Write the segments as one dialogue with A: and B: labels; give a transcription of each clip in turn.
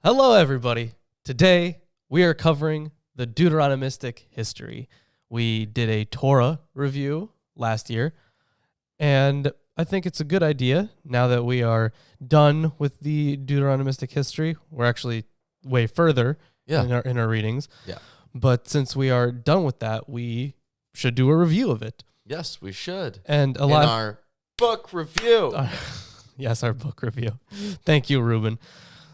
A: Hello, everybody. Today, we are covering the Deuteronomistic History. We did a Torah review last year, and I think it's a good idea now that we are done with the Deuteronomistic History. We're actually way further in our readings.
B: Yeah.
A: But since we are done with that, we should do a review of it.
B: Yes, we should.
A: And
B: our book review.
A: Yes, our book review. Thank you, Ruben.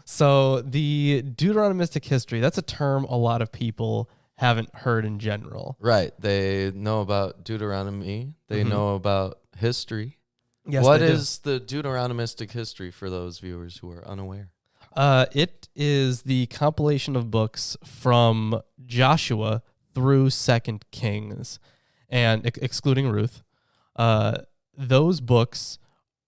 A: So the Deuteronomistic History, that's a term a lot of people haven't heard in general.
B: Right. They know about Deuteronomy. They know about history.
A: Yes,
B: what is the Deuteronomistic History for those viewers who are unaware?
A: It is the compilation of books from Joshua through 2 Kings, and excluding Ruth. Those books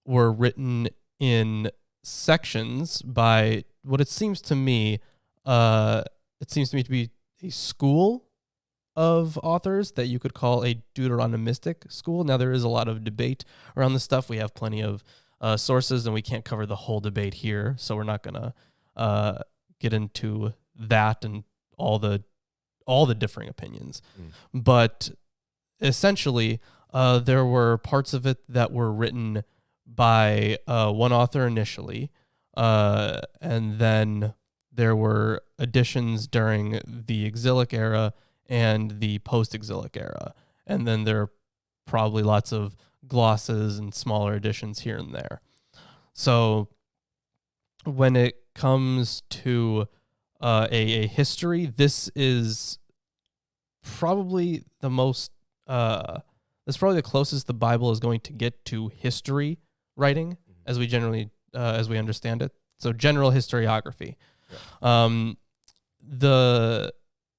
A: were written in sections by what it seems to me to be a school of authors that you could call a Deuteronomistic school. Now, there is a lot of debate around this stuff. We have plenty of sources, and we can't cover the whole debate here, so we're not going to get into that and all the differing opinions. But essentially, there were parts of it that were written by one author initially, and then there were additions during the exilic era and the post-exilic era, and then there are probably lots of glosses and smaller additions here and there. So when it comes to a history, this is probably the most that's probably the closest the Bible is going to get to history writing as we understand it. So general historiography. Yeah.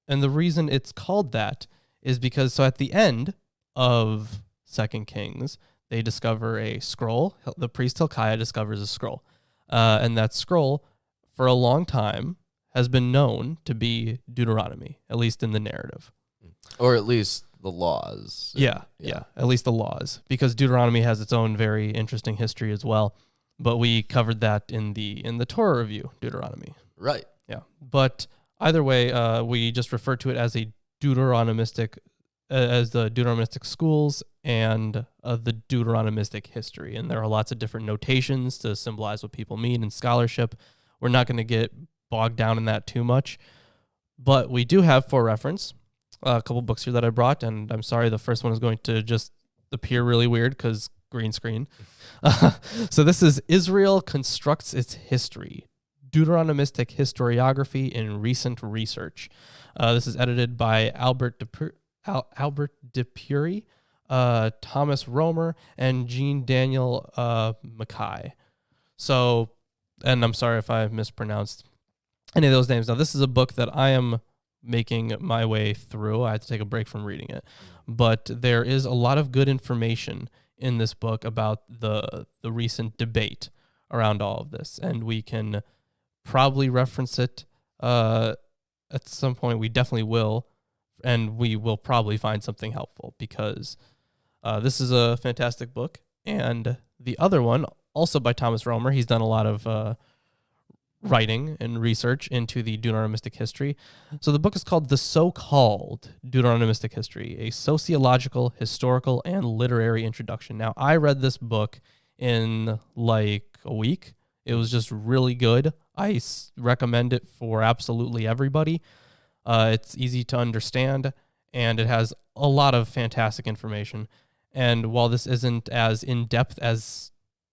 A: The reason it's called that is because at the end of 2 Kings, they discover a scroll. The priest Hilkiah discovers a scroll. And that scroll, for a long time, has been known to be Deuteronomy, at least in the narrative.
B: Or at least the laws.
A: Yeah, at least the laws, because Deuteronomy has its own very interesting history as well. But we covered that in the Torah review, Deuteronomy.
B: Right.
A: Yeah. But either way, we just refer to it as a Deuteronomistic, as the Deuteronomistic schools and the Deuteronomistic history. And there are lots of different notations to symbolize what people mean in scholarship. We're not going to get bogged down in that too much. But we do have, for reference, a couple books here that I brought, and I'm sorry, the first one is going to just appear really weird because green screen. So this is Israel Constructs Its History, Deuteronomistic Historiography in Recent Research. This is edited by Albert DePury, Thomas Romer, and Jean Daniel Mackay. So, and I'm sorry if I mispronounced any of those names. Now, this is a book that I am making my way through. I had to take a break from reading it. But there is a lot of good information in this book about the recent debate around all of this. And we can probably reference it at some point. We definitely will. And we will probably find something helpful because this is a fantastic book. And the other one, also by Thomas Romer, he's done a lot of writing and research into the Deuteronomistic history. So the book is called The So-Called Deuteronomistic History, a sociological, historical, and literary introduction. Now, I read this book in like a week. It was just really good. I recommend it for absolutely everybody. It's easy to understand, and it has a lot of fantastic information. And while this isn't as in-depth as...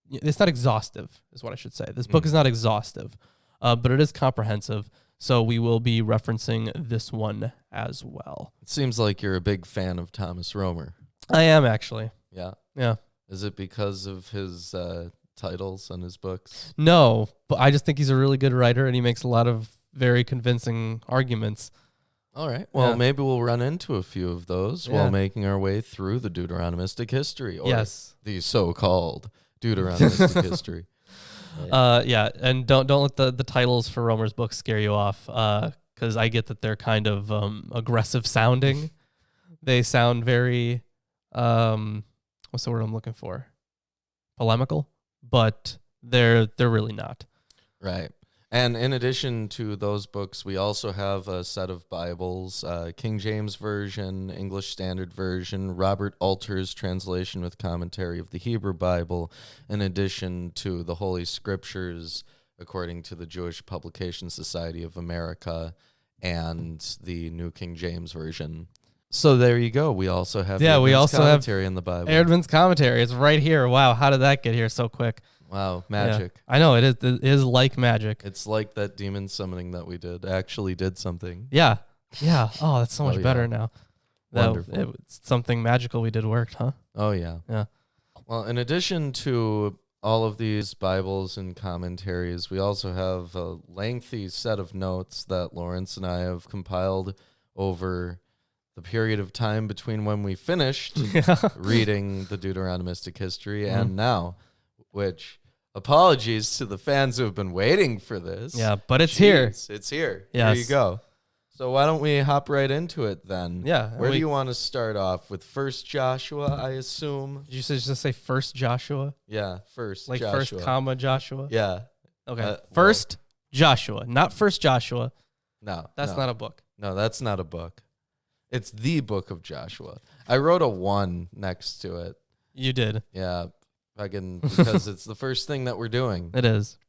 A: It's not exhaustive, is what I should say. This book is not exhaustive. But it is comprehensive, so we will be referencing this one as well.
B: It seems like you're a big fan of Thomas Romer.
A: I am, actually.
B: Yeah?
A: Yeah.
B: Is it because of his titles on his books?
A: No, but I just think he's a really good writer, and he makes a lot of very convincing arguments.
B: All right. Well, maybe we'll run into a few of those while making our way through the Deuteronomistic history, or the so-called Deuteronomistic history.
A: And don't let the titles for Romer's books scare you off, because I get that they're kind of aggressive sounding. They sound very what's the word I'm looking for? Polemical, but they're really not.
B: Right. And in addition to those books, we also have a set of Bibles, King James Version, English Standard Version, Robert Alter's translation with commentary of the Hebrew Bible, in addition to the Holy Scriptures, according to the Jewish Publication Society of America, and the New King James Version. So there you go. We also have commentary in the Bible.
A: Erdman's commentary. It's right here. Wow, how did that get here so quick?
B: Wow, magic.
A: Yeah. I know, it is like magic.
B: It's like that demon summoning that we did actually did something.
A: Yeah. Yeah. Oh, that's so much better now.
B: Wonderful.
A: Something magical we did worked, huh?
B: Oh, yeah.
A: Yeah.
B: Well, in addition to all of these Bibles and commentaries, we also have a lengthy set of notes that Lawrence and I have compiled over the period of time between when we finished reading the Deuteronomistic History and now, which... Apologies to the fans who have been waiting for this.
A: Yeah, but it's here.
B: It's here.
A: Yes.
B: Here you go. So why don't we hop right into it then?
A: Yeah.
B: Where do you want to start off? With First Joshua, I assume?
A: Did you just say First Joshua?
B: Yeah, First Joshua.
A: Like first comma Joshua?
B: Yeah.
A: Okay. First Joshua, not First Joshua.
B: No.
A: That's not a book.
B: No, that's not a book. It's the book of Joshua. I wrote a 1 next to it.
A: You did.
B: Yeah. Because it's the first thing that we're doing.
A: It is.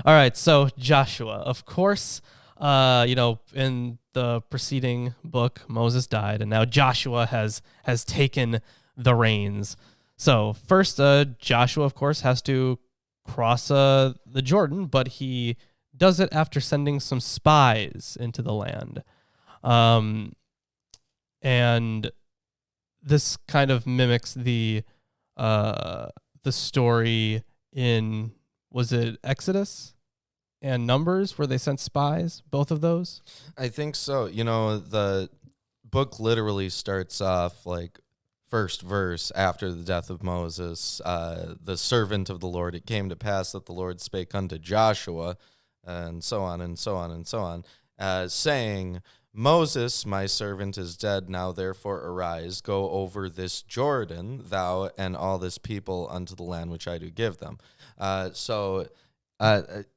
A: All right, so Joshua, of course, in the preceding book, Moses died, and now Joshua has taken the reins. So first, Joshua, of course, has to cross the Jordan, but he does it after sending some spies into the land. And this kind of mimics the story in, was it Exodus and Numbers where they sent spies, both of those?
B: I think so. The book literally starts off like first verse after the death of Moses, the servant of the Lord. It came to pass that the Lord spake unto Joshua, and so on and so on and so on, saying, Moses, my servant, is dead. Now therefore arise, go over this Jordan, thou and all this people, unto the land which I do give them. So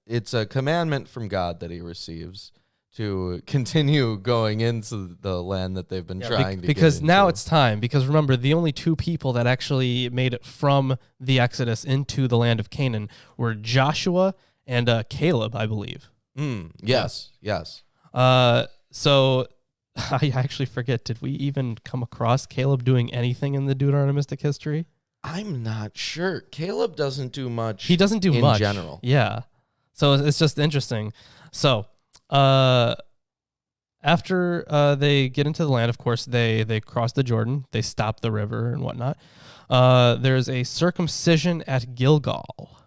B: it's a commandment from God that he receives to continue going into the land that they've been trying to
A: because
B: get into.
A: Now it's time. Because remember, the only 2 people that actually made it from the Exodus into the land of Canaan were Joshua and Caleb, I believe.
B: Yes.
A: So I actually forget, did we even come across Caleb doing anything in the Deuteronomistic history?
B: I'm not sure. Caleb doesn't do much.
A: He doesn't do much
B: in general.
A: Yeah. So it's just interesting. So after they get into the land, of course, they cross the Jordan. They stop the river and whatnot. There's a circumcision at Gilgal.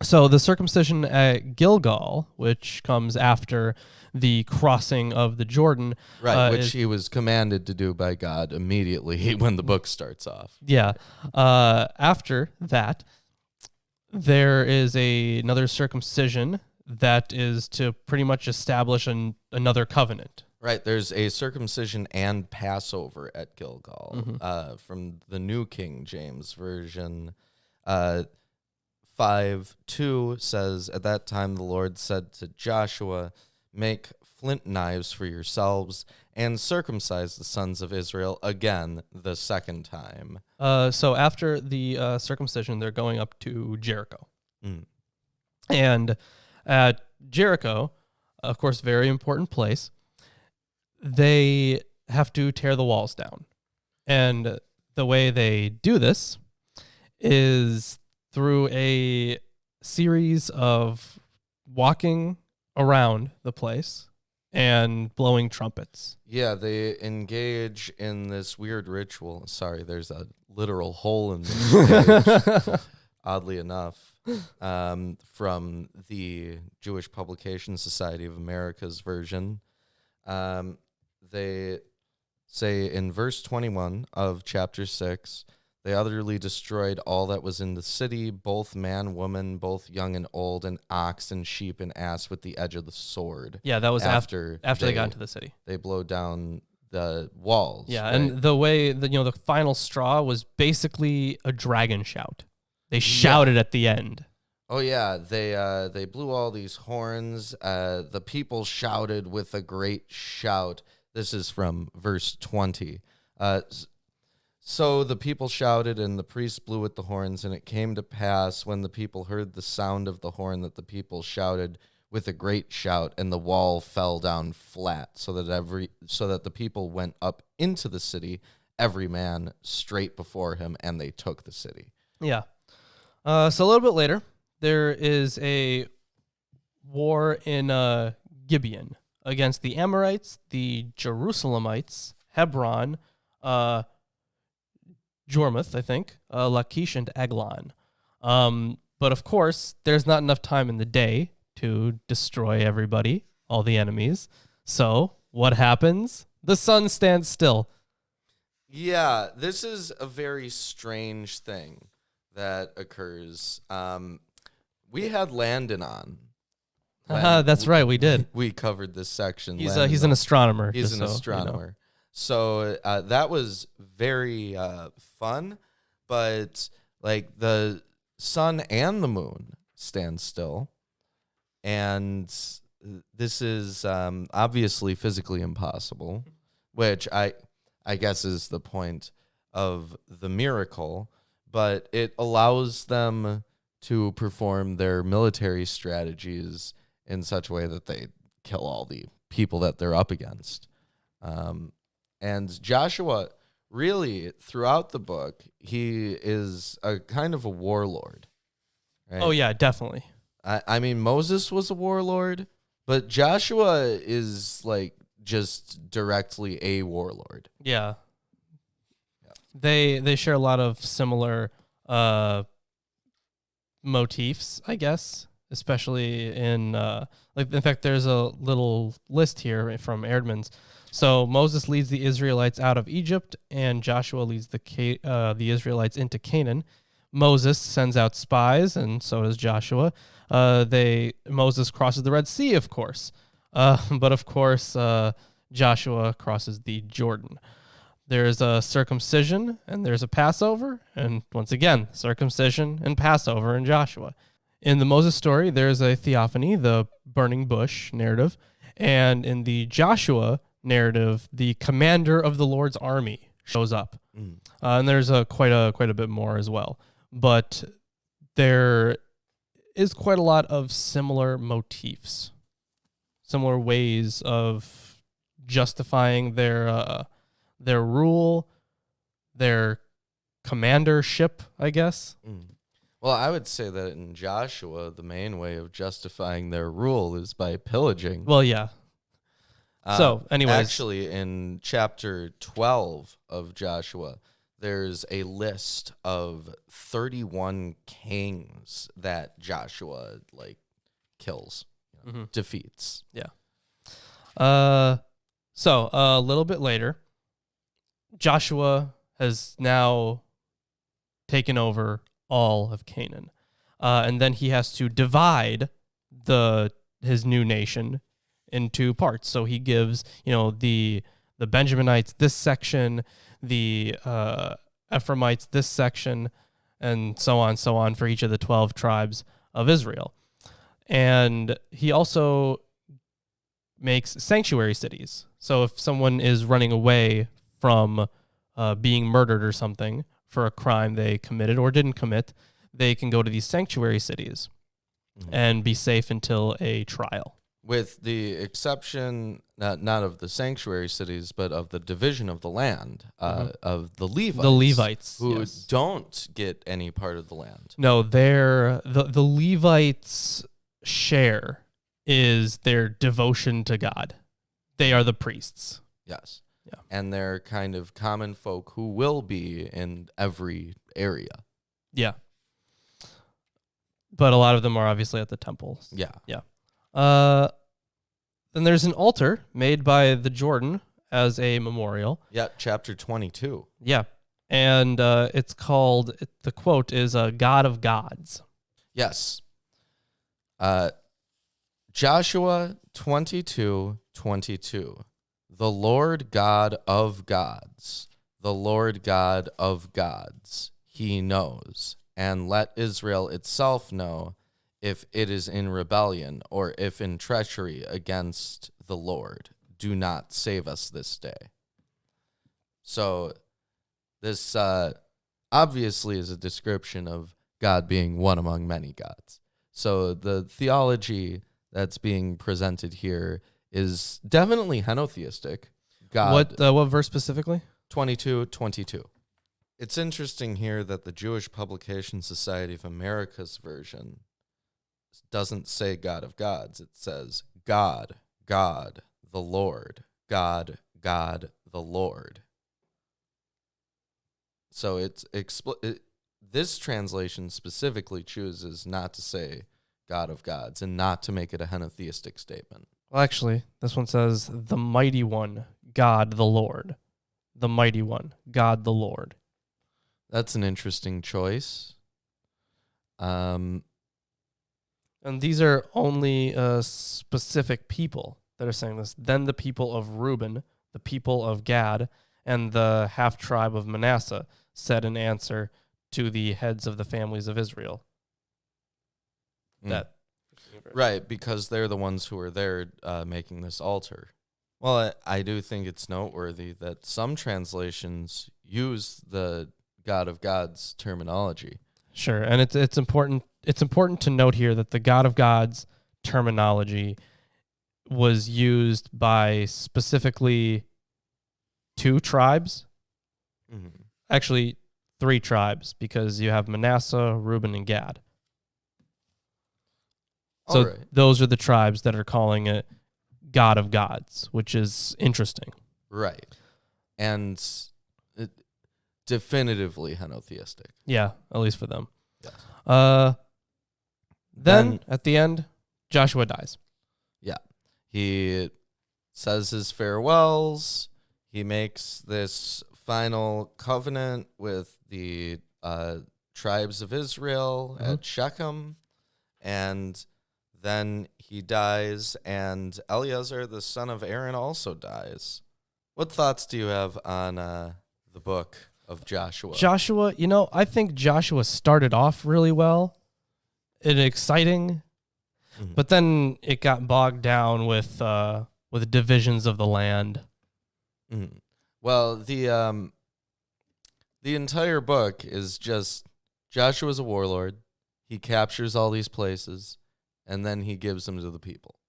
A: So the circumcision at Gilgal, which comes after the crossing of the Jordan.
B: Right, which he was commanded to do by God immediately when the book starts off.
A: Yeah. After that, there is another circumcision that is to pretty much establish another covenant.
B: Right, there's a circumcision and Passover at Gilgal from the New King James Version. 5:2 says, At that time the Lord said to Joshua, Make flint knives for yourselves, and circumcise the sons of Israel again the second time.
A: So after the circumcision, they're going up to Jericho. And at Jericho, of course, very important place, they have to tear the walls down. And the way they do this is through a series of walking around the place and blowing trumpets.
B: Yeah, they engage in this weird ritual. Sorry, there's a literal hole in this page, oddly enough, from the Jewish Publication Society of America's version. They say in verse 21 of chapter 6, They utterly destroyed all that was in the city, both man, woman, both young and old, and ox and sheep and ass with the edge of the sword.
A: Yeah, that was after they got into the city.
B: They blow down the walls.
A: Yeah,
B: right?
A: and the way that the final straw was basically a dragon shout. They shouted at the end.
B: Oh yeah, they blew all these horns. The people shouted with a great shout. This is from verse 20. So the people shouted, and the priests blew with the horns, and it came to pass when the people heard the sound of the horn that the people shouted with a great shout, and the wall fell down flat, so that the people went up into the city, every man straight before him, and they took the city.
A: Yeah. So a little bit later, there is a war in Gibeon against the Amorites, the Jerusalemites, Hebron, Jormuth, I think, Lachish, and Eglon. But of course, there's not enough time in the day to destroy everybody, all the enemies. So what happens? The sun stands still.
B: Yeah, this is a very strange thing that occurs. We had Landon on.
A: That's right, we did.
B: We covered this section.
A: He's an astronomer.
B: He's an astronomer. So that was very fun, but like the sun and the moon stand still, and this is obviously physically impossible, which I guess is the point of the miracle, but it allows them to perform their military strategies in such a way that they kill all the people that they're up against. And Joshua, really, throughout the book, he is a kind of a warlord. Right?
A: Oh, yeah, definitely.
B: I mean, Moses was a warlord, but Joshua is like just directly a warlord.
A: Yeah. They share a lot of similar motifs, I guess, especially in in fact, there's a little list here from Erdman's. So Moses leads the Israelites out of Egypt, and Joshua leads the Israelites into Canaan. Moses sends out spies, and so does Joshua. Moses crosses the Red Sea, of course, but of course Joshua crosses the Jordan. There's a circumcision, and there's a Passover, and once again, circumcision and Passover in Joshua. In the Moses story, there's a theophany, the burning bush narrative, and in the Joshua narrative, the commander of the Lord's army shows up, and there's quite a bit more as well. But there is quite a lot of similar motifs, similar ways of justifying their rule, their commandership, I guess.
B: Well, I would say that in Joshua, the main way of justifying their rule is by pillaging.
A: Well, yeah. So, anyways.
B: Actually, in chapter 12 of Joshua, there's a list of 31 kings that Joshua, kills, defeats.
A: Yeah. So, a little bit later, Joshua has now taken over all of Canaan. And then he has to divide his new nation into parts. So he gives, the Benjaminites this section, the Ephraimites this section, and so on for each of the 12 tribes of Israel. And he also makes sanctuary cities. So if someone is running away from being murdered or something for a crime they committed or didn't commit, they can go to these sanctuary cities and be safe until a trial.
B: With the exception, not of the sanctuary cities, but of the division of the land, of the Levites.
A: The Levites,
B: who don't get any part of the land.
A: No, the Levites' share is their devotion to God. They are the priests.
B: Yes.
A: Yeah.
B: And they're kind of common folk who will be in every area.
A: Yeah. But a lot of them are obviously at the temples.
B: Yeah.
A: Yeah. Then there's an altar made by the Jordan as a memorial.
B: Yeah, chapter 22.
A: Yeah. And it's called, the quote is, God of Gods.
B: Yes. Joshua 22:22. The Lord God of gods, the Lord God of gods, he knows, and let Israel itself know, if it is in rebellion or if in treachery against the Lord, do not save us this day. So this obviously is a description of God being one among many gods. So the theology that's being presented here is definitely henotheistic. God,
A: What verse specifically?
B: 22:22. It's interesting here that the Jewish Publication Society of America's version doesn't say God of gods. It says God, God, the Lord, God, God, the Lord. So this translation specifically chooses not to say God of gods and not to make it a henotheistic statement.
A: Well, actually, this one says the mighty one, God the Lord. The mighty one, God the Lord.
B: That's an interesting choice.
A: And these are only specific people that are saying this. Then the people of Reuben, the people of Gad, and the half tribe of Manasseh said in answer to the heads of the families of Israel. That
B: right, because they're the ones who are there making this altar. Well, I do think it's noteworthy that some translations use the God of gods terminology.
A: Sure, and it's important. It's important to note here that the God of gods terminology was used by specifically 2 tribes.
B: Mm-hmm.
A: Actually, 3 tribes, because you have Manasseh, Reuben, and Gad. So those are the tribes that are calling it God of gods, which is interesting.
B: Right. And definitively henotheistic.
A: Yeah, at least for them.
B: Yes.
A: Then, at the end, Joshua dies.
B: Yeah. He says his farewells. He makes this final covenant with the tribes of Israel at Shechem. And then he dies, and Eleazar, the son of Aaron, also dies. What thoughts do you have on the book of Joshua?
A: Joshua, I think Joshua started off really well and exciting, but then it got bogged down with divisions of the land.
B: Mm-hmm. Well, the entire book is just Joshua's a warlord. He captures all these places, and then he gives them to the people.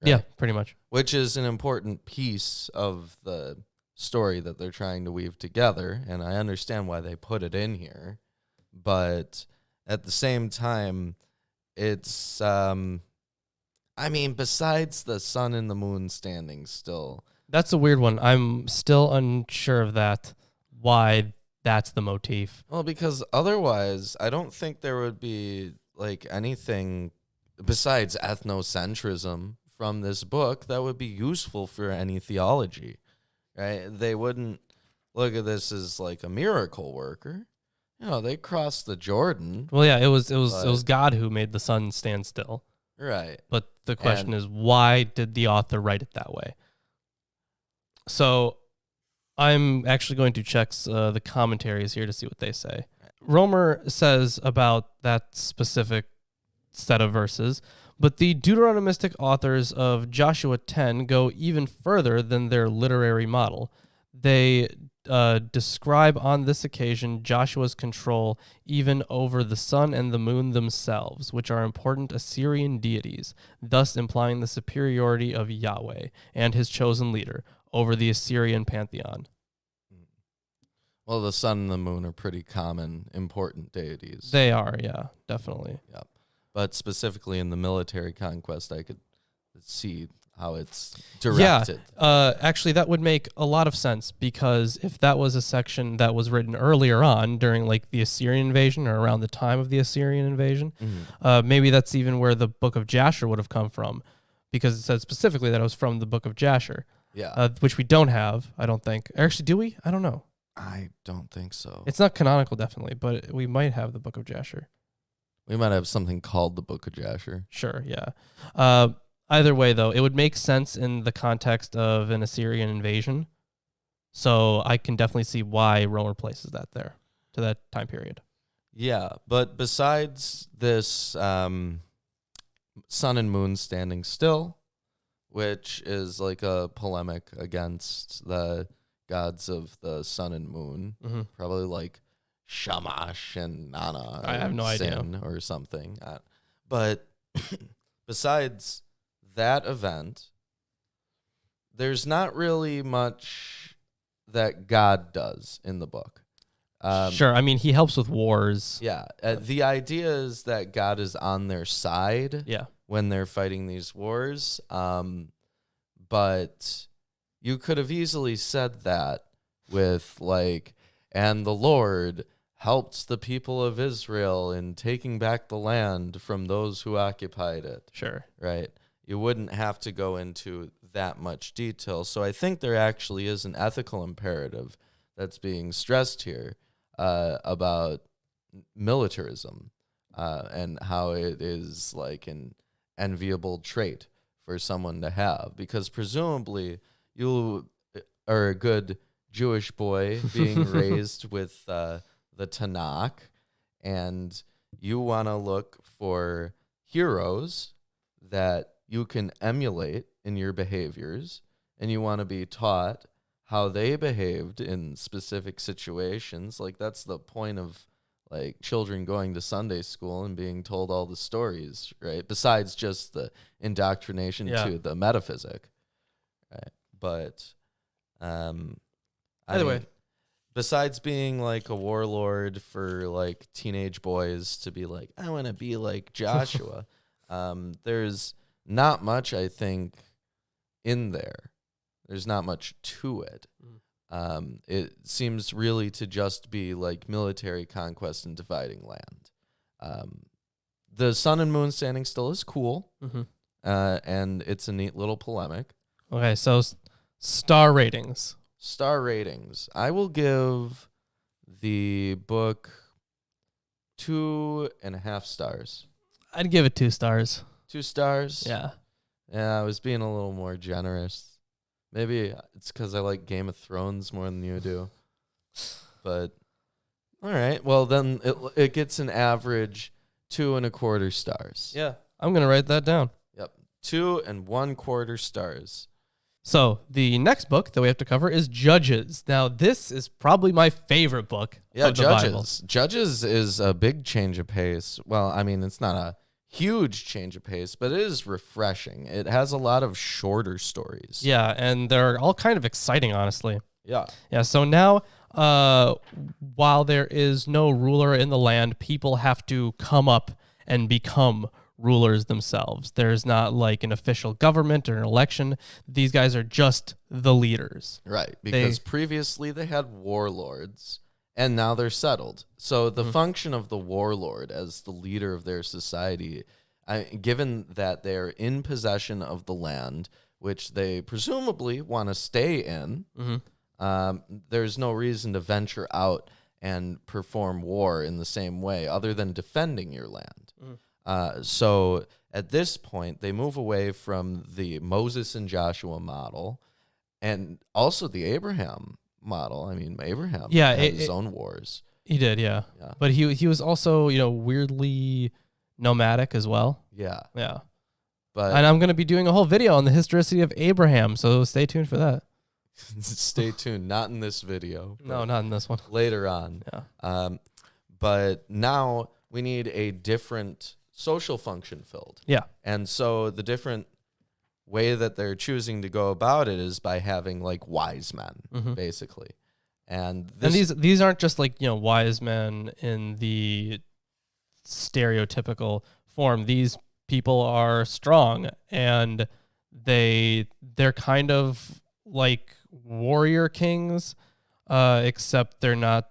B: Right?
A: Yeah, pretty much.
B: Which is an important piece of the story that they're trying to weave together, and I understand why they put it in here. But at the same time, it's, besides the sun and the moon standing still.
A: That's a weird one. I'm still unsure of that, why that's the motif.
B: Well, because otherwise, I don't think there would be, anything besides ethnocentrism from this book that would be useful for any theology, right? They wouldn't look at this as like a miracle worker. They crossed the Jordan.
A: Well, yeah, it was God who made the sun stand still.
B: Right.
A: But the question is, why did the author write it that way? So I'm actually going to check the commentaries here to see what they say. Romer says about that specific set of verses, but the Deuteronomistic authors of Joshua 10 go even further than their literary model. They describe on this occasion Joshua's control even over the sun and the moon themselves, which are important Assyrian deities, thus implying the superiority of Yahweh and his chosen leader over the Assyrian pantheon.
B: Well, the sun and the moon are pretty common, important deities.
A: They are, yeah, definitely.
B: Yep. But specifically in the military conquest, I could see how it's directed.
A: Yeah, actually, that would make a lot of sense, because if that was a section that was written earlier on during the Assyrian invasion or around the time of the Assyrian invasion, maybe that's even where the book of Jasher would have come from, because it said specifically that it was from the book of Jasher.
B: Yeah.
A: Which we don't have, I don't think. Actually, do we? I don't know.
B: I don't think so.
A: It's not canonical, definitely, but we might have the book of Jasher.
B: We might have something called the Book of Jasher.
A: Sure, yeah. Either way, though, it would make sense in the context of an Assyrian invasion. So I can definitely see why Romer places that there to that time period.
B: Yeah, but besides this sun and moon standing still, which is like a polemic against the gods of the sun and moon.
A: Mm-hmm.
B: Probably like Shamash and Nana.
A: I have no idea.
B: Or something. But besides that event, there's not really much that God does in the book.
A: Sure. I mean, he helps with wars.
B: Yeah. The idea is that God is on their side
A: Yeah.
B: when they're fighting these wars. But you could have easily said that with like, and the Lord helped the people of Israel in taking back the land from those who occupied it.
A: Sure.
B: Right. You wouldn't have to go into that much detail. So I think there actually is an ethical imperative that's being stressed here about militarism and how it is like an enviable trait for someone to have, because presumably you are a good Jewish boy being raised with the Tanakh, and you want to look for heroes that you can emulate in your behaviors, and you want to be taught how they behaved in specific situations. Like, that's the point of like children going to Sunday school and being told all the stories, right? Besides just the indoctrination to the metaphysic, right? But
A: Either way,
B: besides being like a warlord for like teenage boys to be like, I want to be like Joshua, there's not much, I think, in there. There's not much to it. It seems really to just be like military conquest and dividing land. The sun and moon standing still is cool, and it's a neat little polemic.
A: Okay, so star ratings.
B: Star ratings. I will give the book 2.5 stars.
A: I'd give it 2 stars.
B: 2 stars?
A: Yeah.
B: Yeah, I was being a little more generous. Maybe it's because I like Game of Thrones more than you do. But, all right. Well, then it gets an average 2.25 stars.
A: Yeah. I'm going to write that down.
B: Yep. 2.25 stars.
A: So the next book that we have to cover is Judges. Now, this is probably my favorite book of the
B: Judges.
A: Bible.
B: Judges is a big change of pace. Well, I mean, it's not a huge change of pace, but it is refreshing. It has a lot of shorter stories.
A: Yeah, and they're all kind of exciting, honestly.
B: Yeah.
A: Yeah, so now, while there is no ruler in the land, people have to come up and become rulers themselves. There's not like an official government or an election. These guys are just the leaders.
B: Right, because previously they had warlords, and now they're settled. So the function of the warlord as the leader of their society, given that they're in possession of the land, which they presumably want to stay in, there's no reason to venture out and perform war in the same way other than defending your land. So at this point, they move away from the Moses and Joshua model and also the Abraham model. I mean, Abraham had his own wars.
A: He did, yeah. But he was also, weirdly nomadic as well.
B: Yeah.
A: Yeah.
B: But
A: and I'm going to be doing a whole video on the historicity of Abraham, so stay tuned for that.
B: Stay tuned. Not in this video.
A: No, not in this one.
B: Later on.
A: Yeah.
B: But now we need a different social function filled.
A: Yeah.
B: And so the different way that they're choosing to go about it is by having like wise men, basically. And
A: these aren't just like, wise men in the stereotypical form. These people are strong, and they're kind of like warrior kings, except they're not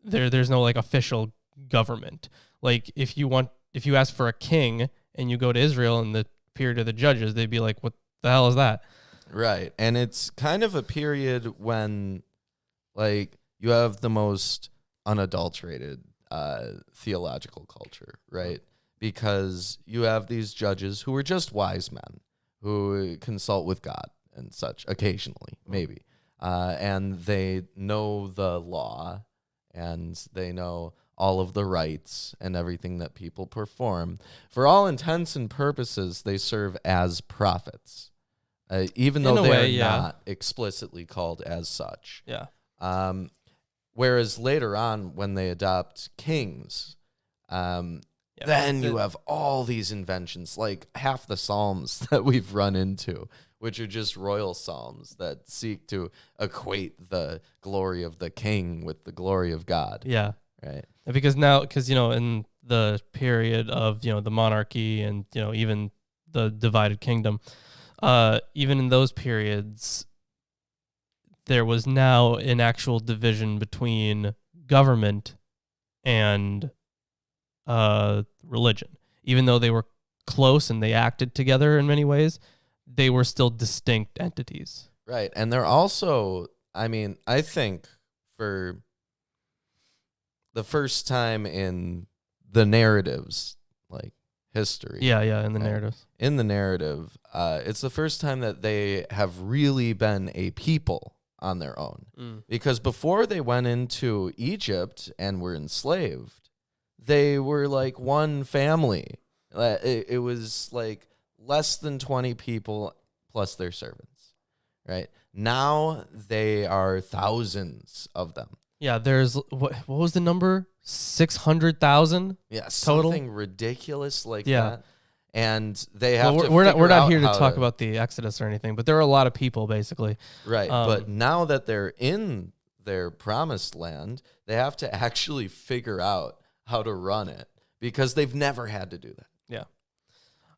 A: there's no like official government. Like if you ask for a king and you go to Israel in the period of the Judges, they'd be like, what the hell is that?
B: Right. And it's kind of a period when like you have the most unadulterated theological culture, right? Because you have these judges who are just wise men who consult with God and such occasionally, maybe. And they know the law, and they know all of the rites and everything that people perform. For all intents and purposes, they serve as prophets, even though they are not explicitly called as such.
A: Yeah.
B: Whereas later on, when they adopt kings, then you have all these inventions, like half the psalms that we've run into, which are just royal psalms that seek to equate the glory of the king with the glory of God.
A: Yeah.
B: Right.
A: Because in the period of, the monarchy and, even the divided kingdom, even in those periods, there was now an actual division between government and religion. Even though they were close and they acted together in many ways, they were still distinct entities.
B: Right. And they're also, I think for the first time in the narratives, like history.
A: Yeah, in the narratives.
B: In the narrative, it's the first time that they have really been a people on their own. Because before they went into Egypt and were enslaved, they were like one family. It was like less than 20 people plus their servants, right? Now they are thousands of them.
A: Yeah, there's, what was the number? 600,000?
B: Yeah,
A: total?
B: Something ridiculous like that. And they have to
A: we're not here to talk about the Exodus or anything, but there are a lot of people, basically.
B: Right, but now that they're in their promised land, they have to actually figure out how to run it because they've never had to do that.
A: Yeah.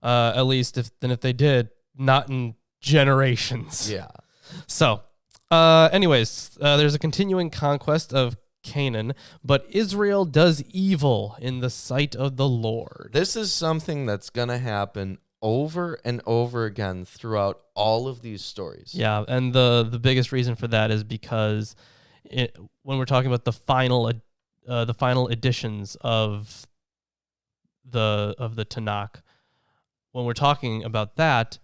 A: At least if they did, not in generations.
B: Yeah.
A: So, anyways, there's a continuing conquest of Canaan, but Israel does evil in the sight of the Lord.
B: This is something that's going to happen over and over again throughout all of these stories.
A: Yeah, and the biggest reason for that is because when we're talking about the final editions of the Tanakh, when we're talking about that,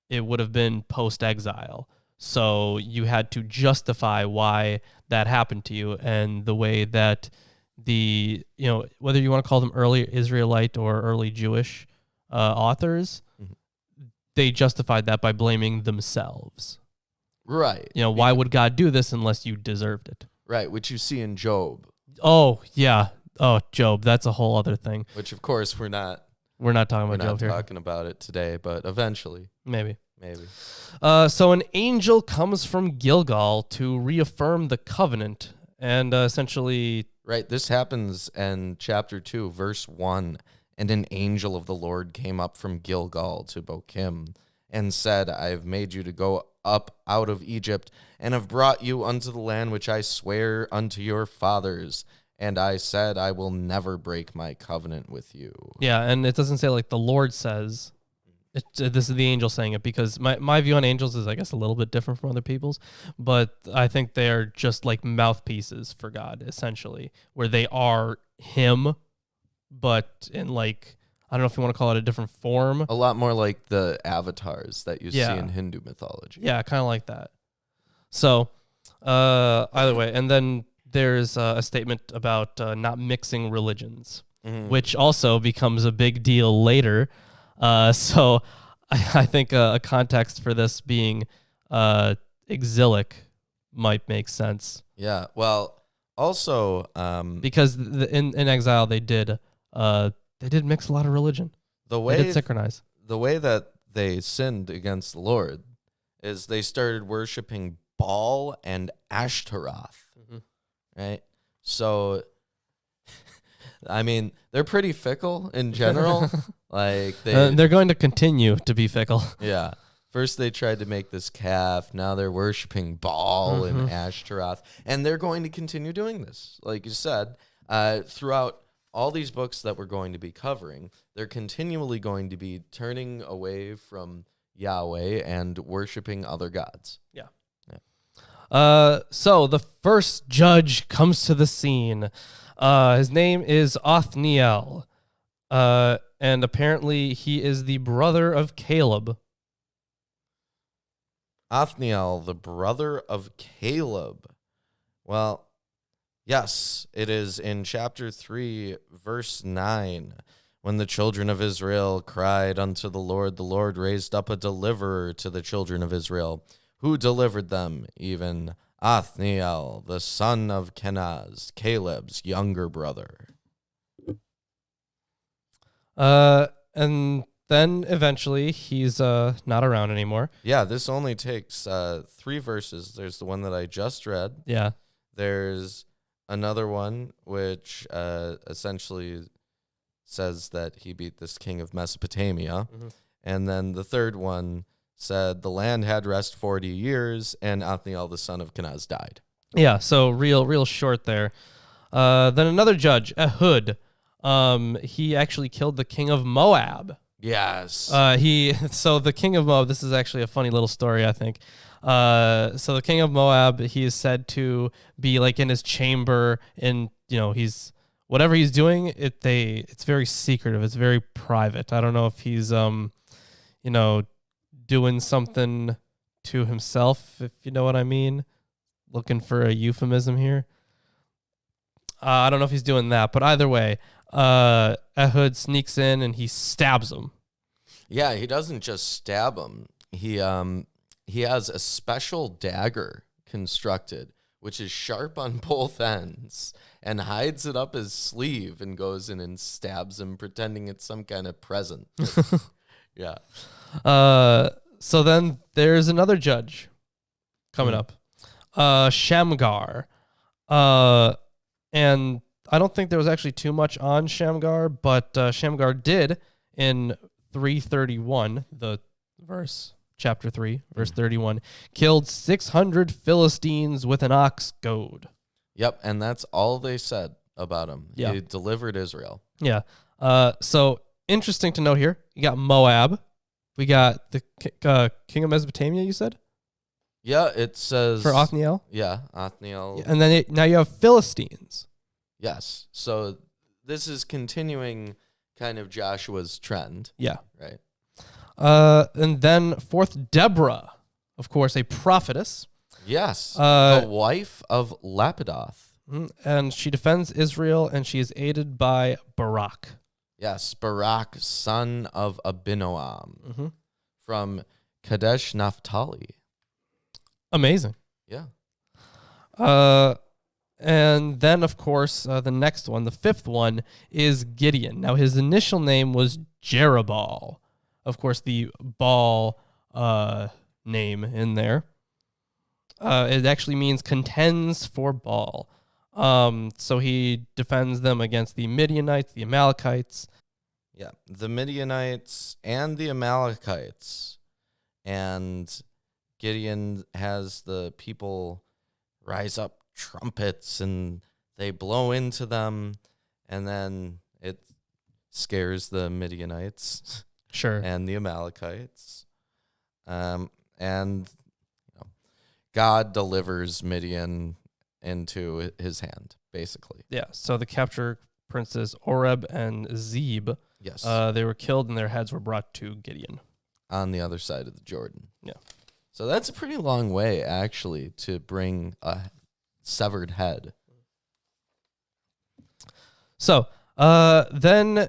A: it would have been post-exile. So you had to justify why that happened to you, and the way that whether you want to call them early Israelite or early Jewish authors, they justified that by blaming themselves.
B: Right.
A: Why would God do this unless you deserved it?
B: Right, which you see in Job.
A: Oh, yeah. Oh, Job. That's a whole other thing.
B: Which, of course, we're not
A: talking about Job here.
B: We're not talking about it today, but eventually.
A: Maybe.
B: So
A: an angel comes from Gilgal to reaffirm the covenant and essentially...
B: Right, this happens in chapter 2, verse 1. And an angel of the Lord came up from Gilgal to Bochim and said, I have made you to go up out of Egypt and have brought you unto the land which I swear unto your fathers. And I said, I will never break my covenant with you.
A: Yeah, and it doesn't say like the Lord says. This is the angel saying it, because my view on angels is, I guess, a little bit different from other people's, but I think they're just like mouthpieces for God, essentially, where they are him, but in like, I don't know if you want to call it a different form.
B: A lot more like the avatars that you see in Hindu mythology.
A: Yeah, kind of like that. So, either way, and then there's a statement about not mixing religions, which also becomes a big deal later. So I think a context for this being exilic might make sense.
B: Yeah, well, also
A: because in exile they did mix a lot of religion. They did synchronize.
B: The way that they sinned against the Lord is they started worshiping Baal and Ashtaroth, right? So, I mean, they're pretty fickle in general. Like
A: they're going to continue to be fickle.
B: Yeah. First they tried to make this calf. Now they're worshiping Baal and Ashtaroth. And they're going to continue doing this. Like you said, throughout all these books that we're going to be covering, they're continually going to be turning away from Yahweh and worshiping other gods.
A: Yeah. So the first judge comes to the scene. His name is Othniel. And apparently he is the brother of Caleb.
B: Othniel, the brother of Caleb. Well, Yes, it is in chapter 3, verse 9. When the children of Israel cried unto the Lord raised up a deliverer to the children of Israel, who delivered them, even Othniel, the son of Kenaz, Caleb's younger brother.
A: And then eventually he's not around anymore.
B: Yeah, this only takes 3 verses. There's the one that I just read.
A: Yeah.
B: There's another one which essentially says that he beat this king of Mesopotamia.
A: Mm-hmm.
B: And then the third one said the land had rest 40 years and Othniel, the son of Kenaz, died.
A: Yeah, so real short there. Then another judge, Ehud, he actually killed the king of Moab.
B: Yes.
A: So the king of Moab, this is actually a funny little story, I think. So the king of Moab, he is said to be like in his chamber, and he's whatever he's doing, it's very secretive. It's very private. I don't know if he's doing something to himself, if you know what I mean. Looking for a euphemism here. I don't know if he's doing that, but either way, Ehud sneaks in and he stabs him.
B: Yeah, he doesn't just stab him. He has a special dagger constructed, which is sharp on both ends, and hides it up his sleeve and goes in and stabs him, pretending it's some kind of present. Yeah.
A: So then there's another judge coming up, Shamgar. And I don't think there was actually too much on Shamgar, but Shamgar did in 331, the verse, chapter 3, verse 31, killed 600 Philistines with an ox goad.
B: Yep, and that's all they said about him.
A: Yeah.
B: He delivered Israel.
A: Yeah. So interesting to note here. You got Moab. We got the king of Mesopotamia, you said?
B: Yeah, it says...
A: For Othniel?
B: Yeah, Othniel.
A: And then now you have Philistines.
B: Yes. So this is continuing kind of Joshua's trend.
A: Yeah.
B: Right.
A: And then fourth, Deborah, of course, a prophetess.
B: Yes. The wife of Lapidoth.
A: And she defends Israel, and she is aided by Barak.
B: Yes, Barak, son of Abinoam, from Kadesh Naphtali.
A: Amazing.
B: Yeah.
A: And then, of course, the next one, the fifth one, is Gideon. Now, his initial name was Jerubbaal. Of course, the Baal name in there. It actually means contends for Baal. So he defends them against the Midianites, the Amalekites.
B: Yeah, the Midianites and the Amalekites. And Gideon has the people rise up trumpets and they blow into them, and then it scares the Midianites.
A: Sure.
B: And the Amalekites. And God delivers Midian into his hand, basically.
A: Yeah, so the captured princes Oreb and Zeb,
B: Yes.
A: they were killed and their heads were brought to Gideon.
B: On the other side of the Jordan.
A: Yeah.
B: So that's a pretty long way, actually, to bring a severed head.
A: So then,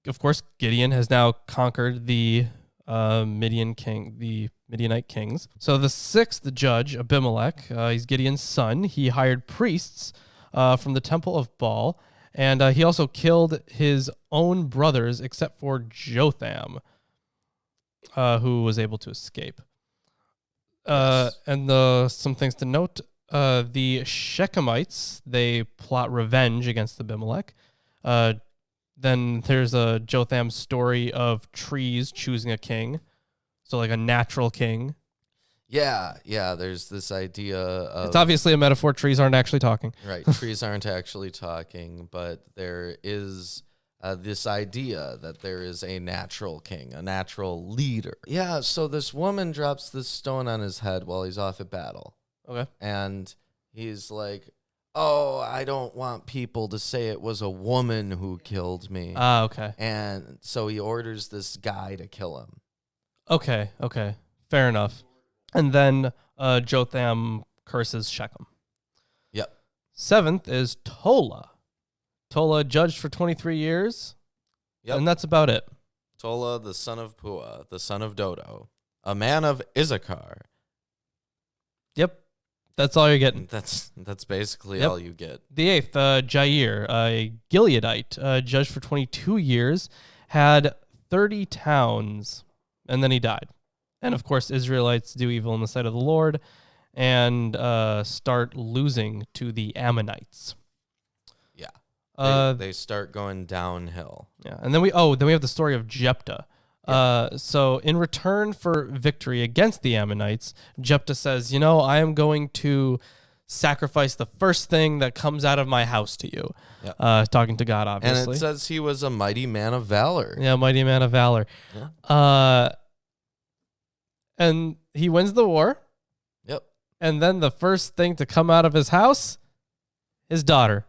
A: of course, Gideon has now conquered the Midianite kings. So the sixth judge, Abimelech, he's Gideon's son. He hired priests from the temple of Baal, and he also killed his own brothers except for Jotham, who was able to escape.
B: Yes.
A: And some things to note, the Shechemites, they plot revenge against Abimelech. Then there's a Jotham story of trees choosing a king. So like a natural king.
B: Yeah, there's this idea of...
A: It's obviously a metaphor. Trees aren't actually talking.
B: Right, trees aren't actually talking, but there is this idea that there is a natural king, a natural leader. Yeah, so this woman drops this stone on his head while he's off at battle.
A: Okay.
B: And he's like, oh, I don't want people to say it was a woman who killed me.
A: Okay.
B: And so he orders this guy to kill him.
A: Okay. Fair enough. And then Jotham curses Shechem.
B: Yep.
A: 7th is Tola. Tola judged for 23 years.
B: Yep.
A: And that's about it.
B: Tola, the son of Pua, the son of Dodo, a man of Issachar.
A: Yep. That's all you're getting.
B: That's basically all you get.
A: The 8th, Jair, a Gileadite, judged for 22 years, had 30 towns, and then he died. And, of course, Israelites do evil in the sight of the Lord and start losing to the Ammonites.
B: Yeah. They start going downhill.
A: Yeah. And then we have the story of Jephthah. So in return for victory against the Ammonites, Jephthah says, I am going to sacrifice the first thing that comes out of my house to you. Yep. Talking to God, obviously.
B: And it says he was a mighty man of valor.
A: Yeah, mighty man of valor. Yeah. And he wins the war.
B: Yep.
A: And then the first thing to come out of his house, his daughter.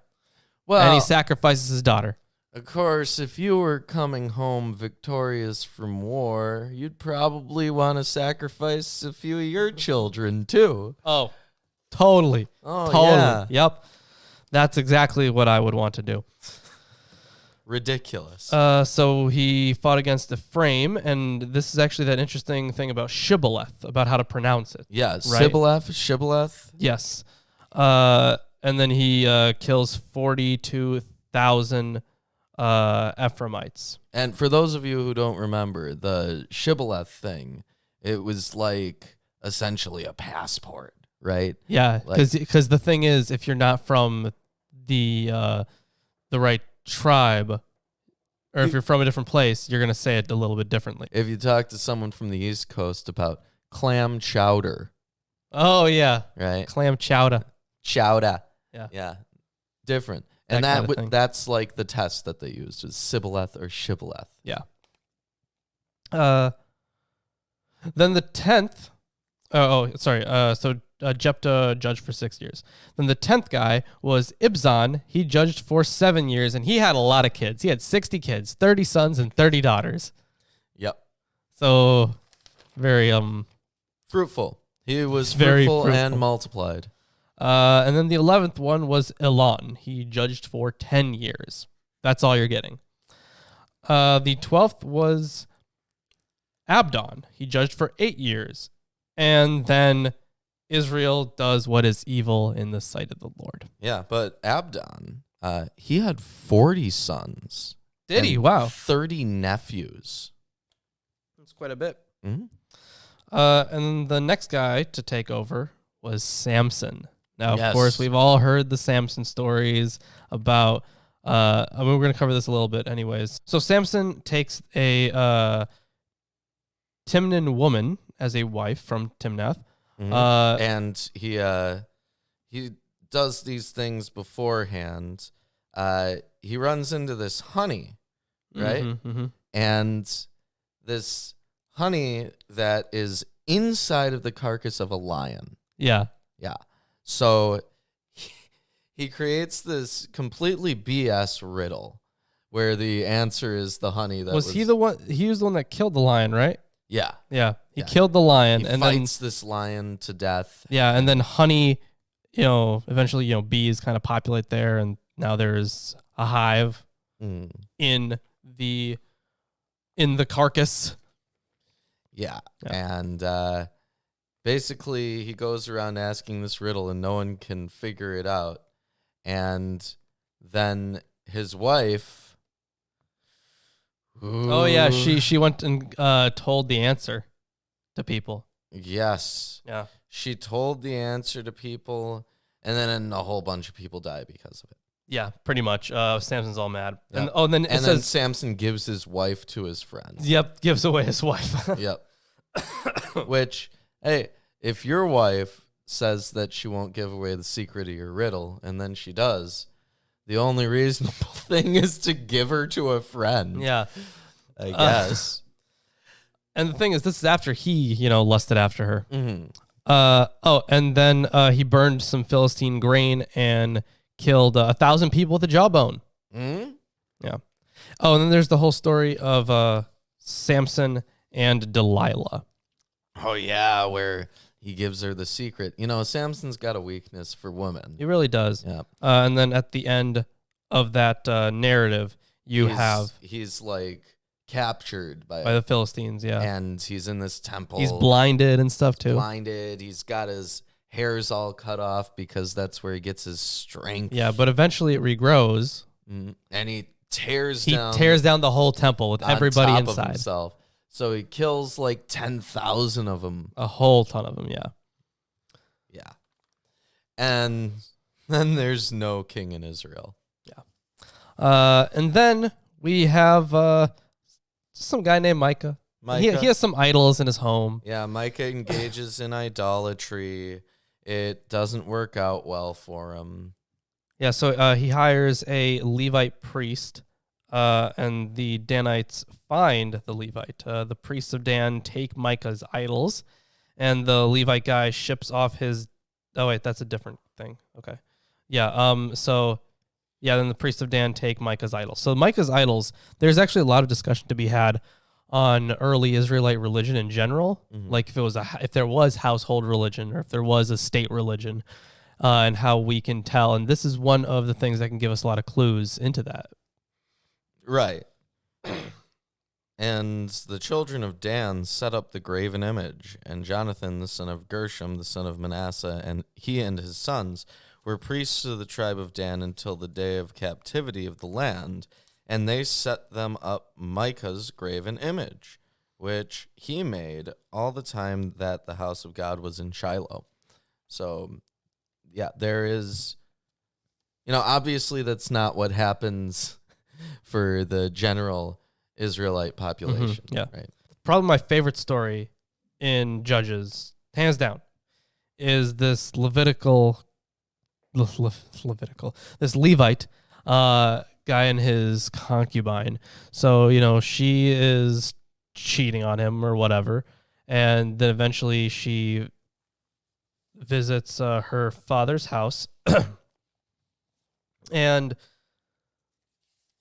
B: Well,
A: and he sacrifices his daughter.
B: Of course, if you were coming home victorious from war, you'd probably want to sacrifice a few of your children, too.
A: Oh, totally.
B: Oh,
A: totally.
B: Yeah.
A: Yep. That's exactly what I would want to do.
B: Ridiculous.
A: So he fought against Ephraim, and this is actually that interesting thing about Shibboleth, about how to pronounce it.
B: Yeah,
A: right?
B: Shibboleth.
A: Yes. And then he kills 42,000 Ephraimites.
B: And for those of you who don't remember, the Shibboleth thing, it was like essentially a passport, right?
A: Yeah, because the thing is, if you're not from the right tribe, or if you're from a different place, you're going to say it a little bit differently.
B: If you talk to someone from the East Coast about clam chowder.
A: Oh, yeah.
B: Right?
A: Clam chowder.
B: Chowder.
A: Yeah.
B: Yeah. Different. And that's like the test that they used was Sibboleth or Shibboleth.
A: Yeah. Then the 10th. So Jephthah judged for 6 years. Then the 10th guy was Ibzan. He judged for 7 years, and he had a lot of kids. He had 60 kids, 30 sons and 30 daughters.
B: Yep.
A: So very
B: fruitful. He was
A: very
B: fruitful and multiplied.
A: And then the 11th one was Elon. He judged for 10 years. That's all you're getting. The 12th was Abdon. He judged for 8 years. And then Israel does what is evil in the sight of the Lord.
B: Yeah, but Abdon, he had 40 sons.
A: Did he? Wow.
B: 30 nephews.
A: That's quite a bit.
B: Mm-hmm.
A: And the next guy to take over was Samson. Now,
B: Yes.
A: Of course, we've all heard the Samson stories about, we're going to cover this a little bit anyways. So Samson takes a Timnan woman as a wife from Timnath.
B: Mm-hmm. And he does these things beforehand. He runs into this honey, right?
A: Mm-hmm, mm-hmm.
B: And this honey that is inside of the carcass of a lion.
A: Yeah.
B: Yeah. So he creates this completely BS riddle where the answer is the honey that
A: was he the one? He was the one that killed the lion, right?
B: Yeah.
A: Yeah. He killed the lion.
B: He fights this lion to death.
A: Yeah. And then honey, eventually, bees kind of populate there. And now there's a hive in the carcass.
B: Yeah. And basically, he goes around asking this riddle, and no one can figure it out. And then his wife... Ooh,
A: oh, yeah. She went and told the answer to people.
B: Yes.
A: Yeah.
B: She told the answer to people, and then a whole bunch of people die because of it.
A: Yeah, pretty much. Samson's all mad.
B: Yep.
A: And then it says
B: Samson gives his wife to his friends.
A: Yep, gives away his wife.
B: Yep. Which, hey, if your wife says that she won't give away the secret of your riddle, and then she does, the only reasonable thing is to give her to a friend.
A: Yeah.
B: I guess.
A: And the thing is, this is after he, lusted after her.
B: Mm-hmm.
A: And then he burned some Philistine grain and killed 1,000 people with a jawbone.
B: Mm-hmm.
A: Yeah. Oh, and then there's the whole story of Samson and Delilah.
B: Oh, yeah, where he gives her the secret. You know, Samson's got a weakness for women.
A: He really does.
B: Yeah.
A: And then at the end of that narrative,
B: he's like captured by
A: the Philistines, yeah.
B: And he's in this temple.
A: He's blinded and stuff too.
B: Blinded. He's got his hair's all cut off because that's where he gets his strength.
A: Yeah, but eventually it regrows.
B: And he tears
A: down the whole temple with everybody inside.
B: Of himself. So he kills like 10,000 of them.
A: A whole ton of them, yeah.
B: Yeah. And then there's no king in Israel.
A: Yeah. And then we have some guy named Micah. He has some idols in his home.
B: Yeah, Micah engages in idolatry. It doesn't work out well for him.
A: Yeah, so he hires a Levite priest, and the Danites find the Levite. The priests of Dan take Micah's idols, and the Levite guy ships off his... Oh, wait, that's a different thing. Okay. Yeah, then the priests of Dan take Micah's idols. So Micah's idols, there's actually a lot of discussion to be had on early Israelite religion in general, like if there was household religion or if there was a state religion, and how we can tell. And this is one of the things that can give us a lot of clues into that.
B: Right. And the children of Dan set up the graven image, and Jonathan, the son of Gershom, the son of Manasseh, and he and his sons were priests of the tribe of Dan until the day of captivity of the land, and they set them up Micah's graven image, which he made all the time that the house of God was in Shiloh. So, yeah, there is, obviously that's not what happens for the general Israelite population.
A: Yeah.
B: Right.
A: Probably my favorite story in Judges, hands down, is this this Levite guy and his concubine. So, she is cheating on him or whatever. And then eventually she visits her father's house. And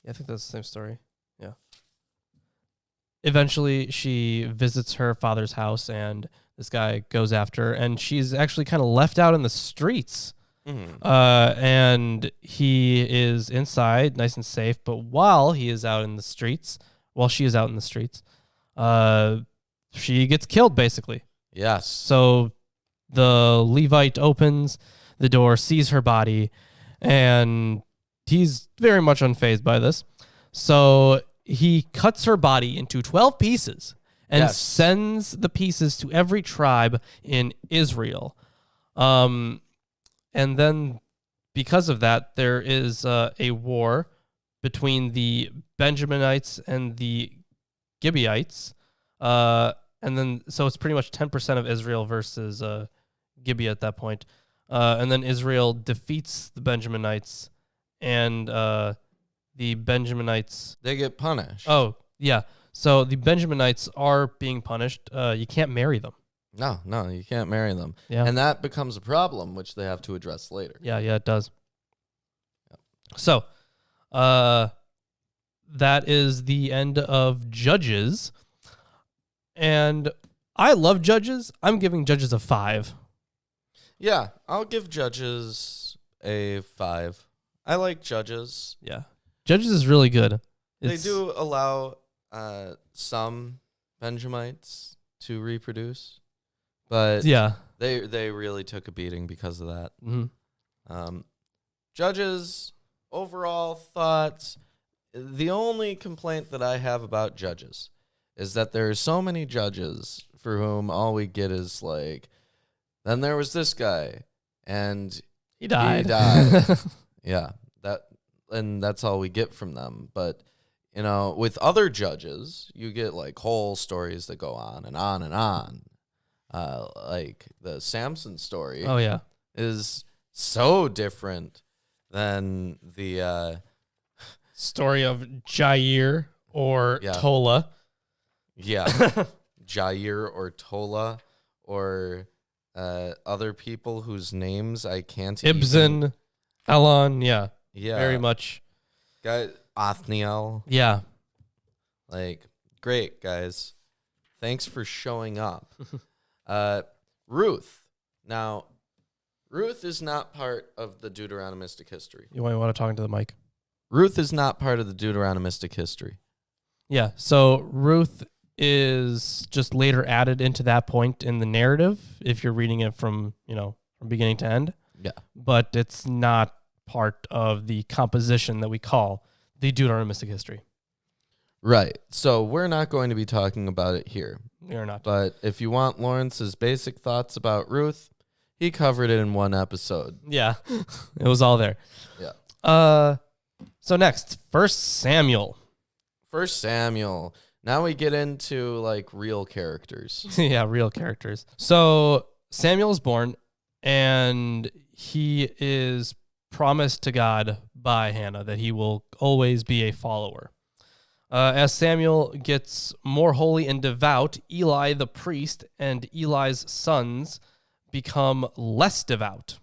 A: I think that's the same story. Yeah. Eventually she visits her father's house and this guy goes after her, and she's actually kind of left out in the streets. And he is inside, nice and safe. But while she is out in the streets, she gets killed, basically.
B: Yes.
A: So the Levite opens the door, sees her body, and he's very much unfazed by this. So he cuts her body into 12 pieces and sends the pieces to every tribe in Israel. And then because of that, there is a war between the Benjaminites and the Gibeonites. And then, so it's pretty much 10% of Israel versus Gibeah at that point. And then Israel defeats the Benjaminites, and the Benjaminites...
B: They get punished.
A: Oh, yeah. So the Benjaminites are being punished. You can't marry them.
B: No, you can't marry them.
A: Yeah.
B: And that becomes a problem, which they have to address later.
A: Yeah, it does. Yep. So, that is the end of Judges. And I love Judges. I'm giving Judges a 5.
B: Yeah, I'll give Judges a 5. I like Judges.
A: Yeah. Judges is really good.
B: They do allow some Benjamites to reproduce. But
A: yeah,
B: they really took a beating because of that. Judges, overall thoughts, the only complaint that I have about Judges is that there are so many judges for whom all we get is like, then there was this guy, and
A: he died.
B: Yeah, that's all we get from them. But, with other judges, you get like whole stories that go on and on and on. Like the Samson story.
A: Oh, yeah.
B: Is so different than the
A: story of Jair or Tola.
B: Yeah. Jair or Tola or other people whose names I can't
A: Ibzan, Elon, yeah. Very much.
B: Guy Othniel.
A: Yeah.
B: Like, great, guys. Thanks for showing up. Ruth. Now, Ruth is not part of the Deuteronomistic history.
A: You want to talk into the mic?
B: Ruth is not part of the Deuteronomistic history.
A: Yeah. So Ruth is just later added into that point in the narrative if you're reading it from beginning to end.
B: Yeah.
A: But it's not part of the composition that we call the Deuteronomistic history.
B: Right. So we're not going to be talking about it here.
A: We are not.
B: But if you want Lawrence's basic thoughts about Ruth, he covered it in one episode.
A: Yeah. It was all there.
B: Yeah.
A: So next, 1 Samuel.
B: 1 Samuel. Now we get into like real characters.
A: Yeah, real characters. So Samuel is born, and he is promised to God by Hannah that he will always be a follower. As Samuel gets more holy and devout, Eli the priest and Eli's sons become less devout.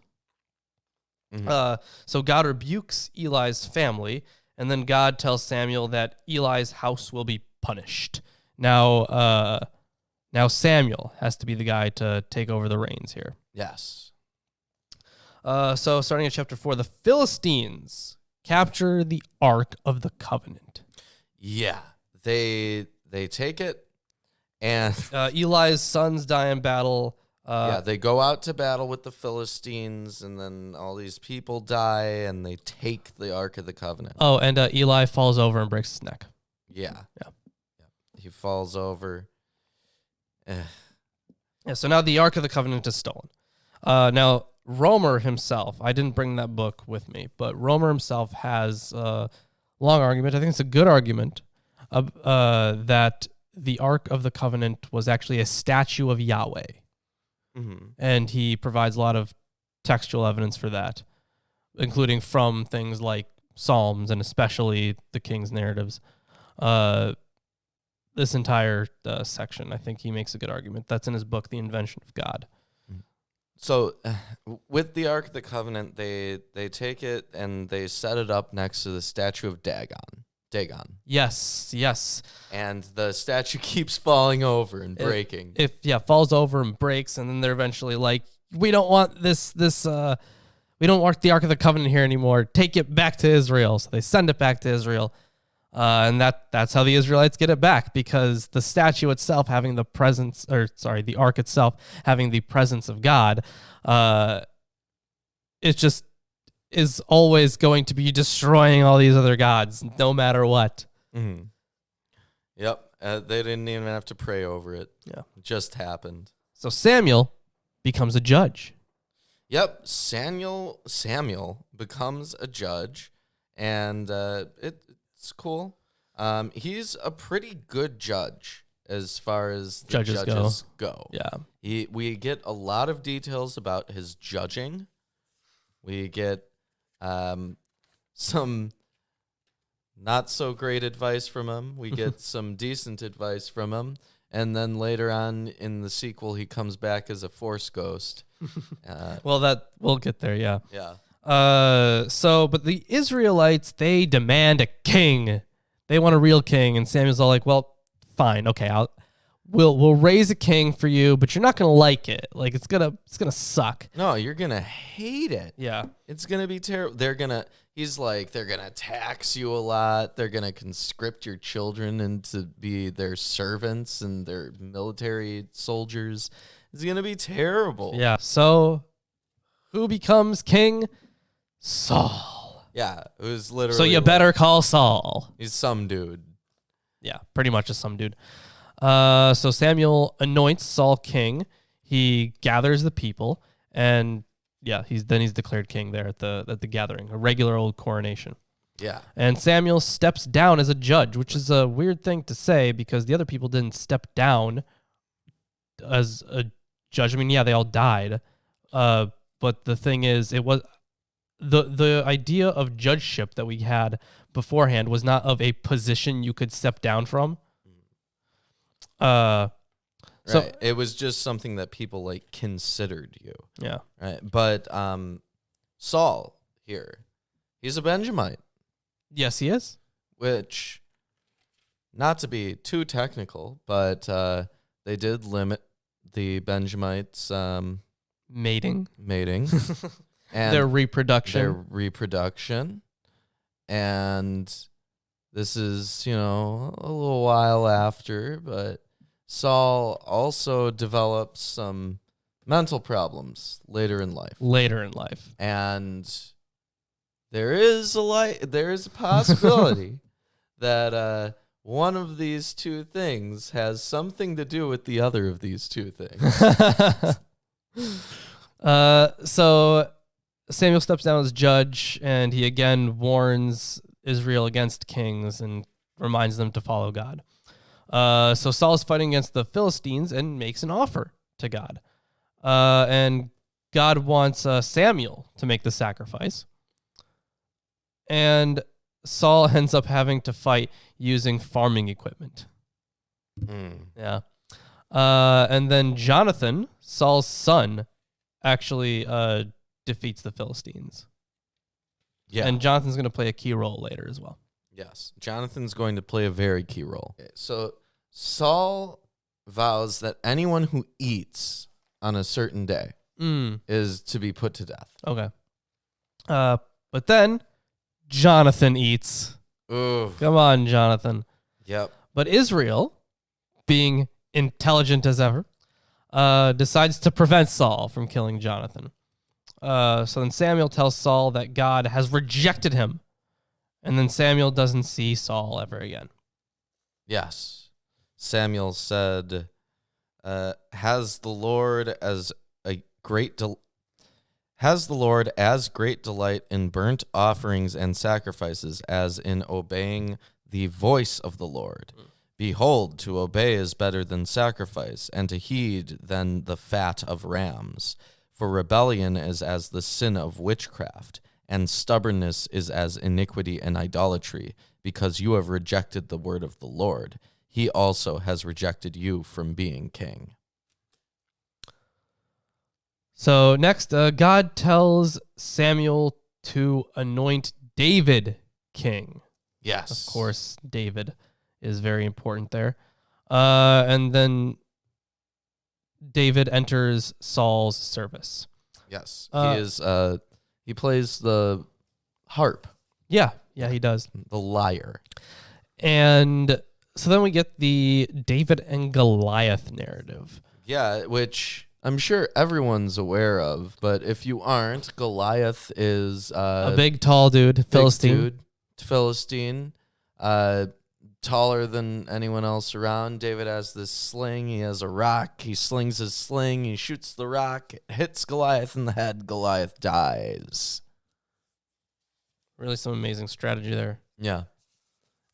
A: Mm-hmm. So God rebukes Eli's family, and then God tells Samuel that Eli's house will be punished. Now Samuel has to be the guy to take over the reins here.
B: Yes.
A: So starting at chapter 4, the Philistines capture the Ark of the Covenant.
B: Yeah, they take it, and
A: Eli's sons die in battle.
B: They go out to battle with the Philistines, and then all these people die, and they take the Ark of the Covenant.
A: Oh, and Eli falls over and breaks his neck.
B: Yeah. He falls over.
A: Yeah. So now the Ark of the Covenant is stolen. Now Romer himself, I didn't bring that book with me, but Romer himself has a long argument. I think it's a good argument that the Ark of the Covenant was actually a statue of Yahweh. Mm-hmm. And he provides a lot of textual evidence for that, including from things like Psalms and especially the King's narratives. This entire section, I think he makes a good argument. That's in his book, The Invention of God.
B: So with the Ark of the Covenant, they take it and they set it up next to the statue of Dagon. Yes. And the statue keeps falling over and breaking.
A: Falls over and breaks, and then they're eventually like, we don't want this we don't want the Ark of the Covenant here anymore. Take it back to Israel. So they send it back to Israel. And that's how the Israelites get it back, because the statue itself having the the Ark itself having the presence of God, it just is always going to be destroying all these other gods, no matter what.
B: Mm-hmm. Yep. They didn't even have to pray over it.
A: Yeah.
B: It just happened.
A: So Samuel becomes a judge.
B: Yep. Samuel becomes a judge, and it's cool. He's a pretty good judge as far as the judges go.
A: Yeah.
B: We get a lot of details about his judging. We get some not so great advice from him. We get some decent advice from him. And then later on in the sequel, he comes back as a Force ghost.
A: Well, we'll get there, yeah.
B: Yeah.
A: But the Israelites, they demand a king. They want a real king, and Samuel's all like, "Well, fine, okay, we'll raise a king for you, but you're not gonna like it. Like it's gonna suck.
B: No, you're gonna hate it.
A: Yeah,
B: it's gonna be terrible. They're gonna tax you a lot. They're gonna conscript your children into be their servants and their military soldiers. It's gonna be terrible.
A: Yeah. So, who becomes king? Saul.
B: Yeah, it was literally.
A: So you better call Saul.
B: He's some dude.
A: Yeah, pretty much just some dude. So Samuel anoints Saul king. He gathers the people, and he's declared king there at the gathering, a regular old coronation.
B: Yeah. And
A: Samuel steps down as a judge, which is a weird thing to say because the other people didn't step down as a judge. I mean, they all died. But the thing is, it was the idea of judgeship that we had beforehand was not of a position you could step down from.
B: So it was just something that people like considered you.
A: Yeah.
B: Right. But Saul here, he's a Benjamite.
A: Yes, he is.
B: Which, not to be too technical, but they did limit the Benjamites
A: Mating.
B: mating and
A: Their reproduction.
B: their reproduction. And this is, a little while after, but Saul also develops some mental problems later in life. And there is a possibility that one of these two things has something to do with the other of these two things.
A: So Samuel steps down as judge, and he again warns Israel against kings and reminds them to follow God. So Saul is fighting against the Philistines and makes an offer to God. And God wants Samuel to make the sacrifice. And Saul ends up having to fight using farming equipment. Yeah. And then Jonathan, Saul's son, actually defeats the Philistines.
B: Yeah.
A: And Jonathan's going to play a key role later as well.
B: Yes. Jonathan's going to play a very key role. Okay, so Saul vows that anyone who eats on a certain day is to be put to death.
A: Okay. But then Jonathan eats.
B: Ooh.
A: Come on, Jonathan.
B: Yep.
A: But Israel, being intelligent as ever, decides to prevent Saul from killing Jonathan. So then Samuel tells Saul that God has rejected him. And then Samuel doesn't see Saul ever again.
B: Yes. Samuel said, has the Lord as great delight in burnt offerings and sacrifices as in obeying the voice of the Lord. Behold, to obey is better than sacrifice, and to heed than the fat of rams. For rebellion is as the sin of witchcraft, and stubbornness is as iniquity and idolatry, because you have rejected the word of the Lord. He also has rejected you from being king.
A: So next, God tells Samuel to anoint David king.
B: Yes.
A: Of course, David is very important there. And then David enters Saul's service.
B: Yes. He plays the harp.
A: Yeah, he does.
B: The lyre.
A: And so then we get the David and Goliath narrative.
B: Yeah, which I'm sure everyone's aware of, but if you aren't, Goliath is
A: a big, tall dude,
B: Philistine, taller than anyone else around. David has this sling. He has a rock. He slings his sling. He shoots the rock. It hits Goliath in the head. Goliath dies.
A: Really some amazing strategy there.
B: Yeah.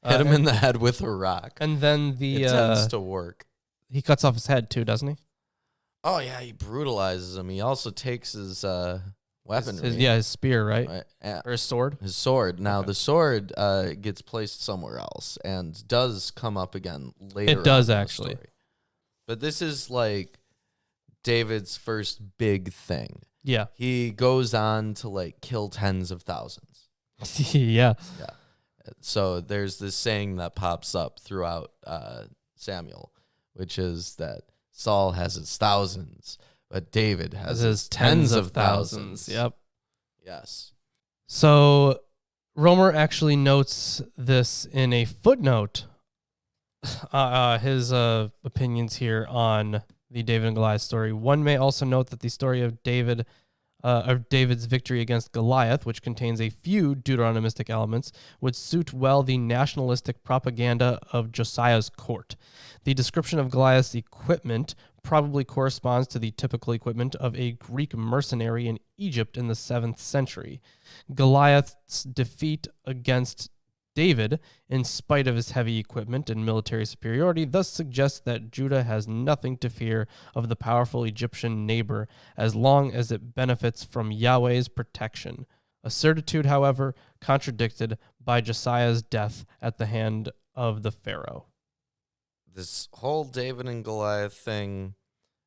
B: Hit him in the head with a rock.
A: And then
B: it tends to work.
A: He cuts off his head too, doesn't he?
B: Oh, yeah. He brutalizes him. He also takes his weaponry.
A: His spear, right?
B: Yeah.
A: Or his sword?
B: His sword. Now, the sword gets placed somewhere else and does come up again later.
A: It does, actually.
B: But this is like David's first big thing.
A: Yeah.
B: He goes on to kill tens of thousands.
A: Yeah.
B: So there's this saying that pops up throughout Samuel, which is that Saul has his thousands, but David has his tens of thousands.
A: Yep.
B: Yes.
A: So Romer actually notes this in a footnote, his opinions here on the David and Goliath story. One may also note that the story of David's victory against Goliath, which contains a few Deuteronomistic elements, would suit well the nationalistic propaganda of Josiah's court. The description of Goliath's equipment probably corresponds to the typical equipment of a Greek mercenary in Egypt in the 7th century. Goliath's defeat against David, in spite of his heavy equipment and military superiority, thus suggests that Judah has nothing to fear of the powerful Egyptian neighbor as long as it benefits from Yahweh's protection. A certitude, however, contradicted by Josiah's death at the hand of the Pharaoh.
B: This whole David and Goliath thing,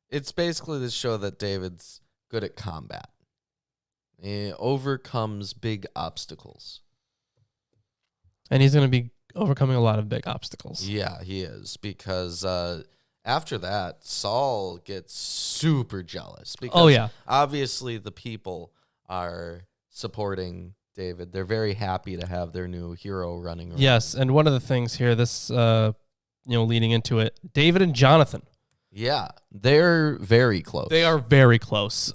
B: it's basically to show that David's good at combat. He overcomes big obstacles.
A: And he's going to be overcoming a lot of big obstacles.
B: Yeah, he is. Because after that, Saul gets super jealous because
A: Oh, yeah.
B: obviously the people are supporting David. They're very happy to have their new hero running around.
A: Yes, and one of the things here, this, leading into it, David and Jonathan.
B: Yeah, they're very close.
A: They are very close.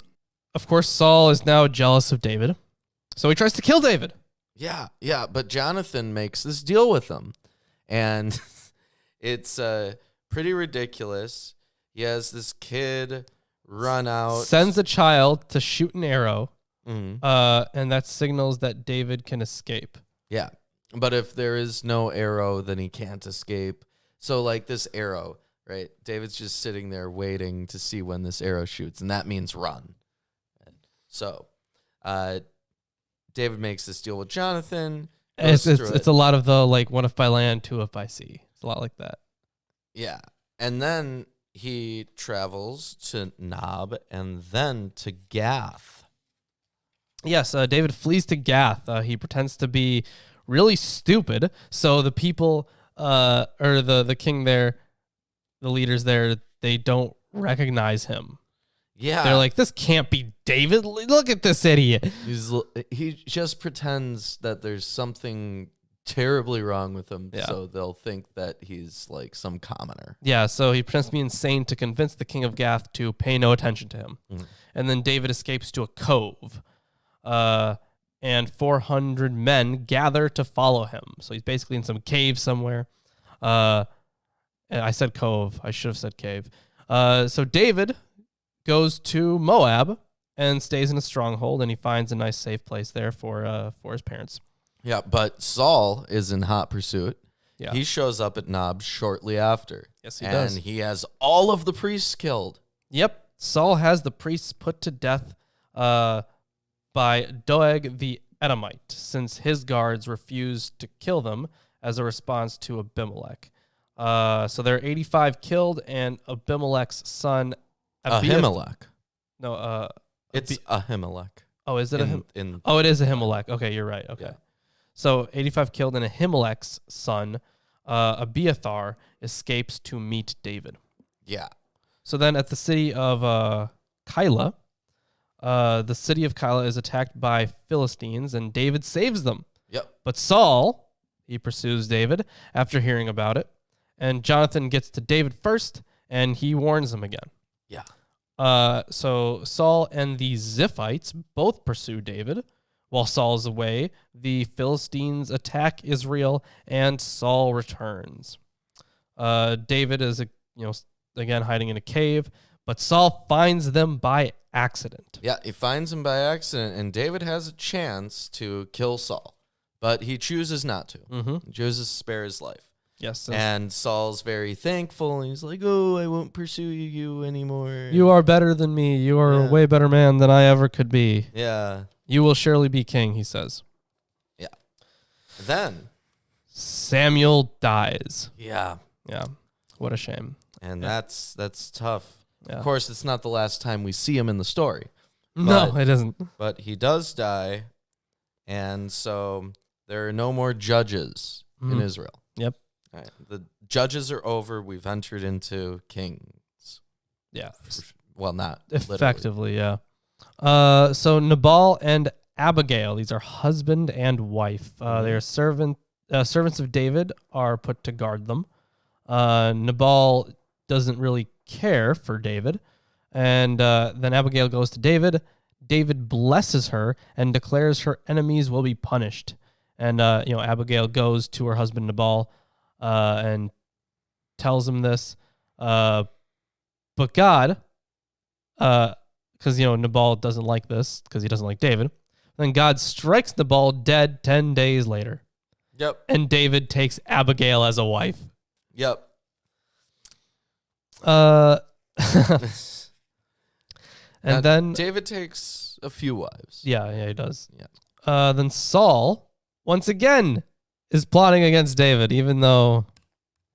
A: Of course, Saul is now jealous of David, so he tries to kill David.
B: Yeah, but Jonathan makes this deal with them, and it's pretty ridiculous. He has this kid run out,
A: Sends a child to shoot an arrow,
B: Mhm.
A: and that signals that David can escape.
B: Yeah, but if there is no arrow, then he can't escape. So, like this arrow, right? David's just sitting there waiting to see when this arrow shoots, and that means run. So, David makes this deal with Jonathan.
A: It's a lot of the, like, one if by land, two if by sea. It's a lot like that.
B: Yeah. And then he travels to Nob and then to Gath.
A: Yes, David flees to Gath. He pretends to be really stupid, so the people, or the king there, the leaders there, they don't recognize him.
B: Yeah.
A: They're like, this can't be David. Look at this idiot.
B: He just pretends that there's something terribly wrong with him, so they'll think that he's like some commoner.
A: Yeah, so he pretends to be insane to convince the king of Gath to pay no attention to him. And then David escapes to a cove, and 400 men gather to follow him. So he's basically in some cave somewhere. And I said cove. I should have said cave. So David goes to Moab and stays in a stronghold, and he finds a nice safe place there for his parents.
B: Yeah, but Saul is in hot pursuit.
A: Yeah.
B: He shows up at Nob shortly after.
A: Yes, he does.
B: And he has all of the priests killed.
A: Yep. Saul has the priests put to death by Doeg the Edomite, since his guards refused to kill them as a response to Abimelech. So there are 85 killed, and Abimelech's son
B: Ahimelech.
A: No,
B: It's Ahimelech.
A: Oh, is it
B: in
A: Oh, it is Ahimelech. Okay, you're right. Okay.
B: Yeah.
A: So 85 killed, and Ahimelech's son, Abiathar, escapes to meet David.
B: Yeah.
A: So then at the city of Keilah, the city of Keilah is attacked by Philistines, and David saves them.
B: Yep.
A: But Saul, he pursues David after hearing about it, and Jonathan gets to David first, and he warns him again.
B: Yeah.
A: So Saul and the Ziphites both pursue David. While Saul is away, the Philistines attack Israel, and Saul returns. David is, again hiding in a cave, but Saul finds them by accident.
B: Yeah, he finds him by accident, and David has a chance to kill Saul, but he chooses not to. He chooses to spare his life.
A: Yes.
B: And Saul's very thankful, and he's like, oh, I won't pursue you anymore.
A: You are better than me. You are a way better man than I ever could be.
B: Yeah.
A: You will surely be king, he says.
B: Yeah. Then
A: Samuel dies.
B: Yeah.
A: Yeah. What a shame.
B: And that's tough.
A: Yeah.
B: Of course, it's not the last time we see him in the story.
A: No, it isn't.
B: But he does die, and so there are no more judges in Israel.
A: Yep.
B: All right. The judges are over. We've entered into kings.
A: Yeah.
B: Well, not
A: effectively, yeah. So Nabal and Abigail, these are husband and wife. They are servants of David, are put to guard them. Nabal doesn't really care for David. And then Abigail goes to David. David blesses her and declares her enemies will be punished. And, Abigail goes to her husband Nabal and tells him this. But God, because, Nabal doesn't like this because he doesn't like David. Then God strikes Nabal dead 10 days later.
B: Yep.
A: And David takes Abigail as a wife.
B: Yep.
A: And then
B: David takes a few wives.
A: Yeah, he does.
B: Yeah.
A: Then Saul, once again, is plotting against David, even though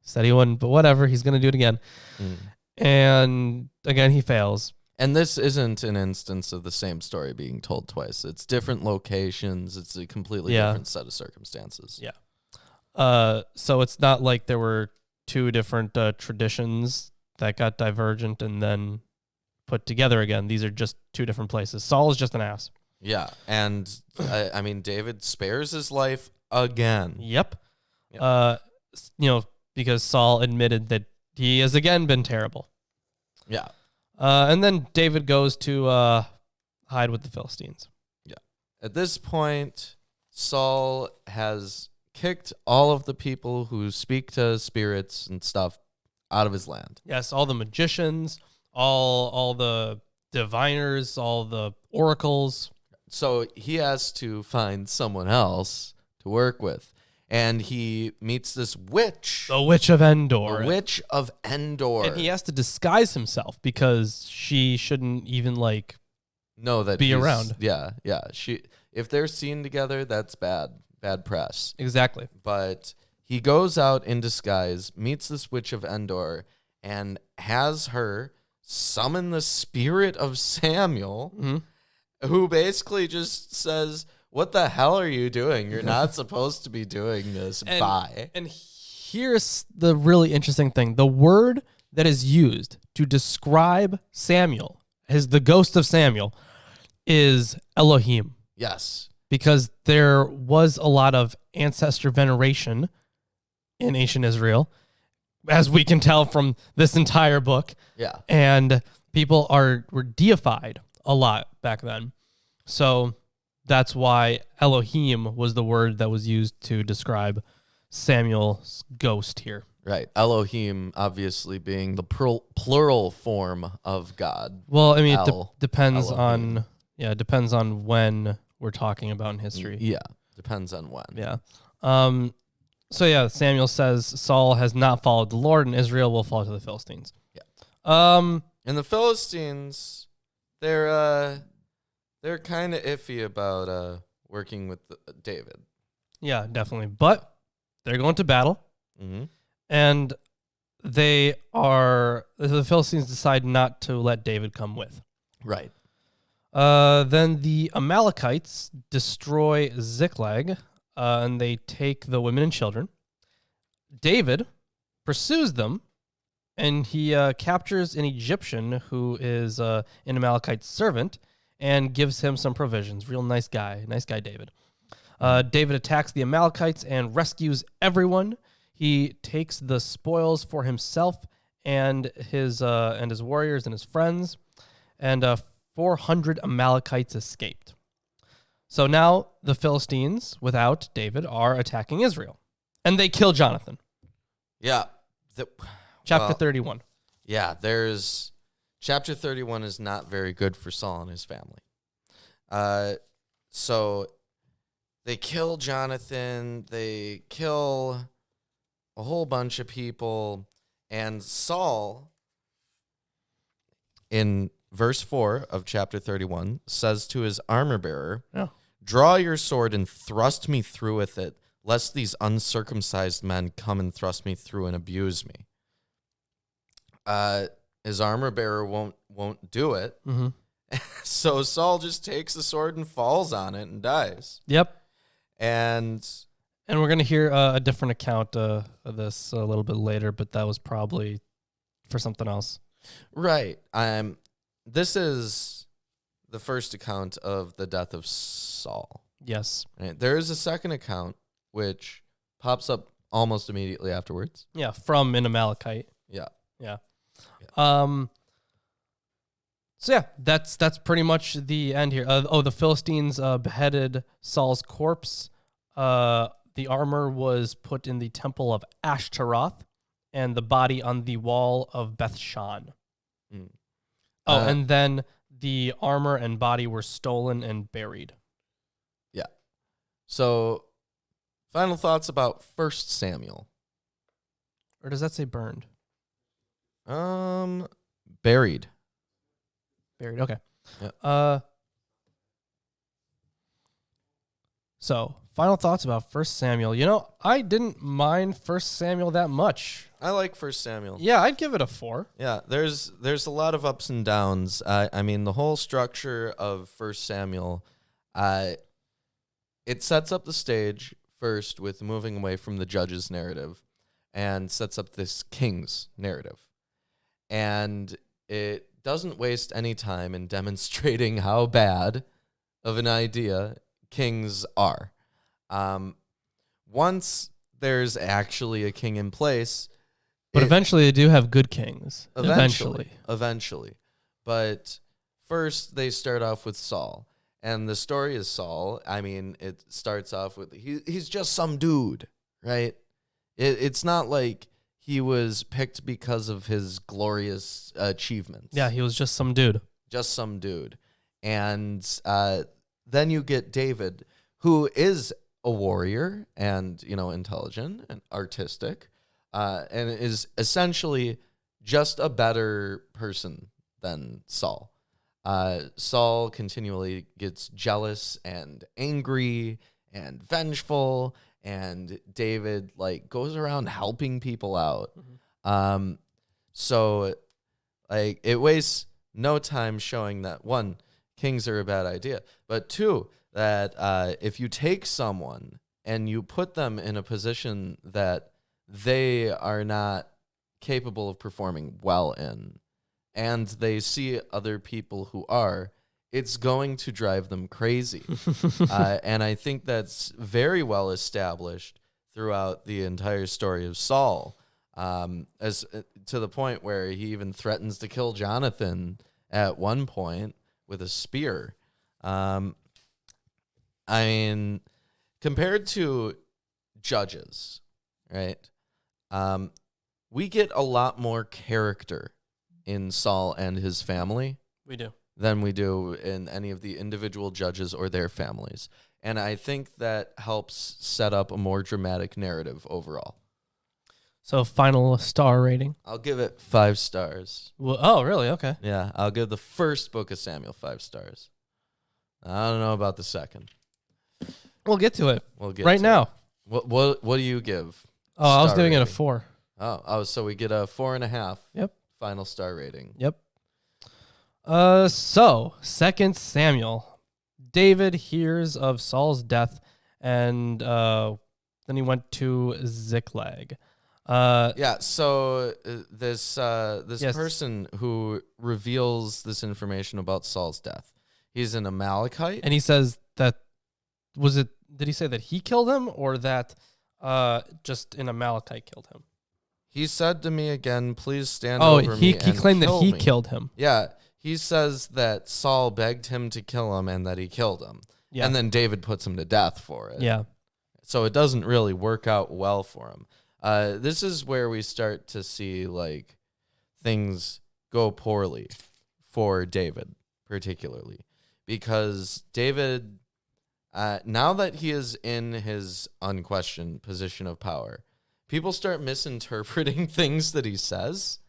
A: he said he wouldn't, but whatever, he's going to do it again. And again, he fails.
B: And this isn't an instance of the same story being told twice. It's different locations. It's a completely different set of circumstances.
A: Yeah. So it's not like there were two different traditions that got divergent and then put together again. These are just two different places. Saul is just an ass.
B: Yeah, and I mean, David spares his life again.
A: Yep. Because Saul admitted that he has again been terrible.
B: Yeah.
A: And then David goes to hide with the Philistines.
B: Yeah. At this point, Saul has kicked all of the people who speak to spirits and stuff out of his land.
A: Yes, all the magicians, all the diviners, all the oracles.
B: So he has to find someone else to work with. And he meets this witch.
A: The Witch of Endor.
B: The Witch of Endor.
A: And he has to disguise himself because she shouldn't even
B: know that
A: be around.
B: Yeah. If they're seen together, that's bad press.
A: Exactly.
B: But he goes out in disguise, meets this Witch of Endor, and has her summon the spirit of Samuel, who basically just says, "What the hell are you doing? You're not supposed to be doing this." Bye.
A: And here's the really interesting thing. The word that is used to describe Samuel as the ghost of Samuel is Elohim.
B: Yes.
A: Because there was a lot of ancestor veneration in ancient Israel, as we can tell from this entire book.
B: Yeah.
A: And people were deified a lot back then. So that's why Elohim was the word that was used to describe Samuel's ghost here.
B: Right. Elohim obviously being the plural form of God.
A: Well, I mean, it depends
B: Elohim.
A: depends on when we're talking about in history.
B: Yeah. Depends on when.
A: Yeah. Samuel says Saul has not followed the Lord and Israel will fall to the Philistines.
B: Yeah.
A: And
B: the Philistines, they're kind of iffy about working with David.
A: Yeah, definitely. But they're going to battle.
B: Mm-hmm.
A: And the Philistines decide not to let David come with.
B: Right.
A: Then the Amalekites destroy Ziklag, and they take the women and children. David pursues them, and he captures an Egyptian who is an Amalekite servant and gives him some provisions. Real nice guy. Nice guy, David. David attacks the Amalekites and rescues everyone. He takes the spoils for himself and his warriors and his friends, and 400 Amalekites escaped. So now the Philistines, without David, are attacking Israel, and they kill Jonathan.
B: Yeah.
A: Chapter 31.
B: Yeah, Chapter 31 is not very good for Saul and his family. So they kill Jonathan, they kill a whole bunch of people, and Saul, in verse 4 of chapter 31, says to his armor bearer, "Draw your sword and thrust me through with it, lest these uncircumcised men come and thrust me through and abuse me." His armor bearer won't do it.
A: Mm-hmm.
B: So Saul just takes the sword and falls on it and dies.
A: Yep.
B: And
A: we're going to hear a different account of this a little bit later, but that was probably for something else.
B: Right. This is the first account of the death of Saul.
A: Yes.
B: Right. There is a second account which pops up almost immediately afterwards.
A: Yeah, from an Amalekite.
B: Yeah.
A: Yeah. That's pretty much the end here. The Philistines beheaded Saul's corpse. The armor was put in the temple of Ashtaroth, and the body on the wall of Bethshan.
B: Mm.
A: And then the armor and body were stolen and buried.
B: Yeah. So, final thoughts about 1 Samuel.
A: Or does that say burned?
B: Buried.
A: Buried, okay.
B: Yep.
A: So, final thoughts about 1 Samuel. I didn't mind 1 Samuel that much.
B: I like 1 Samuel.
A: Yeah, I'd give it a 4.
B: Yeah, there's a lot of ups and downs. I mean, the whole structure of 1 Samuel, it sets up the stage first with moving away from the judge's narrative and sets up this king's narrative. and it doesn't waste any time in demonstrating how bad of an idea kings are. Once there's actually a king in place,
A: But eventually they do have good kings.
B: Eventually. But first they start off with Saul. And the story is Saul. I mean, it starts off with he's just some dude, right? It's not like he was picked because of his glorious achievements.
A: Yeah, he was just some dude.
B: Just some dude. And then you get David, who is a warrior and, intelligent and artistic, and is essentially just a better person than Saul. Saul continually gets jealous and angry and vengeful, and David goes around helping people out. Mm-hmm. So it wastes no time showing that, one, kings are a bad idea, but two, that if you take someone and you put them in a position that they are not capable of performing well in, and they see other people who are, it's going to drive them crazy. And I think that's very well established throughout the entire story of Saul, as to the point where he even threatens to kill Jonathan at one point with a spear. I mean, compared to Judges, right? We get a lot more character in Saul and his family.
A: We do.
B: Than we do in any of the individual judges or their families. And I think that helps set up a more dramatic narrative overall.
A: So final star rating?
B: I'll give it 5 stars.
A: Well, oh, really? Okay.
B: Yeah, I'll give the first book of Samuel 5 stars. I don't know about the second.
A: We'll get to it.
B: We'll get
A: right now.
B: It. What do you give?
A: Oh, I was giving it a 4.
B: Oh, so we get a 4.5.
A: Yep.
B: Final star rating.
A: Yep. So 2 Samuel. David hears of Saul's death, and then he went to Ziklag.
B: So this
A: yes.
B: person who reveals this information about Saul's death, he's an Amalekite,
A: and he says that did he say that he killed him, or that just an Amalekite killed him?
B: He said to me again, "Please stand over me."
A: He claimed that he killed him.
B: Yeah, he says that Saul begged him to kill him and that he killed him. Yeah. And then David puts him to death for it.
A: Yeah.
B: So it doesn't really work out well for him. This is where we start to see things go poorly for David, particularly, because David, now that he is in his unquestioned position of power, people start misinterpreting things that he says,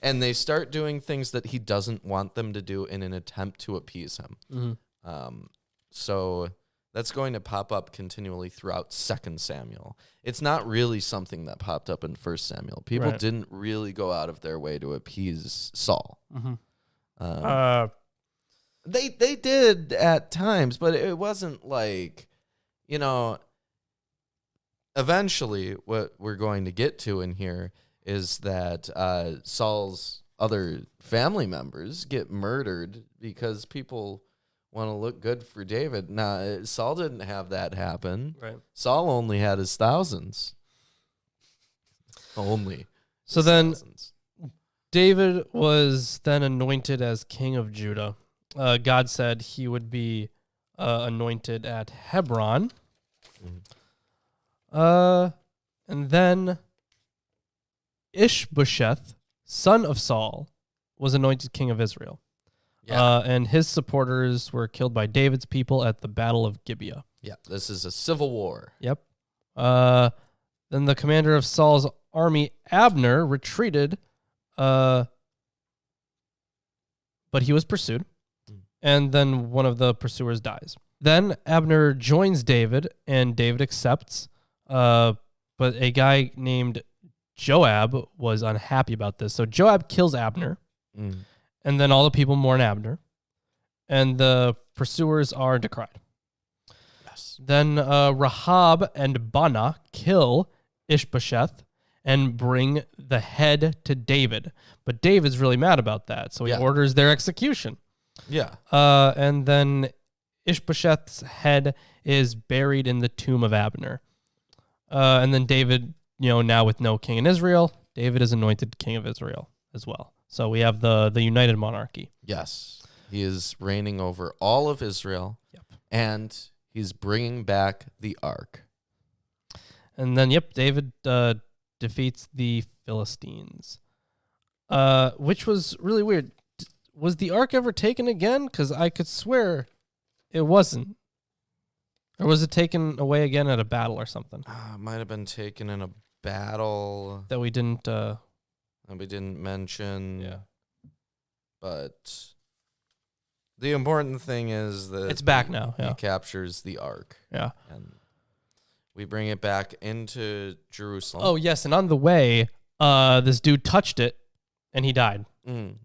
B: and they start doing things that he doesn't want them to do in an attempt to appease him. Mm-hmm. So that's going to pop up continually throughout 2 Samuel. It's not really something that popped up in 1 Samuel. People didn't really go out of their way to appease Saul. Mm-hmm. They did at times, but it wasn't eventually what we're going to get to in here is that Saul's other family members get murdered because people want to look good for David. Now, Saul didn't have that happen.
A: Right.
B: Saul only had his thousands. Only.
A: So then David was then anointed as king of Judah. God said he would be anointed at Hebron. Mm-hmm. And then Ishbosheth, son of Saul, was anointed king of Israel. Yeah. And his supporters were killed by David's people at the Battle of Gibeah.
B: Yeah, this is a civil war.
A: Yep. Then the commander of Saul's army, Abner, retreated, but he was pursued, and then one of the pursuers dies. Then Abner joins David, and David accepts, but a guy named Joab was unhappy about this. So Joab kills Abner. And then all the people mourn Abner, and the pursuers are decried. Yes. Then Rahab and Baanah kill Ishbosheth, and bring the head to David. But David's really mad about that, so he orders their execution.
B: Yeah.
A: And then Ishbosheth's head is buried in the tomb of Abner. And then David, now with no king in Israel, David is anointed king of Israel as well. So we have the united monarchy.
B: Yes. He is reigning over all of Israel.
A: Yep.
B: And he's bringing back the ark.
A: And then, David defeats the Philistines, which was really weird. Was the ark ever taken again? Because I could swear it wasn't. Or was it taken away again at a battle or something?
B: It might have been taken in a battle
A: that we didn't
B: mention.
A: Yeah.
B: But the important thing is that
A: it's back now. Yeah.
B: He captures the ark.
A: Yeah.
B: And we bring it back into Jerusalem.
A: Oh, yes. And on the way, this dude touched it and he died.
B: Mm.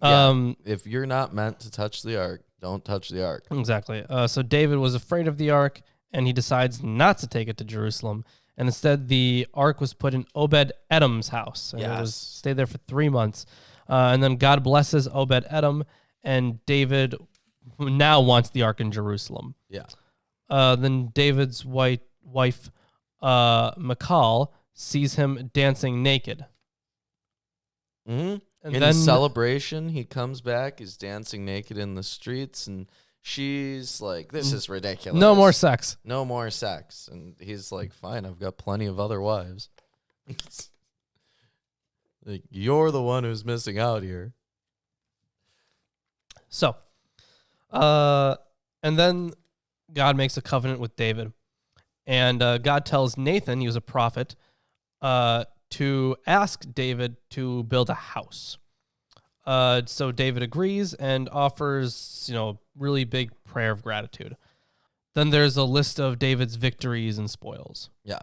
B: Yeah. If you're not meant to touch the ark, don't touch the ark.
A: Exactly. So David was afraid of the ark and he decides not to take it to Jerusalem. And instead, the ark was put in Obed-Edom's house. And it stayed there for 3 months. And then God blesses Obed-Edom, and David now wants the ark in Jerusalem.
B: Yeah.
A: Then David's wife, Michal, sees him dancing naked.
B: Mm-hmm. And in celebration, he comes back, he's dancing naked in the streets, and she's like, this is ridiculous.
A: No more sex.
B: No more sex. And he's like, fine, I've got plenty of other wives. Like, you're the one who's missing out here.
A: So, and then God makes a covenant with David. And God tells Nathan, he was a prophet, to ask David to build a house. So David agrees and offers, really big prayer of gratitude. Then there's a list of David's victories and spoils.
B: Yeah,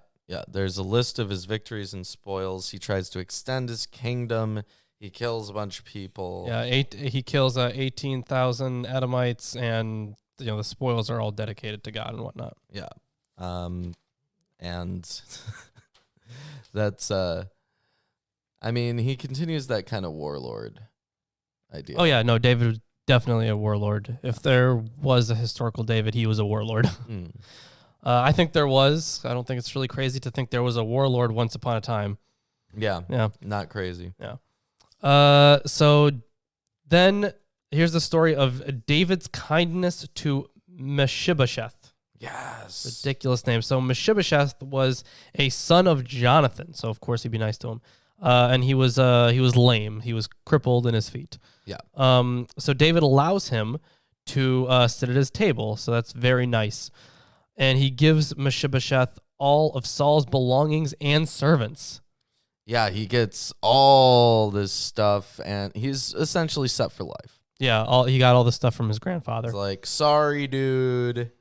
B: there's a list of his victories and spoils. He tries to extend his kingdom. He kills a bunch of people.
A: Yeah, he kills 18,000 Edomites, and the spoils are all dedicated to God and whatnot.
B: Yeah, and that's he continues that kind of warlord idea.
A: Oh yeah, no, David was definitely a warlord. If there was a historical David, he was a warlord. I think there was. I don't think it's really crazy to think there was a warlord once upon a time.
B: Yeah. Not crazy.
A: Yeah. So then here's the story of David's kindness to Mephibosheth.
B: Yes.
A: Ridiculous name. So Mephibosheth was a son of Jonathan. So of course he'd be nice to him. And he was lame. He was crippled in his feet.
B: Yeah.
A: So David allows him to sit at his table. So that's very nice. And he gives Mephibosheth all of Saul's belongings and servants.
B: Yeah, he gets all this stuff, and he's essentially set for life.
A: Yeah, he got all the stuff from his grandfather.
B: It's like, sorry, dude,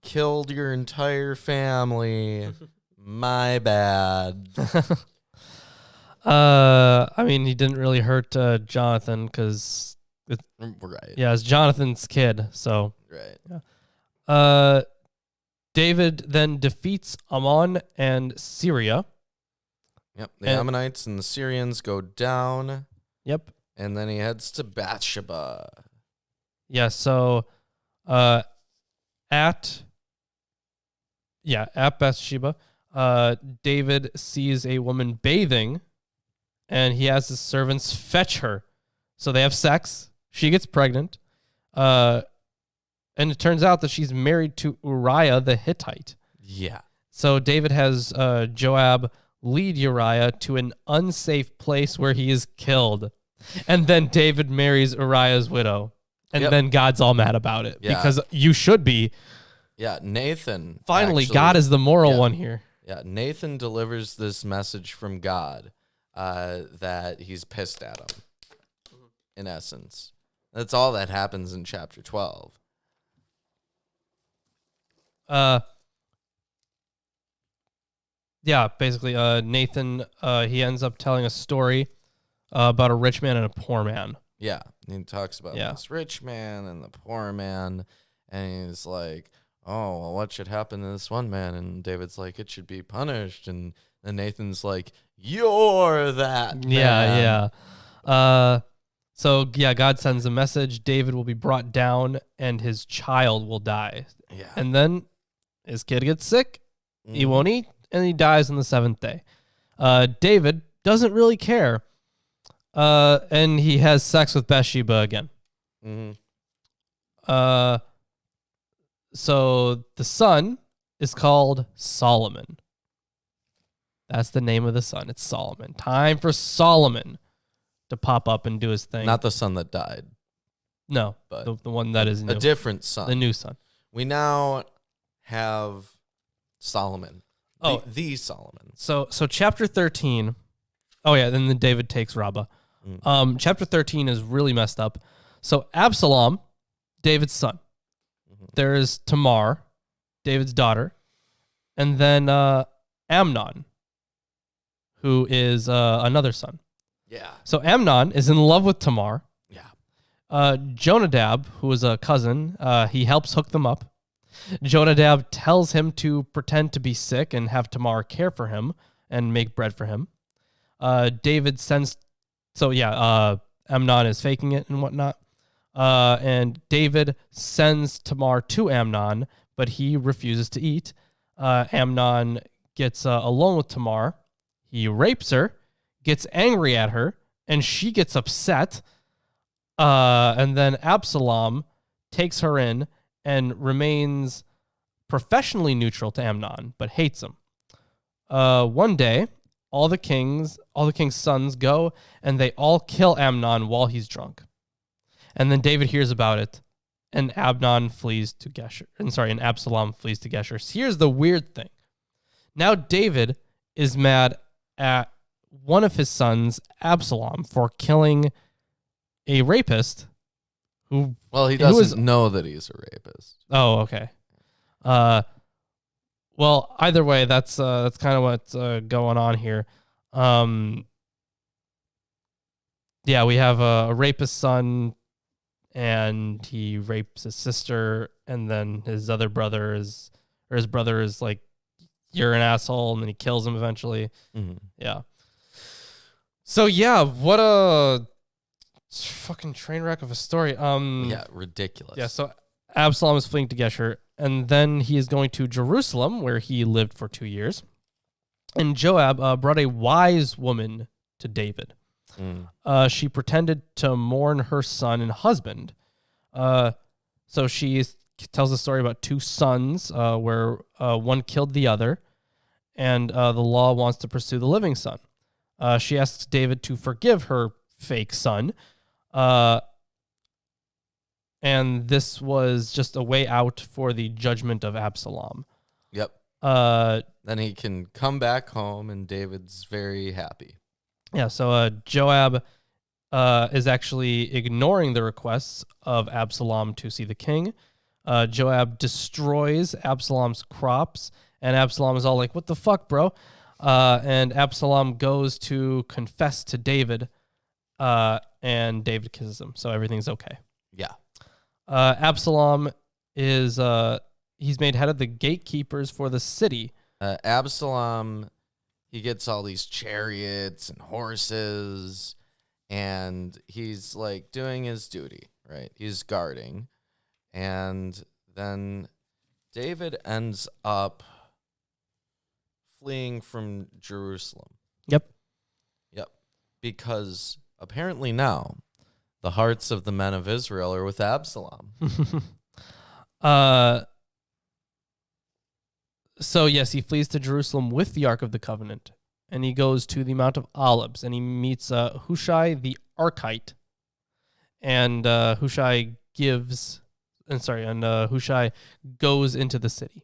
B: killed your entire family. My bad.
A: He didn't really hurt Jonathan because,
B: right?
A: Yeah, it's Jonathan's kid. So
B: right.
A: Yeah. David then defeats Ammon and Syria.
B: Yep, the Ammonites and the Syrians go down.
A: Yep.
B: And then he heads to Bathsheba.
A: Yeah, so at Bathsheba, David sees a woman bathing, and he has his servants fetch her. So they have sex. She gets pregnant. And it turns out that she's married to Uriah the Hittite.
B: Yeah.
A: So David has Joab lead Uriah to an unsafe place where he is killed. And then David marries Uriah's widow. And then God's all mad about it. Yeah. Because you should be.
B: Yeah, Nathan.
A: Finally, God is the moral one here.
B: Yeah, Nathan delivers this message from God that he's pissed at him, in essence. That's all that happens in chapter 12.
A: Basically, Nathan, he ends up telling a story about a rich man and a poor man.
B: Yeah, he talks about this rich man and the poor man, and he's like, oh, well, what should happen to this one man? And David's like, it should be punished. And And Nathan's like, "You're that man."
A: Yeah. So God sends a message. David will be brought down, and his child will die.
B: Yeah.
A: And then his kid gets sick. He won't eat, and he dies on the 7th day. David doesn't really care, and he has sex with Bathsheba again.
B: Mm-hmm.
A: So the son is called Solomon. That's the name of the son. It's Solomon. Time for Solomon to pop up and do his thing.
B: Not the son that died.
A: No,
B: but
A: the one that is new.
B: A different son.
A: The new son.
B: We now have Solomon. The Solomon.
A: So chapter 13. Oh yeah, then David takes Rabbah. Chapter 13 is really messed up. So Absalom, David's son. There is Tamar, David's daughter, and then Amnon, who is another son.
B: Yeah.
A: So Amnon is in love with Tamar.
B: Yeah.
A: Jonadab, who is a cousin, he helps hook them up. Jonadab tells him to pretend to be sick and have Tamar care for him and make bread for him. David sends... Amnon is faking it and whatnot. And David sends Tamar to Amnon, but he refuses to eat. Amnon gets alone with Tamar. He rapes her, gets angry at her, and she gets upset. And then Absalom takes her in and remains professionally neutral to Amnon, but hates him. One day, all the king's sons go, and they all kill Amnon while he's drunk. And then David hears about it, and Absalom flees to Geshur. So here's the weird thing. Now David is mad at one of his sons, Absalom, for killing a rapist who...
B: Well, he doesn't know that he's a rapist.
A: Oh, okay. Well, either way, that's kind of what's going on here. We have a rapist son, and he rapes his sister, and then his brother is like, "You're an asshole," and then he kills him eventually.
B: Mm-hmm.
A: Yeah. So what a fucking train wreck of a story.
B: Ridiculous.
A: Yeah. So Absalom is fleeing to Geshur, and then he is going to Jerusalem, where he lived for 2 years. And Joab brought a wise woman to David. She pretended to mourn her son and husband. So she tells a story about 2 sons where one killed the other, and the law wants to pursue the living son. She asks David to forgive her fake son, and this was just a way out for the judgment of Absalom.
B: Yep. Then he can come back home, and David's very happy.
A: Yeah, so Joab is actually ignoring the requests of Absalom to see the king. Joab destroys Absalom's crops, and Absalom is all like, "What the fuck, bro?" And Absalom goes to confess to David, and David kisses him, so everything's okay.
B: Yeah.
A: Absalom is he's made head of the gatekeepers for the city.
B: Absalom, he gets all these chariots and horses, and he's like doing his duty, right? He's guarding. And then David ends up fleeing from Jerusalem.
A: Yep.
B: Because apparently now the hearts of the men of Israel are with Absalom.
A: So yes, he flees to Jerusalem with the Ark of the Covenant, and he goes to the Mount of Olives, and he meets Hushai the Archite, and Hushai goes into the city.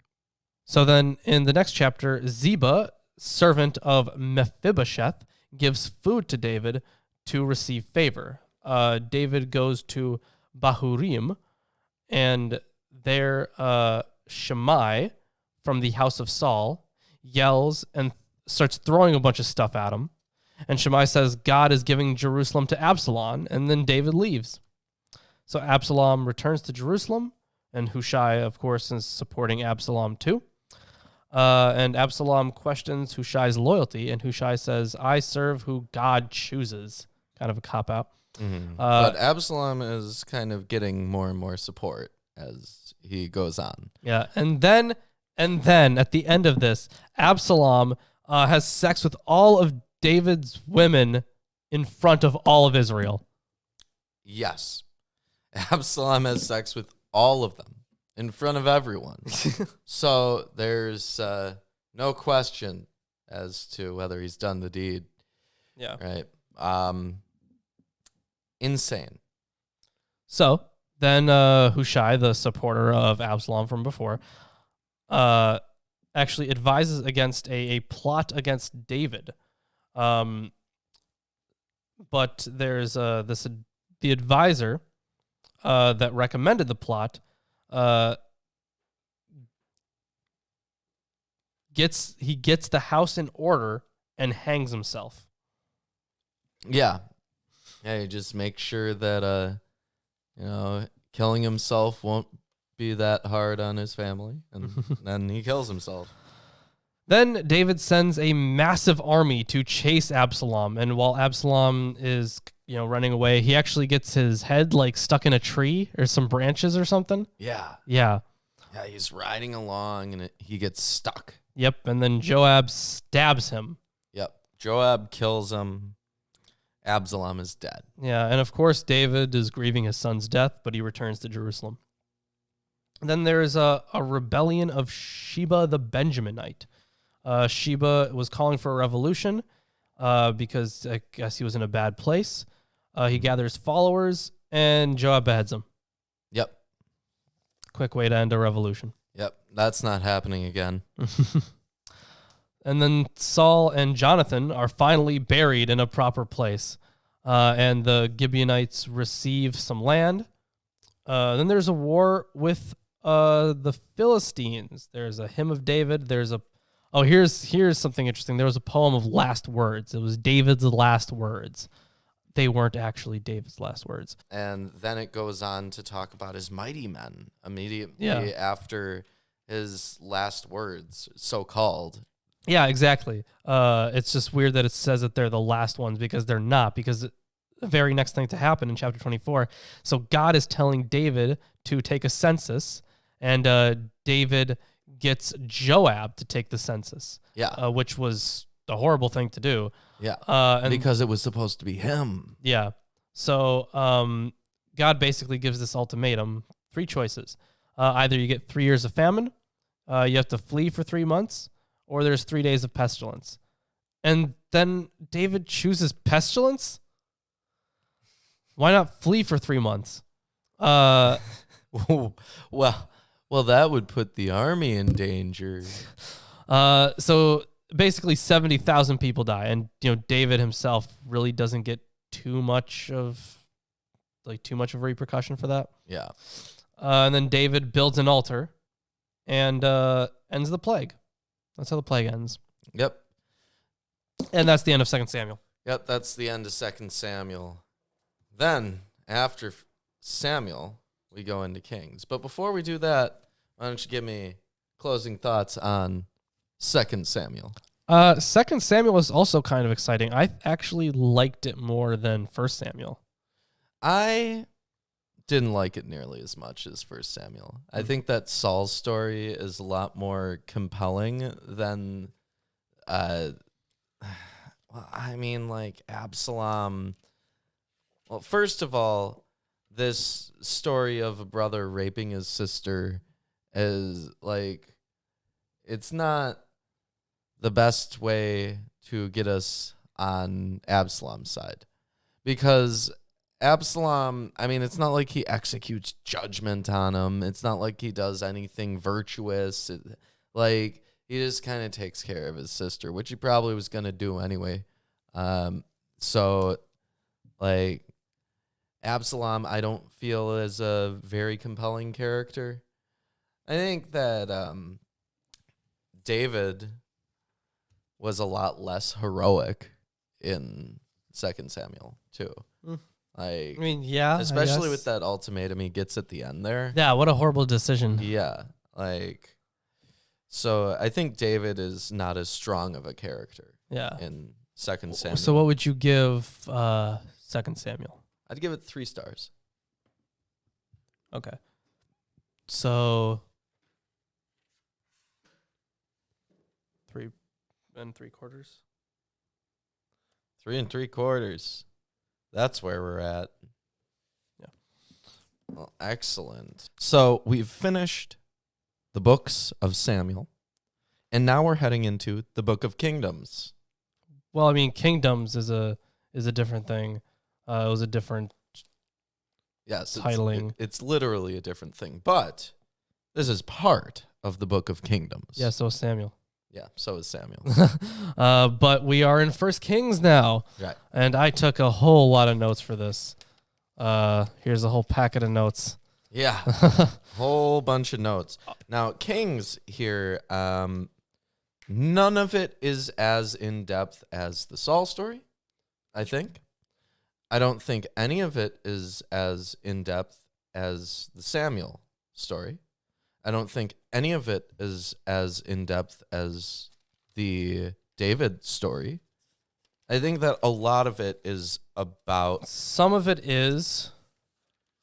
A: So then in the next chapter, Ziba, servant of Mephibosheth, gives food to David to receive favor. David goes to Bahurim, and there Shammai from the house of Saul yells and starts throwing a bunch of stuff at him. And Shammai says, "God is giving Jerusalem to Absalom," and then David leaves. So Absalom returns to Jerusalem, and Hushai, of course, is supporting Absalom too. And Absalom questions Hushai's loyalty, and Hushai says, I serve who God chooses. Kind of a cop-out.
B: But Absalom is kind of getting more and more support as he goes on.
A: Yeah, and then at the end of this, Absalom has sex with all of David's women in front of all of Israel.
B: Yes. Absalom has sex with all of them in front of everyone. So there's no question as to whether he's done the deed.
A: Yeah.
B: Right. Insane.
A: So then Hushai, the supporter of Absalom from before, actually advises against a plot against David. But there's the advisor that recommended the plot gets the house in order and hangs himself.
B: Yeah. Yeah, you just make sure that killing himself won't be that hard on his family, and then he kills himself.
A: Then David sends a massive army to chase Absalom, and while Absalom is running away, he actually gets his head stuck in a tree or some branches or something.
B: Yeah, he's riding along and he gets stuck.
A: Yep, and then Joab stabs him.
B: Yep, Joab kills him. Absalom is dead.
A: Yeah, and of course David is grieving his son's death, but he returns to Jerusalem. And then there's a rebellion of Sheba the Benjaminite. Sheba was calling for a revolution because I guess he was in a bad place. He gathers followers, and Joab beheads him.
B: Yep.
A: Quick way to end a revolution.
B: Yep, that's not happening again.
A: And then Saul and Jonathan are finally buried in a proper place. And the Gibeonites receive some land. Then there's a war with the Philistines. There's a hymn of David. Here's something interesting. There was a poem of last words. It was David's last words. They weren't actually David's last words.
B: And then it goes on to talk about his mighty men immediately after his last words, so-called.
A: Yeah, exactly. It's just weird that it says that they're the last ones because they're not, because the very next thing to happen in chapter 24. So God is telling David to take a census, and David gets Joab to take the census.
B: Yeah.
A: Which was a horrible thing to do.
B: Yeah. Because it was supposed to be him.
A: Yeah. So God basically gives this ultimatum, 3 choices. Either you get 3 years of famine, you have to flee for 3 months, or there's 3 days of pestilence. And then David chooses pestilence? Why not flee for 3 months?
B: Well, that would put the army in danger.
A: So basically 70,000 people die, and David himself really doesn't get too much of a repercussion for that.
B: Yeah.
A: And then David builds an altar and ends the plague. That's how the plague ends.
B: Yep.
A: And that's the end of 2 Samuel.
B: Yep, that's the end of 2 Samuel. Then, after Samuel, we go into Kings. But before we do that, why don't you give me closing thoughts on 2 Samuel?
A: 2 Samuel is also kind of exciting. I actually liked it more than 1 Samuel.
B: I didn't like it nearly as much as 1 Samuel. I think that Saul's story is a lot more compelling than, Absalom. Well, first of all, this story of a brother raping his sister is, it's not the best way to get us on Absalom's side. Because Absalom, it's not like he executes judgment on him. It's not like he does anything virtuous. He just kind of takes care of his sister, which he probably was going to do anyway. Absalom, I don't feel is a very compelling character. I think that David was a lot less heroic in 2 Samuel, too. Especially with that ultimatum he gets at the end there.
A: Yeah, what a horrible decision.
B: Yeah, So I think David is not as strong of a character
A: Yeah.
B: in 2 Samuel.
A: So what would you give 2 Samuel?
B: I'd give it 3 stars.
A: Okay. So 3 3/4.
B: 3 3/4. That's where we're at.
A: Yeah.
B: Well, excellent. So we've finished the books of Samuel, and now we're heading into the Book of Kingdoms.
A: Well, I mean, kingdoms is a different thing. It was a different titling.
B: It's literally a different thing, but this is part of the Book of Kingdoms.
A: Yeah, so is Samuel.
B: Yeah, so is Samuel.
A: But we are in 1 Kings now.
B: Right.
A: And I took a whole lot of notes for this. Here's a whole packet of notes.
B: Yeah, whole bunch of notes. Now, Kings here, none of it is as in-depth as the Saul story, I think. I don't think any of it is as in-depth as the Samuel story. I don't think any of it is as in-depth as the David story. I think that a lot of it is about...
A: Some of it is,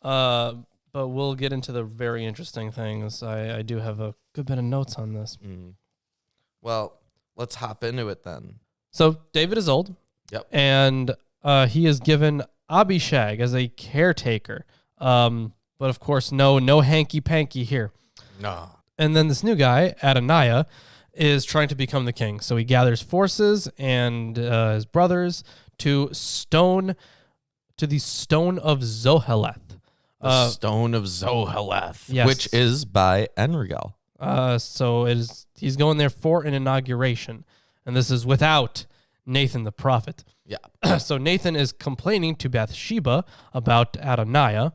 A: but we'll get into the very interesting things. I do have a good bit of notes on this.
B: Well, let's hop into it then.
A: So David is old.
B: Yep.
A: And he is given Abishag as a caretaker. But of course, no hanky-panky here.
B: No.
A: And then this new guy, Adoniah, is trying to become the king. So he gathers forces and his brothers to the stone of Zoheleth.
B: The Stone of Zoheleth,
A: yes.
B: which is by Enrigel.
A: So he's going there for an inauguration. And this is without Nathan the prophet.
B: Yeah.
A: So Nathan is complaining to Bathsheba about Adoniah.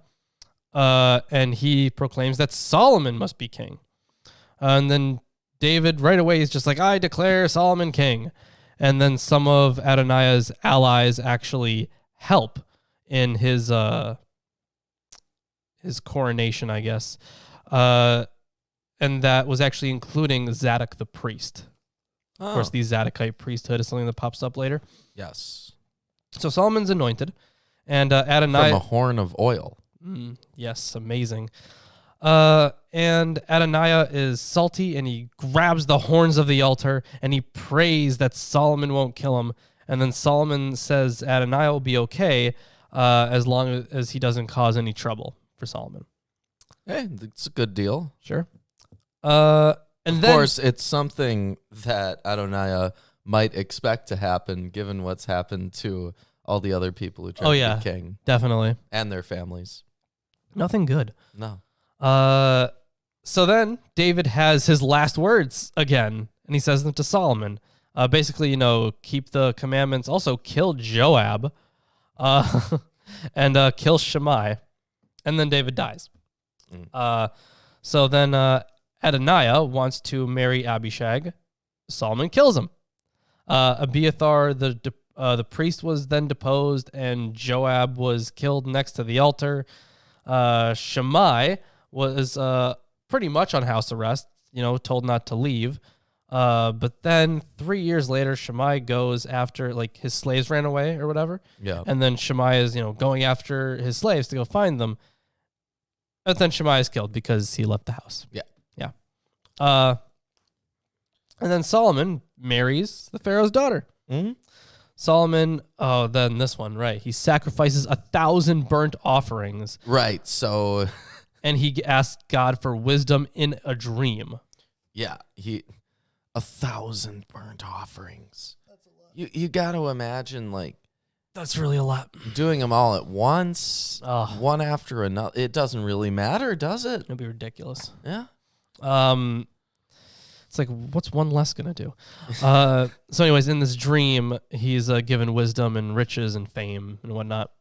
A: And he proclaims that Solomon must be king. And then David right away is just like, I declare Solomon king. And then some of Adoniah's allies actually help in his coronation, I guess. And that was actually including Zadok the priest. Of course, the Zadokite priesthood is something that pops up later.
B: Yes.
A: So Solomon's anointed. And Adoniah...
B: From a horn of oil.
A: Yes, amazing. And Adoniah is salty, and he grabs the horns of the altar, and he prays that Solomon won't kill him. And then Solomon says Adoniah will be okay as long as he doesn't cause any trouble for Solomon.
B: Hey, it's a good deal.
A: Sure.
B: Of course, it's something that Adoniah might expect to happen, given what's happened to all the other people who tried to be king.
A: Definitely.
B: And their families.
A: Nothing good.
B: No.
A: So then David has his last words again, and he says them to Solomon. Basically, keep the commandments. Also, kill Joab, and kill Shammai, and then David dies. So then Adoniah wants to marry Abishag. Solomon kills him. Abiathar, the priest, was then deposed, and Joab was killed next to the altar. Shammai was pretty much on house arrest, told not to leave. But then 3 years later, Shammai goes after, his slaves ran away or whatever.
B: Yeah.
A: And then Shammai is, going after his slaves to go find them. But then Shammai is killed because he left the house.
B: Yeah.
A: Yeah. And then Solomon marries the Pharaoh's daughter.
B: Mm-hmm.
A: Solomon, then this one, right. He sacrifices 1,000 burnt offerings.
B: Right, so...
A: And he asks God for wisdom in a dream.
B: Yeah, 1,000 burnt offerings. That's a lot. You got to imagine,
A: that's really a lot.
B: Doing them all at once, one after another. It doesn't really matter, does it?
A: It'd be ridiculous.
B: Yeah.
A: It's like, what's one less going to do? So anyways, in this dream, he's given wisdom and riches and fame and whatnot.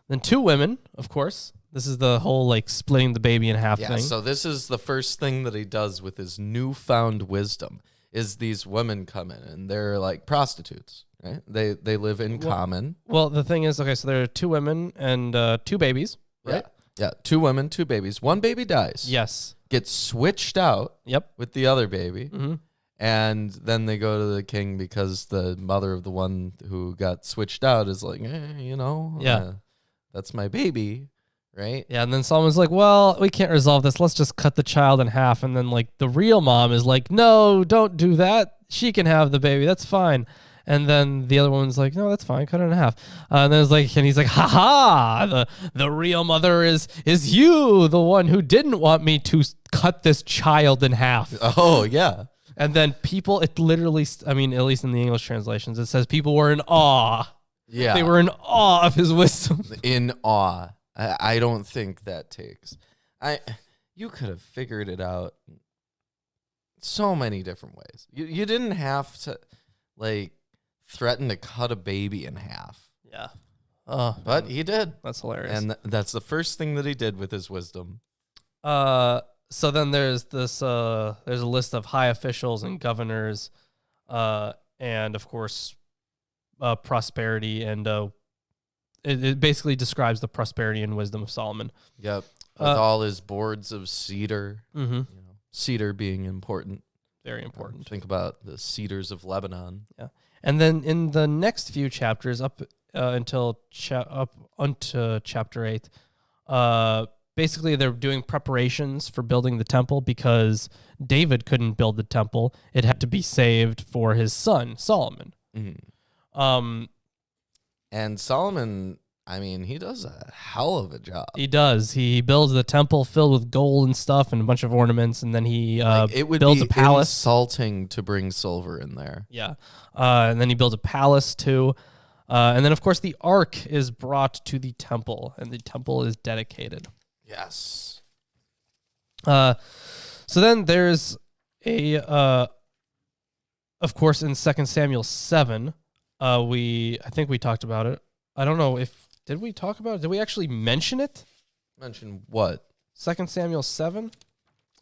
A: Then 2 women, of course. This is the whole, splitting the baby in half thing.
B: So this is the first thing that he does with his newfound wisdom, is these women come in, and they're like prostitutes, right? They live in common.
A: Well, the thing is, okay, so there are 2 women and 2 babies, right?
B: Yeah, 2 women, 2 babies. 1 baby dies.
A: Yes.
B: Gets switched out
A: Yep.
B: with the other baby.
A: Mm-hmm.
B: And then they go to the king because the mother of the one who got switched out is like,
A: Yeah.
B: that's my baby, right?
A: Yeah, and then Solomon's like, well, we can't resolve this. Let's just cut the child in half. And then, like, the real mom is like, no, don't do that. She can have the baby. That's fine. And then the other one's like, no, that's fine. Cut it in half. And then he's like, ha ha, the real mother is you, the one who didn't want me to cut this child in half.
B: Oh, yeah.
A: And then people, it literally, I mean, at least in the English translations, it says people were in awe.
B: Yeah.
A: They were in awe of his wisdom.
B: In awe. I don't think that takes. You could have figured it out so many different ways. You didn't have to, like, threaten to cut a baby in half.
A: Yeah.
B: But he did.
A: That's hilarious.
B: And that's the first thing that he did with his wisdom.
A: So then there's this, there's a list of high officials and governors, and of course, prosperity, and it basically describes the prosperity and wisdom of Solomon.
B: Yep. With all his boards of cedar,
A: Mm-hmm.
B: Cedar being important.
A: Very important.
B: Think about the cedars of Lebanon.
A: Yeah. And then in the next few chapters, up until chapter 8, basically they're doing preparations for building the temple because David couldn't build the temple. It had to be saved for his son, Solomon.
B: Mm-hmm. And Solomon, I mean, he does a hell of a job.
A: He does. He builds the temple filled with gold and stuff and a bunch of ornaments, and then he
B: it would
A: builds
B: be
A: a palace.
B: Insulting to bring silver in there.
A: Yeah. And then he builds a palace too. And then, of course, the ark is brought to the temple, and the temple is dedicated.
B: Yes.
A: So then there's of course, in 2 Samuel 7, I think we talked about it. I don't know did we talk about it? Did we actually mention it?
B: Mention what?
A: 2 Samuel 7?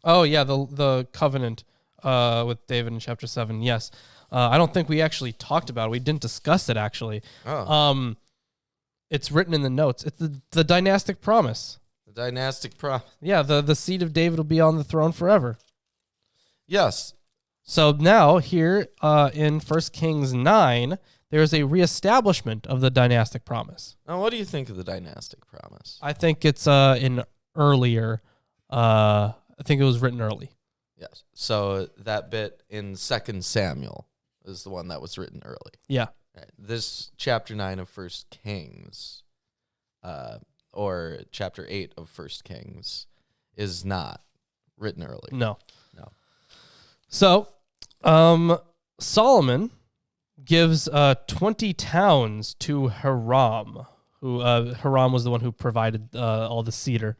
A: Oh, yeah, the covenant with David in chapter 7, yes. I don't think we actually talked about it. We didn't discuss it, actually.
B: Oh.
A: It's written in the notes. It's the dynastic promise.
B: The dynastic promise.
A: Yeah, the seed of David will be on the throne forever.
B: Yes.
A: So now here in 1 Kings 9, there is a reestablishment of the dynastic promise.
B: Now, what do you think of the dynastic promise?
A: I think it's in earlier. I think it was written early.
B: Yes. So that bit in 2 Samuel is the one that was written early.
A: Yeah.
B: Right. This chapter 9 of 1 Kings, or chapter 8 of 1 Kings, is not written early.
A: No.
B: No.
A: So, Solomon gives 20 towns to Hiram, who Hiram was the one who provided all the cedar.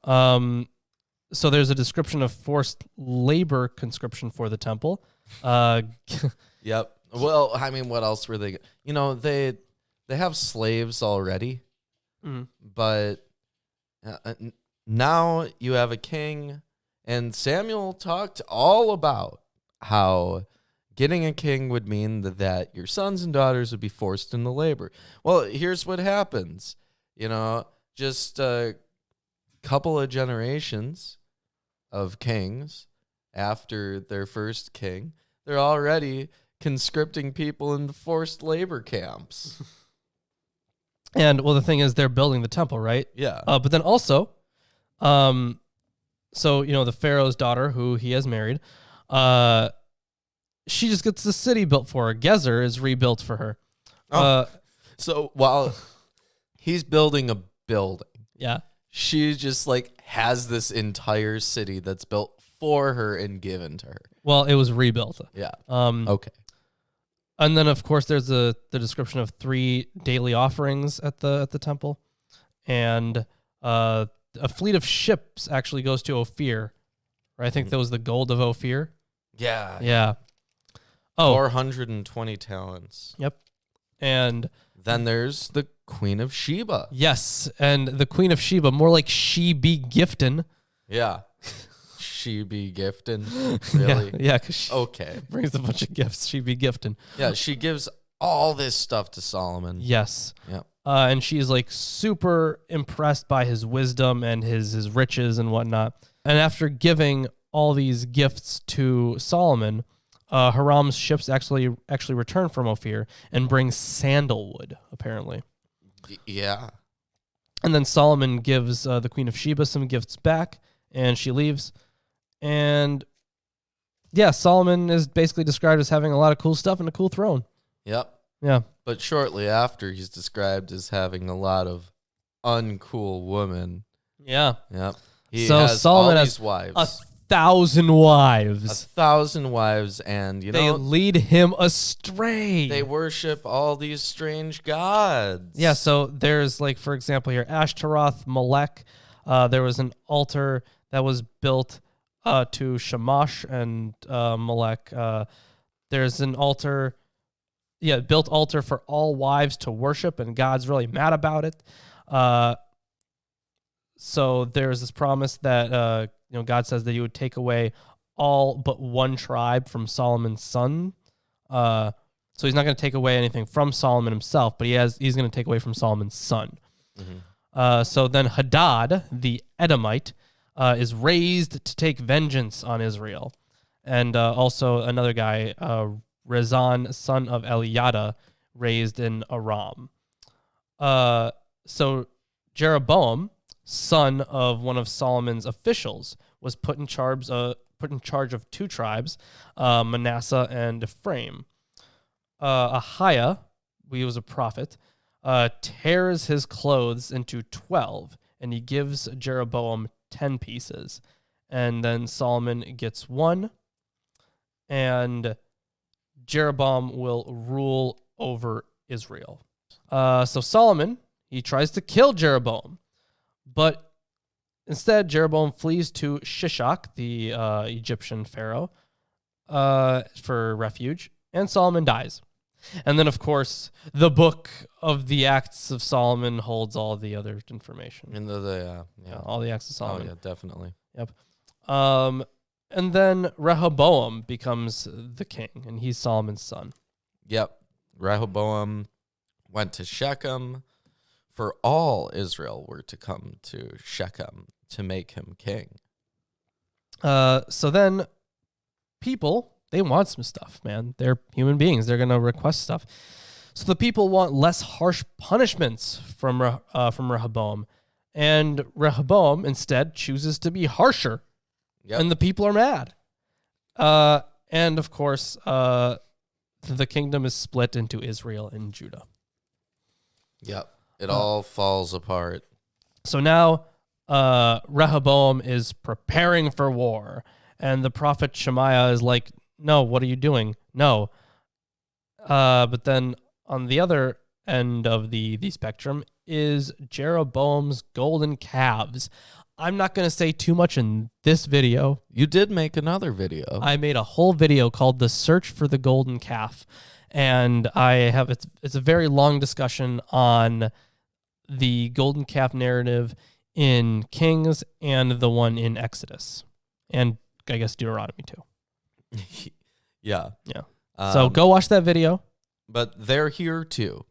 A: So there's a description of forced labor conscription for the temple.
B: Yep. Well, I mean, what else were they? They have slaves already, but now you have a king, and Samuel talked all about how getting a king would mean that your sons and daughters would be forced into labor. Well, here's what happens. Just a couple of generations of kings after their first king, they're already conscripting people into forced labor camps.
A: And, well, the thing is, they're building the temple, right?
B: Yeah.
A: But then also, the Pharaoh's daughter, who he has married, she just gets the city built for her. Gezer is rebuilt for her.
B: So while he's building a building,
A: Yeah.
B: she just has this entire city that's built for her and given to her.
A: Well, it was rebuilt.
B: Yeah.
A: Okay. And then, of course, there's the description of 3 daily offerings at the temple, and a fleet of ships actually goes to Ophir. Right? I think that was the gold of Ophir.
B: Yeah.
A: Yeah. Oh.
B: 420 talents.
A: Yep. And
B: then there's the Queen of Sheba.
A: Yes, and the Queen of Sheba, more like she be giftin'.
B: Yeah. She be gifting. Really?
A: Yeah, because she
B: okay.
A: brings a bunch of gifts. She be gifting.
B: Yeah, she gives all this stuff to Solomon.
A: Yes.
B: Yeah.
A: and she's like super impressed by his wisdom and his riches and whatnot. And after giving all these gifts to Solomon, Hiram's ships actually return from Ophir and bring sandalwood, apparently.
B: Yeah.
A: And then Solomon gives the Queen of Sheba some gifts back, and she leaves. And yeah, Solomon is basically described as having a lot of cool stuff and a cool throne.
B: Yep.
A: Yeah.
B: But shortly after, he's described as having a lot of uncool women.
A: Yeah.
B: Yep. He
A: So
B: has
A: Solomon
B: all
A: has
B: these wives.
A: 1,000 wives.
B: 1,000 wives, and
A: They lead him astray.
B: they worship all these strange gods.
A: Yeah, so there's, like, for example here, Ashtaroth, Molech. There was an altar that was built to Shamash and Molech. There's an altar, built altar for all wives to worship, and God's really mad about it. So there's this promise that God says that He would take away all but one tribe from Solomon's son. So He's not going to take away anything from Solomon himself, but he's going to take away from Solomon's son. Mm-hmm. So then Hadad, the Edomite, is raised to take vengeance on Israel. And also another guy, Rezon, son of Eliada, raised in Aram. So Jeroboam, son of one of Solomon's officials, was put in charge of two tribes, Manasseh and Ephraim. Ahiah, he was a prophet, tears his clothes into 12, and he gives Jeroboam 10 pieces. And then Solomon gets one, and Jeroboam will rule over Israel. So Solomon, he tries to kill Jeroboam, but instead Jeroboam flees to Shishak, the Egyptian pharaoh, for refuge, and Solomon dies. And then, of course, the book of the Acts of Solomon holds all the other information.
B: And
A: all the Acts of Solomon.
B: Oh, yeah, definitely.
A: Yep. And then Rehoboam becomes the king, and he's Solomon's son.
B: Yep. Rehoboam went to Shechem, for all Israel were to come to Shechem to make him king.
A: So then people, they want some stuff, man. They're human beings. They're going to request stuff. So the people want less harsh punishments from Rehoboam. And Rehoboam instead chooses to be harsher. Yep. And the people are mad. And of course, the kingdom is split into Israel and Judah.
B: Yep. It all falls apart. So
A: now Rehoboam is preparing for war. And the prophet Shemaiah is like, no, what are you doing? No. But then on the other end of the spectrum is Jeroboam's golden calves. I'm not going to say too much in this video.
B: You did make another video.
A: I made a whole video called The Search for the Golden Calf. And it's a very long discussion on the golden calf narrative in Kings and the one in Exodus. And I guess Deuteronomy too.
B: Yeah.
A: So go watch that video.
B: But they're here too,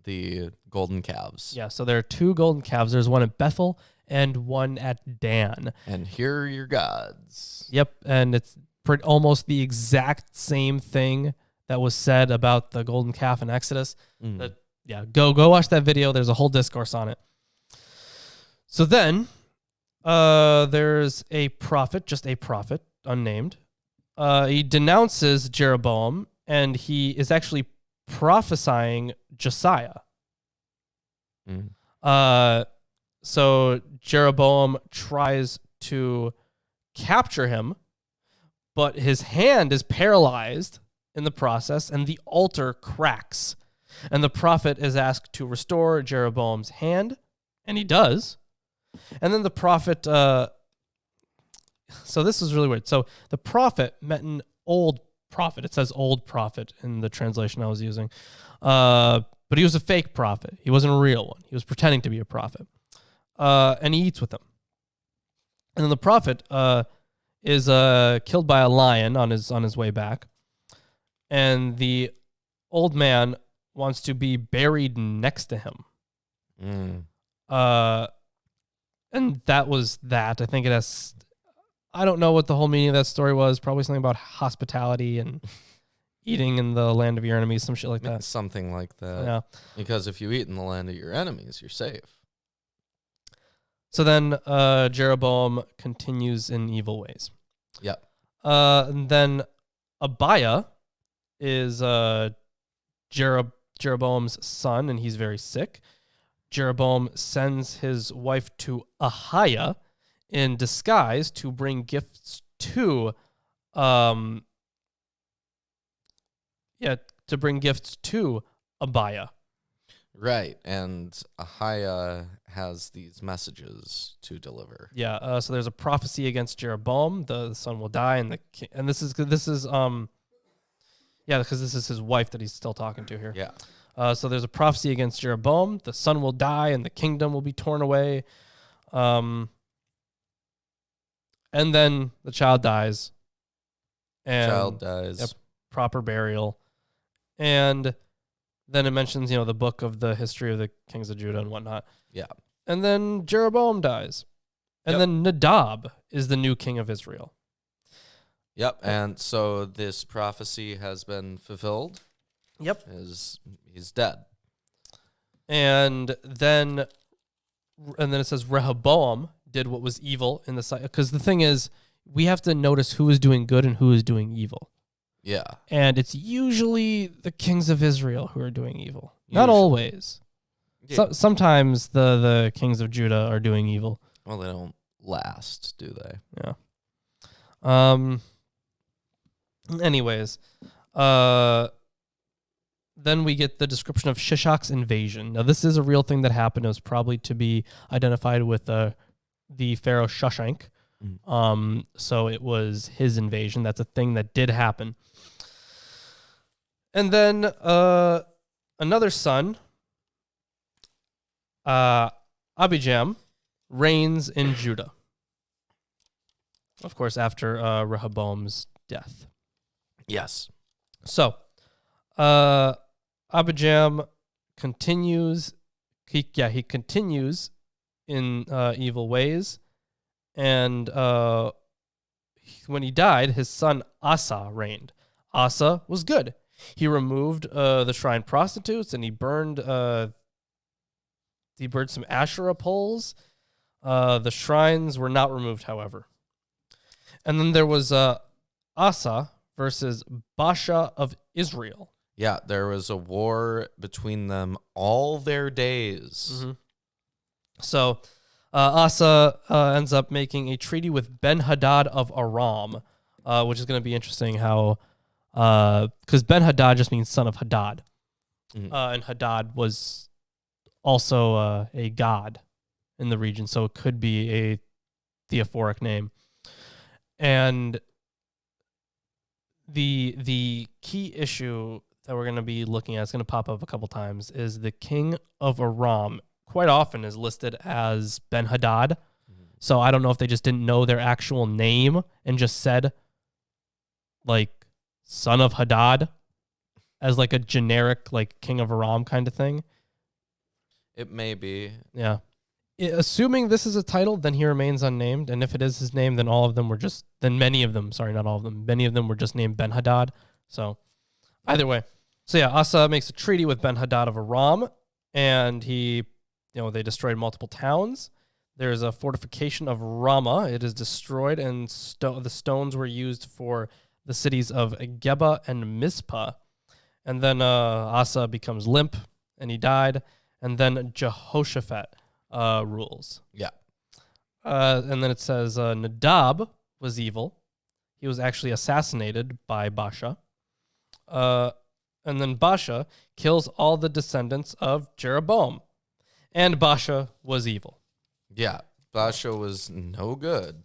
B: the golden calves.
A: Yeah, so there are two golden calves. There's one at Bethel and one at Dan.
B: And here are your gods.
A: Yep, and it's almost the exact same thing that was said about the golden calf in Exodus. Go watch that video. There's a whole discourse on it. So then there's a prophet, just a prophet, unnamed. He denounces Jeroboam, and he is actually prophesying Josiah. So Jeroboam tries to capture him, but his hand is paralyzed in the process, and the altar cracks. And the prophet is asked to restore Jeroboam's hand, and he does. And then the prophet... So this is really weird. So the prophet met an old prophet. It says old prophet in the translation I was using. But he was a fake prophet. He wasn't a real one. He was pretending to be a prophet. And he eats with them. And then the prophet is killed by a lion on his way back. And the old man, wants to be buried next to him. And that was that. I think it has... I don't know what the whole meaning of that story was. Probably something about hospitality and eating in the land of your enemies, some shit like that.
B: Something like that.
A: Yeah.
B: Because if you eat in the land of your enemies, you're safe.
A: So then Jeroboam continues in evil ways.
B: Yep.
A: And then Abiah is Jeroboam's son, and he's very sick. Jeroboam sends his wife to Ahiah in disguise to bring gifts to Abiah.
B: Right, and Ahiah has these messages to deliver.
A: Yeah, so there's a prophecy against Jeroboam. The son will die, and this is because this is his wife that he's still talking to here.
B: Yeah.
A: So there's a prophecy against Jeroboam. The son will die, and the kingdom will be torn away. And then the child dies. And proper burial. And then it mentions, the book of the history of the kings of Judah and whatnot.
B: Yeah.
A: And then Jeroboam dies. And then Nadab is the new king of Israel.
B: Yep. And so this prophecy has been fulfilled.
A: Yep.
B: He's dead.
A: And then it says Rehoboam did what was evil in the sight. Because the thing is, we have to notice who is doing good and who is doing evil.
B: Yeah.
A: And it's usually the kings of Israel who are doing evil. Not always. Yeah. Sometimes the kings of Judah are doing evil.
B: Well, they don't last, do they?
A: Yeah. Anyways, then we get the description of Shishak's invasion. Now, this is a real thing that happened. It was probably to be identified with the pharaoh Shushank. So it was his invasion. That's a thing that did happen. And then another son, Abijam, reigns in Judah. Of course, after Rehoboam's death.
B: Yes.
A: So, Abijam continues. He continues in evil ways, and when he died, his son Asa reigned. Asa was good. He removed the shrine prostitutes, and he burned some Asherah poles. The shrines were not removed, however. And then there was Asa versus Baasha of Israel.
B: Yeah, there was a war between them all their days.
A: Mm-hmm. So Asa ends up making a treaty with Ben-Hadad of Aram, which is going to be interesting how, because Ben-Hadad just means son of Hadad. Mm-hmm. And Hadad was also a god in the region, so it could be a theophoric name. And the key issue that we're going to be looking at, it's going to pop up a couple times, is the king of Aram quite often is listed as Ben-Hadad. Mm-hmm. So I don't know if they just didn't know their actual name and just said, like, son of Hadad as, like, a generic, like, king of Aram kind of thing.
B: It may be.
A: Yeah. Assuming this is a title, then he remains unnamed. And if it is his name, then many of them, sorry, not all of them, many of them were just named Ben-Hadad. So either way. So yeah, Asa makes a treaty with Ben-Hadad of Aram, and they destroyed multiple towns. There's a fortification of Ramah. It is destroyed, and the stones were used for the cities of Geba and Mizpah. And then Asa becomes limp, and he died. And then Jehoshaphat rules.
B: Yeah.
A: And then it says Nadab was evil. He was actually assassinated by Baasha. And then Baasha kills all the descendants of Jeroboam. And Baasha was evil.
B: Yeah. Baasha was no good.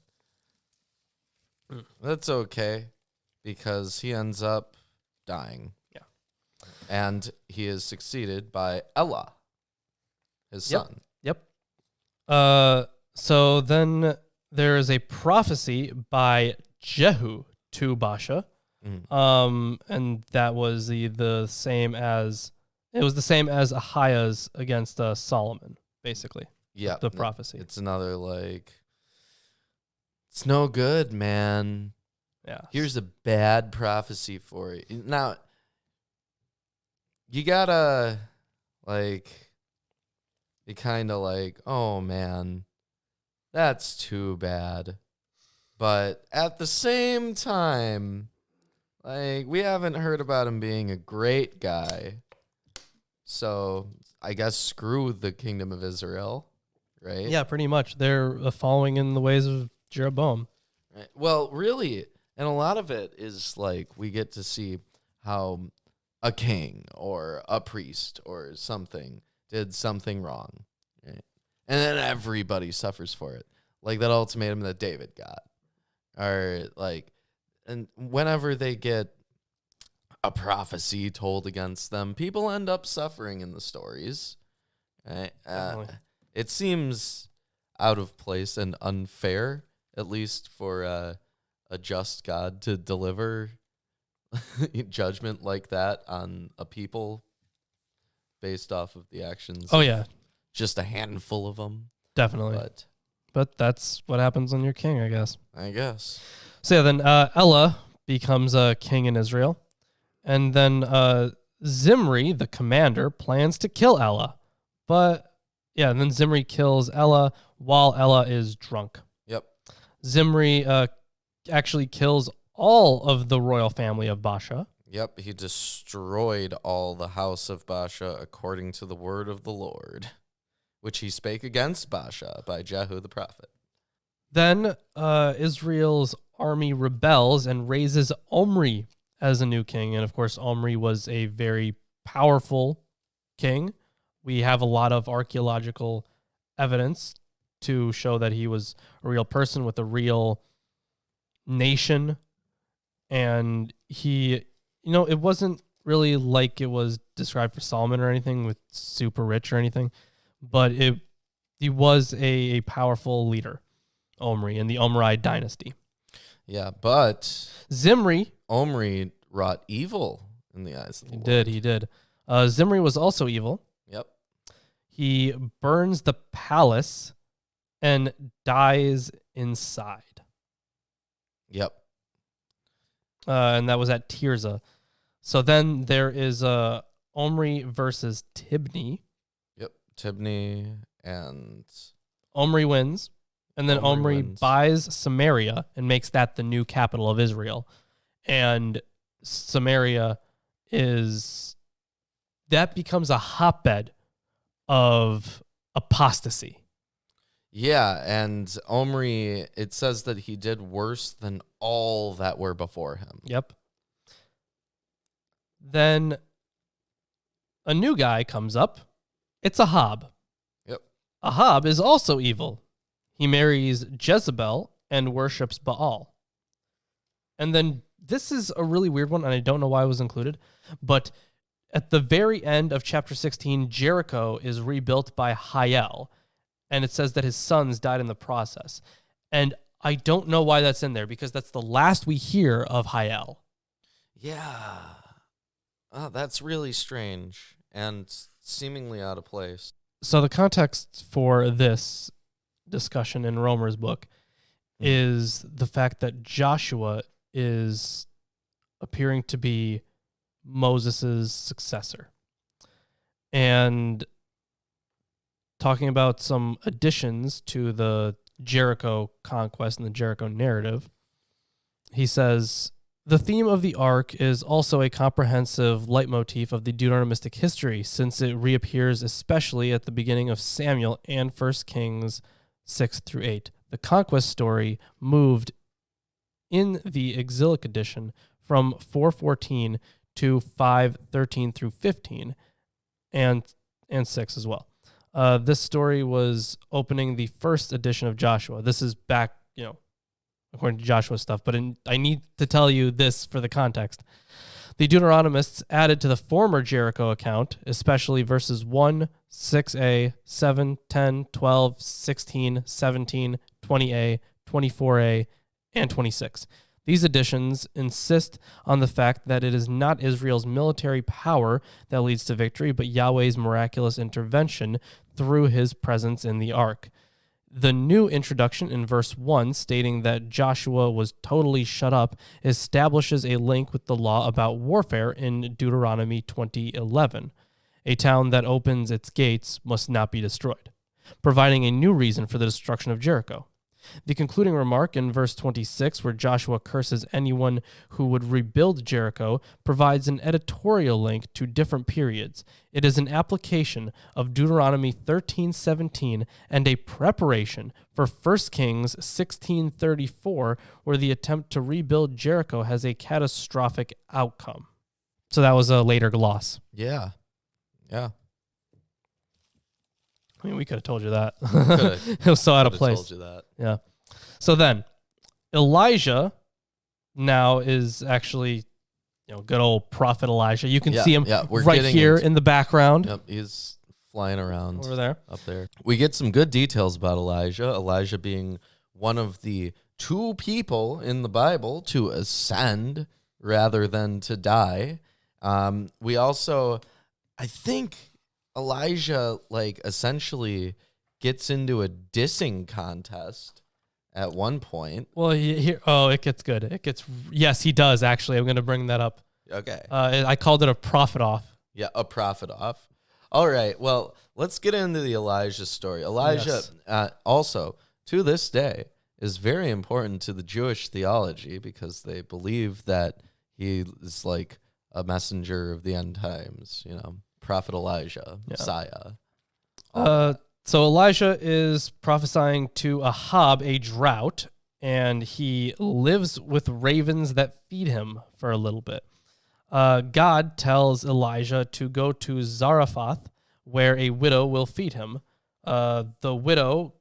B: That's okay, because he ends up dying. Yeah. And he is succeeded by Elah, his son.
A: Yep. So then there is a prophecy by Jehu to Baasha. Mm-hmm. And that was the same as It was the same as Ahiah's against Solomon, basically.
B: Yeah.
A: The prophecy.
B: It's another, it's no good, man.
A: Yeah.
B: Here's a bad prophecy for you. Now, you gotta, you kind of oh, man, that's too bad. But at the same time, we haven't heard about him being a great guy. So I guess screw the kingdom of Israel, right?
A: Yeah, pretty much. They're following in the ways of Jeroboam.
B: Right. Well, really, and a lot of it is we get to see how a king or a priest or something did something wrong, right? And then everybody suffers for it. Like that ultimatum that David got. Or and whenever they get a prophecy told against them, people end up suffering in the stories. Right? It seems out of place and unfair, at least for a just God to deliver judgment like that on a people based off of the actions.
A: Oh, yeah.
B: Just a handful of them.
A: Definitely. But that's what happens when you're king, I guess. So yeah, then Ella becomes a king in Israel. And then Zimri, the commander, plans to kill Ella. But yeah, and then Zimri kills Ella while Ella is drunk.
B: Yep.
A: Zimri actually kills all of the royal family of Baasha.
B: Yep, he destroyed all the house of Baasha according to the word of the Lord, which he spake against Baasha by Jehu the prophet.
A: Then Israel's army rebels and raises Omri as a new king. And of course, Omri was a very powerful king. We have a lot of archaeological evidence to show that he was a real person with a real nation. And he, it wasn't really like it was described for Solomon or anything with super rich or anything, but he was a powerful leader, Omri, in the Omride dynasty.
B: Yeah, but Omri wrought evil in the eyes of the Lord.
A: He did. Zimri was also evil.
B: Yep.
A: He burns the palace and dies inside.
B: Yep.
A: And that was at Tirzah. So then there is Omri versus Tibni.
B: Yep, Tibni and...
A: Omri wins. And then Omri buys Samaria and makes that the new capital of Israel. And Samaria becomes a hotbed of apostasy.
B: Yeah, and Omri, it says that he did worse than all that were before him.
A: Yep. Then a new guy comes up. It's Ahab.
B: Yep.
A: Ahab is also evil. He marries Jezebel and worships Baal. And then this is a really weird one, and I don't know why it was included, but at the very end of chapter 16, Jericho is rebuilt by Hiel, and it says that his sons died in the process. And I don't know why that's in there, because that's the last we hear of Hiel.
B: Yeah. Oh, that's really strange and seemingly out of place.
A: So the context for this discussion in Romer's book is the fact that Joshua is appearing to be Moses' successor. And talking about some additions to the Jericho conquest and the Jericho narrative, he says, the theme of the ark is also a comprehensive leitmotif of the Deuteronomistic history, since it reappears especially at the beginning of Samuel and 1 Kings 6-8. The conquest story moved in the exilic edition from 4:14 to 5:13-15, and 6 as well. This story was opening the first edition of Joshua. This is back, according to Joshua stuff, but I need to tell you this for the context. The Deuteronomists added to the former Jericho account, especially verses 1, 6a, 7, 10, 12, 16, 17, 20a, 24a, and 26. These additions insist on the fact that it is not Israel's military power that leads to victory, but Yahweh's miraculous intervention through his presence in the ark. The new introduction in verse 1, stating that Joshua was totally shut up, establishes a link with the law about warfare in Deuteronomy 20:11. A town that opens its gates must not be destroyed, providing a new reason for the destruction of Jericho. The concluding remark in verse 26, where Joshua curses anyone who would rebuild Jericho, provides an editorial link to different periods. It is an application of Deuteronomy 13:17 and a preparation for 1 Kings 16:34, where the attempt to rebuild Jericho has a catastrophic outcome. So that was a later gloss.
B: Yeah.
A: I mean, we could have told you that. It was so out of place.
B: Told you that.
A: Yeah. So then, Elijah now is actually, good old prophet Elijah. You can see him right here in the background.
B: Yep, he's flying around
A: over there.
B: Up there. We get some good details about Elijah. Elijah being one of the 2 people in the Bible to ascend rather than to die. We also, I think Elijah essentially gets into a dissing contest at one point.
A: Well, it gets good. Yes, he does actually. I'm going to bring that up.
B: Okay.
A: I called it a prophet off.
B: Yeah, a prophet off. All right. Well, let's get into the Elijah story. Elijah, also to this day, is very important to the Jewish theology because they believe that he is like a messenger of the end times. Prophet Elijah, Messiah.
A: So Elijah is prophesying to Ahab a drought, and he lives with ravens that feed him for a little bit. God tells Elijah to go to Zarephath, where a widow will feed him. The widow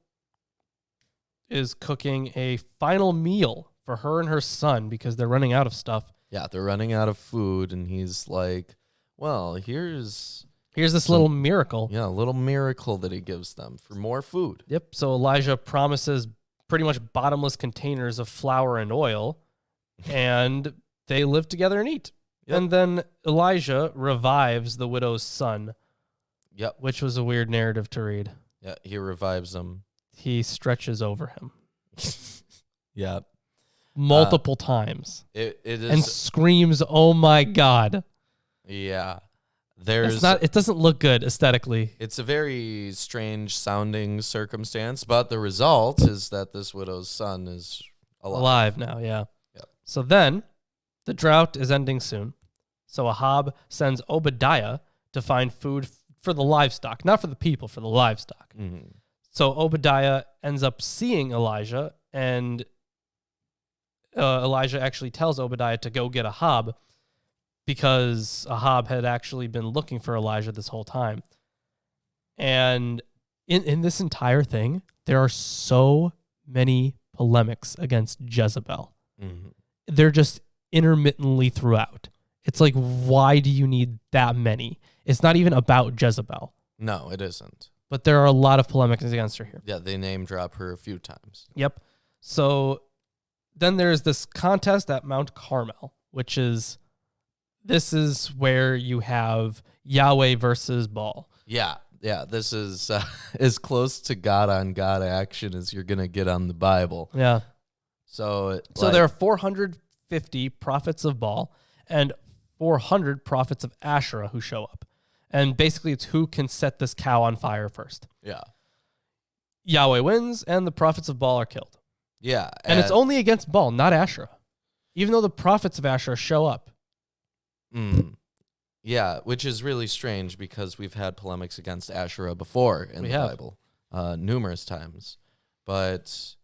A: is cooking a final meal for her and her son because they're running out of stuff.
B: Yeah, they're running out of food, and he's like, well, here's
A: this little miracle.
B: Yeah, a little miracle that he gives them for more food.
A: Yep. So Elijah promises pretty much bottomless containers of flour and oil, and they live together and eat. Yep. And then Elijah revives the widow's son.
B: Yep.
A: Which was a weird narrative to read.
B: Yeah, he revives him.
A: He stretches over him.
B: Yeah.
A: Multiple times.
B: It is,
A: and screams, "Oh my God."
B: Yeah.
A: It doesn't look good aesthetically.
B: It's a very strange sounding circumstance, but the result is that this widow's son is
A: alive now, yeah.
B: Yep.
A: So then the drought is ending soon. So Ahab sends Obadiah to find food for the livestock, not for the people, for the livestock.
B: Mm-hmm.
A: So Obadiah ends up seeing Elijah, and Elijah actually tells Obadiah to go get Ahab, because Ahab had actually been looking for Elijah this whole time. And in this entire thing, there are so many polemics against Jezebel.
B: Mm-hmm.
A: They're just intermittently throughout. It's like, why do you need that many? It's not even about Jezebel.
B: No, it isn't.
A: But there are a lot of polemics against her here.
B: Yeah, they name drop her a few times.
A: Yep. So then there's this contest at Mount Carmel, this is where you have Yahweh versus Baal.
B: Yeah. This is as close to God on God action as you're going to get on the Bible.
A: Yeah.
B: So
A: there are 450 prophets of Baal and 400 prophets of Asherah who show up. And basically it's who can set this cow on fire first.
B: Yeah.
A: Yahweh wins, and the prophets of Baal are killed.
B: Yeah.
A: And it's only against Baal, not Asherah. Even though the prophets of Asherah show up.
B: Yeah, which is really strange because we've had polemics against Asherah before in the Bible numerous times. But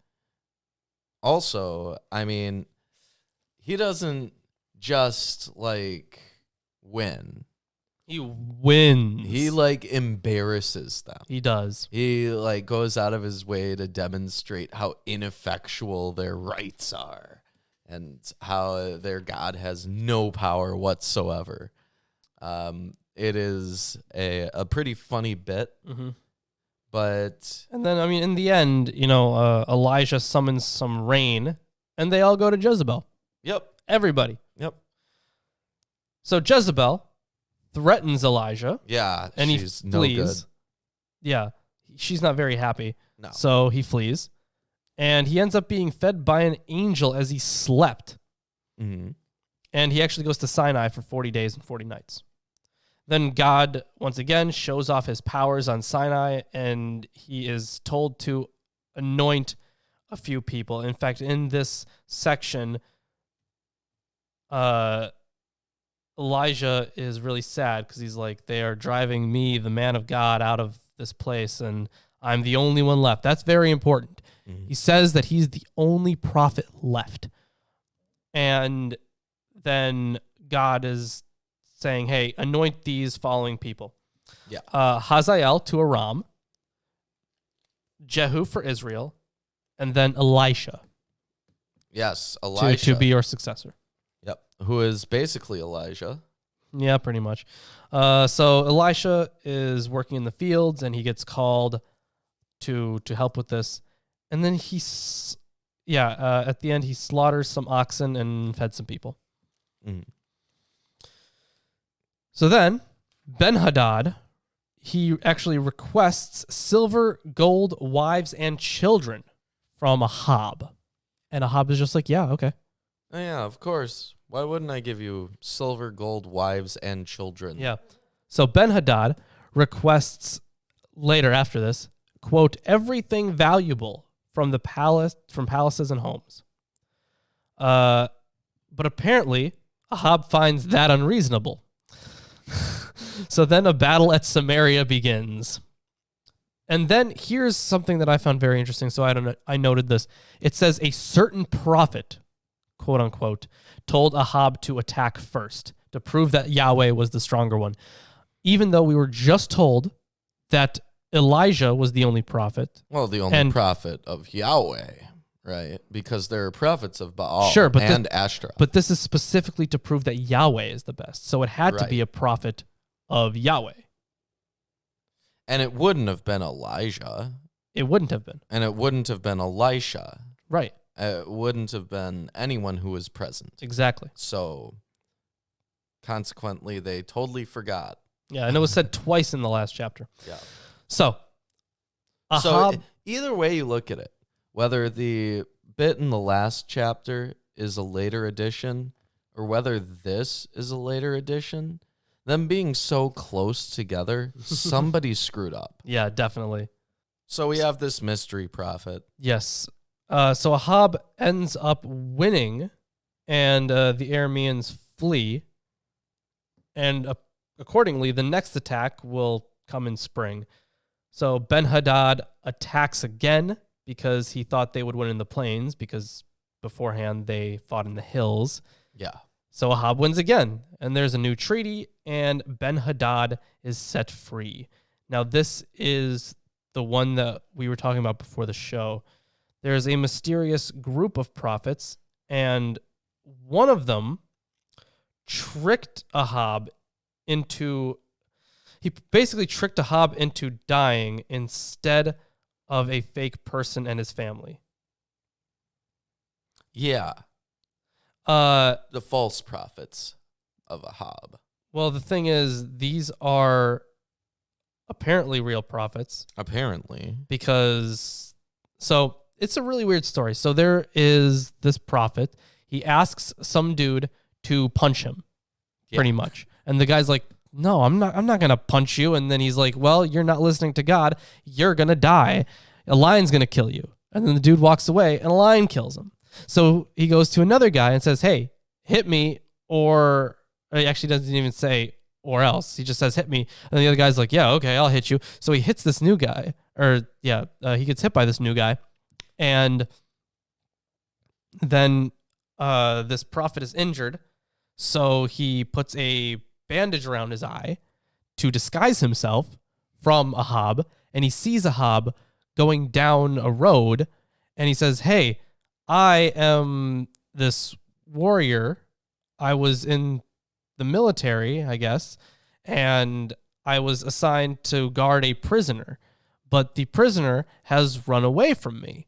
B: also, I mean, he doesn't just win.
A: He wins.
B: He embarrasses them.
A: He does.
B: He goes out of his way to demonstrate how ineffectual their rights are. And how their God has no power whatsoever. It is a pretty funny bit, but...
A: And then, in the end, Elijah summons some rain, and they all go to Jezebel.
B: Yep.
A: Everybody.
B: Yep.
A: So Jezebel threatens Elijah.
B: Yeah,
A: and
B: she's
A: he
B: no
A: flees.
B: good.
A: Yeah, she's not very happy.
B: No.
A: So he flees. And he ends up being fed by an angel as he slept.
B: Mm-hmm.
A: And he actually goes to Sinai for 40 days and 40 nights. Then God, once again, shows off his powers on Sinai, and he is told to anoint a few people. In fact, in this section, Elijah is really sad because he's like, they are driving me, the man of God, out of this place, and I'm the only one left. That's very important.
B: Mm-hmm.
A: He says that he's the only prophet left. And then God is saying, hey, anoint these following people.
B: Yeah.
A: Hazael to Aram, Jehu for Israel, and then Elisha.
B: Yes, Elisha.
A: To be your successor.
B: Yep. Who is basically Elijah.
A: Yeah, pretty much. So Elisha is working in the fields, and he gets called to help with this. And then at the end, he slaughters some oxen and fed some people.
B: Mm.
A: So then, Ben-Hadad, he actually requests silver, gold, wives, and children from Ahab. And Ahab is just like, yeah, okay.
B: Oh, yeah, of course. Why wouldn't I give you silver, gold, wives, and children?
A: Yeah. So Ben-Hadad requests later after this, quote, everything valuable from the palace, from palaces and homes. But apparently, Ahab finds that unreasonable. So then a battle at Samaria begins. And then here's something that I found very interesting. So I noted this. It says a certain prophet, quote unquote, told Ahab to attack first to prove that Yahweh was the stronger one. Even though we were just told that Elijah was the only prophet.
B: Well, the only prophet of Yahweh, right? Because there are prophets of Baal and Ashtaroth.
A: But this is specifically to prove that Yahweh is the best. So it had to be a prophet of Yahweh.
B: And it wouldn't have been Elijah.
A: It wouldn't have been.
B: And it wouldn't have been Elisha.
A: Right.
B: It wouldn't have been anyone who was present.
A: Exactly.
B: So, consequently, they totally forgot.
A: Yeah, and it was said twice in the last chapter.
B: Yeah.
A: So
B: either way you look at it, whether the bit in the last chapter is a later addition or whether this is a later addition, them being so close together, somebody screwed up.
A: Yeah, definitely.
B: So we have this mystery prophet.
A: Yes. So Ahab ends up winning, and the Arameans flee, and accordingly, the next attack will come in spring. So Ben-Hadad attacks again because he thought they would win in the plains because beforehand they fought in the hills.
B: Yeah.
A: So Ahab wins again, and there's a new treaty, and Ben-Hadad is set free. Now, this is the one that we were talking about before the show. There's a mysterious group of prophets, and one of them tricked Ahab into... He basically tricked Ahab into dying instead of a fake person and his family.
B: Yeah. The false prophets of Ahab.
A: Well, the thing is, these are apparently real prophets.
B: Apparently.
A: Because, so, it's a really weird story. So there is this prophet. He asks some dude to punch him, pretty much. And the guy's like, no, I'm not going to punch you. And then he's like, well, you're not listening to God. You're going to die. A lion's going to kill you. And then the dude walks away and a lion kills him. So he goes to another guy and says, hey, hit me, or he actually doesn't even say or else. He just says, hit me. And the other guy's like, yeah, okay, I'll hit you. So he hits this new guy, he gets hit by this new guy. And then this prophet is injured. So he puts a bandage around his eye to disguise himself from Ahab. And he sees Ahab going down a road. And he says, hey, I am this warrior. I was in the military, I guess, and I was assigned to guard a prisoner, but the prisoner has run away from me.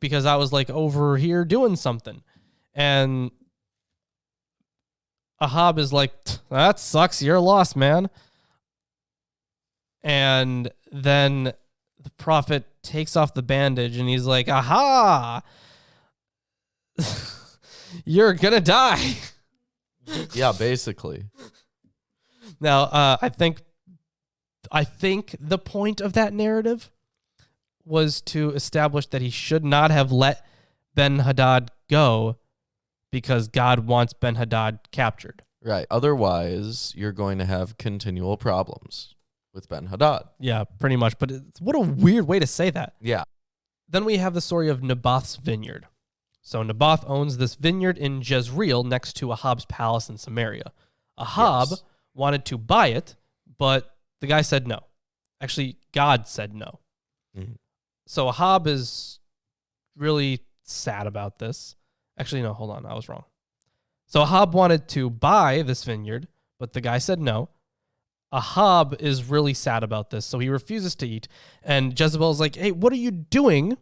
A: because I was like over here doing something. And Ahab is like, that sucks. You're lost, man. And then the prophet takes off the bandage and he's like, aha, you're going to die.
B: Yeah, basically.
A: Now, I think the point of that narrative was to establish that he should not have let Ben-Hadad go because God wants Ben-Hadad captured.
B: Right. Otherwise, you're going to have continual problems with Ben-Hadad.
A: Yeah, pretty much. But what a weird way to say that.
B: Yeah.
A: Then we have the story of Naboth's vineyard. So Naboth owns this vineyard in Jezreel next to Ahab's palace in Samaria. Ahab wanted to buy it, but the guy said no. Actually, God said no.
B: Mm-hmm.
A: So Ahab is really sad about this. Actually, no, hold on. I was wrong. So Ahab wanted to buy this vineyard, but the guy said no. Ahab is really sad about this, so he refuses to eat. And Jezebel's like, hey, what are you doing?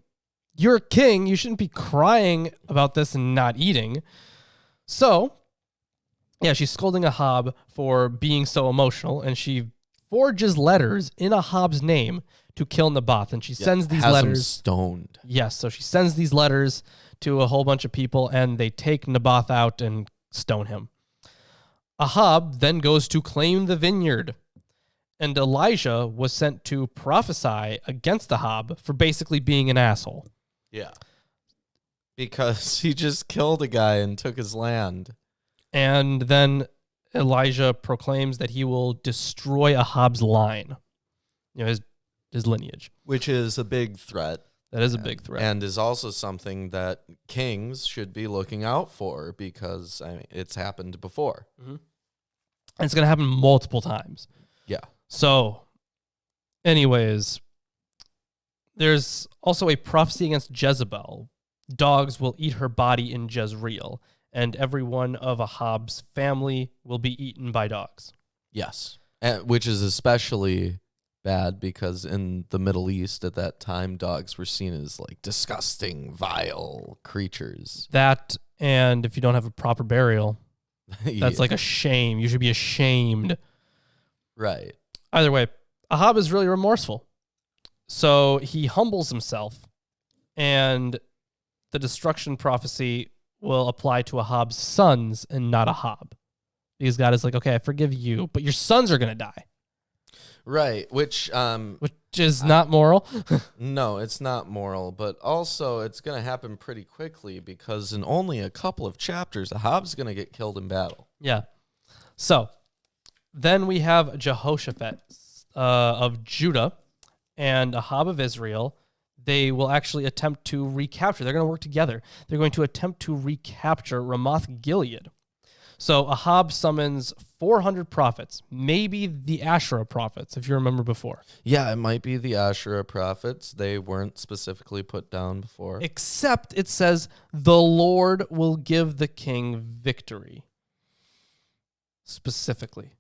A: You're a king. You shouldn't be crying about this and not eating. So, yeah, she's scolding Ahab for being so emotional, and she forges letters in Ahab's name to kill Naboth. And she sends these letters. Him
B: stoned.
A: Yes, so she sends these letters to a whole bunch of people, and they take Naboth out and stone him. Ahab then goes to claim the vineyard, and Elijah was sent to prophesy against Ahab for basically being an asshole.
B: Yeah. Because he just killed a guy and took his land.
A: And then Elijah proclaims that he will destroy Ahab's line, his lineage.
B: Which is a big threat.
A: That is a big threat.
B: And is also something that kings should be looking out for because it's happened before.
A: Mm-hmm. And it's going to happen multiple times.
B: Yeah.
A: So, anyways, there's also a prophecy against Jezebel. Dogs will eat her body in Jezreel, and every one of Ahab's family will be eaten by dogs.
B: Yes. Which is especially bad because in the Middle East at that time, dogs were seen as like disgusting, vile creatures.
A: That, and if you don't have a proper burial, that's like a shame. You should be ashamed.
B: Right.
A: Either way, Ahab is really remorseful. So he humbles himself, and the destruction prophecy will apply to Ahab's sons and not Ahab. Because God is like, okay, I forgive you, but your sons are going to die.
B: Right, which
A: is not moral.
B: No, it's not moral, but also it's going to happen pretty quickly because in only a couple of chapters, Ahab's going to get killed in battle.
A: Yeah. So then we have Jehoshaphat of Judah and Ahab of Israel. They will actually attempt to recapture. They're going to work together. They're going to attempt to recapture Ramoth Gilead. So Ahab summons 400 prophets, maybe the Asherah prophets, if you remember before.
B: Yeah, it might be the Asherah prophets. They weren't specifically put down before.
A: Except it says, the Lord will give the king victory. Specifically.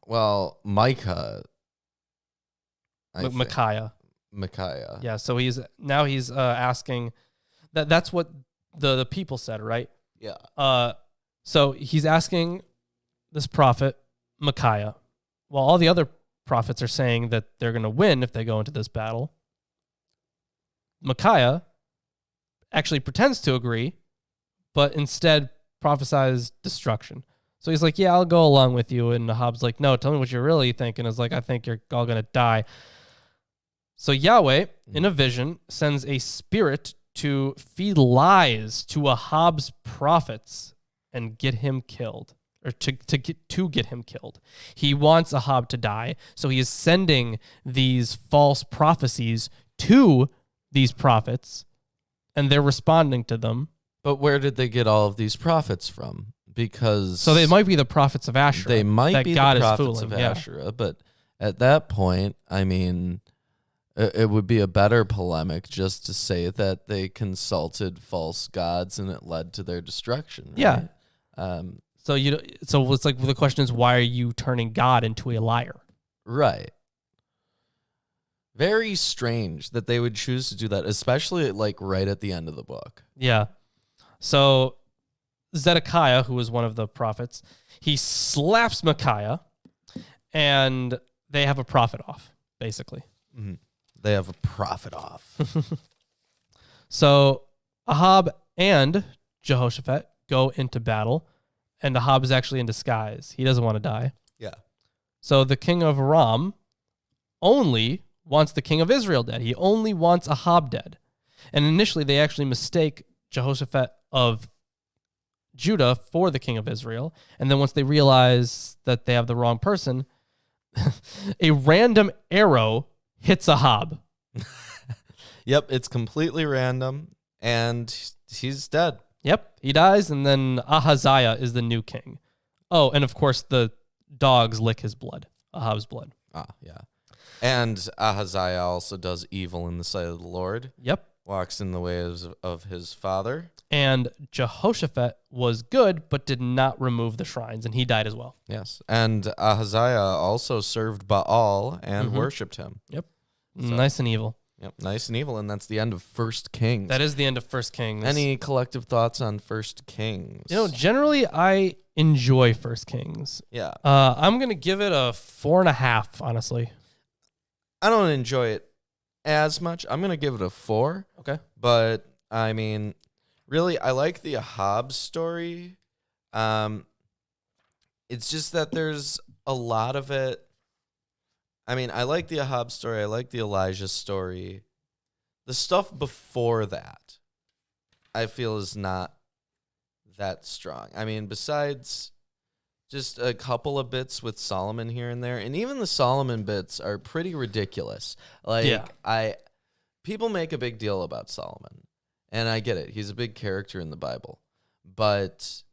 B: Well, Micaiah.
A: Micaiah. Yeah, so he's asking, that's what the people said, right?
B: Yeah.
A: So he's asking this prophet, Micaiah, while all the other prophets are saying that they're going to win if they go into this battle. Micaiah actually pretends to agree, but instead prophesies destruction. So he's like, yeah, I'll go along with you. And Ahab's like, no, tell me what you're really thinking. Is like, I think you're all going to die. So Yahweh, in a vision, sends a spirit to feed lies to Ahab's prophets and get him killed, or to get him killed. He wants Ahab to die, so he is sending these false prophecies to these prophets, and they're responding to them.
B: But where did they get all of these prophets from? Because
A: so they might be the prophets of Asherah.
B: They might be
A: God
B: the prophets of Asherah, but at that point, I mean, it would be a better polemic just to say that they consulted false gods and it led to their destruction. Right?
A: Yeah. So it's like the question is, why are you turning God into a liar?
B: Right. Very strange that they would choose to do that, especially like right at the end of the book.
A: Yeah. So Zedekiah, who was one of the prophets, he slaps Micaiah, and they have a profit off, basically.
B: Mm-hmm. They have a profit off.
A: So Ahab and Jehoshaphat go into battle, and Ahab is actually in disguise. He doesn't want to die.
B: Yeah.
A: So the king of Aram only wants the king of Israel dead. He only wants Ahab dead. And initially, they actually mistake Jehoshaphat of Judah for the king of Israel. And then once they realize that they have the wrong person, a random arrow hits Ahab.
B: Yep, it's completely random, and he's dead.
A: Yep, he dies, and then Ahaziah is the new king. Oh, and of course, the dogs lick his blood, Ahab's blood.
B: Ah, yeah. And Ahaziah also does evil in the sight of the Lord.
A: Yep.
B: Walks in the ways of his father.
A: And Jehoshaphat was good, but did not remove the shrines, and he died as well.
B: Yes. And Ahaziah also served Baal and worshipped him.
A: Yep.
B: So,
A: nice and evil.
B: Yep. Nice and evil. And that's the end of First Kings.
A: That is the end of First Kings.
B: Any collective thoughts on First Kings?
A: You know, generally, I enjoy First Kings.
B: Yeah.
A: I'm going to give it a 4.5, honestly.
B: I don't enjoy it as much. I'm going to give it a 4.
A: Okay.
B: But, I mean, really, I like the Ahab story. It's just that there's a lot of it. I mean, I like the Ahab story. I like the Elijah story. The stuff before that, I feel, is not that strong. I mean, besides just a couple of bits with Solomon here and there, and even the Solomon bits are pretty ridiculous. Like,
A: Yeah.
B: People make a big deal about Solomon, and I get it. He's a big character in the Bible, but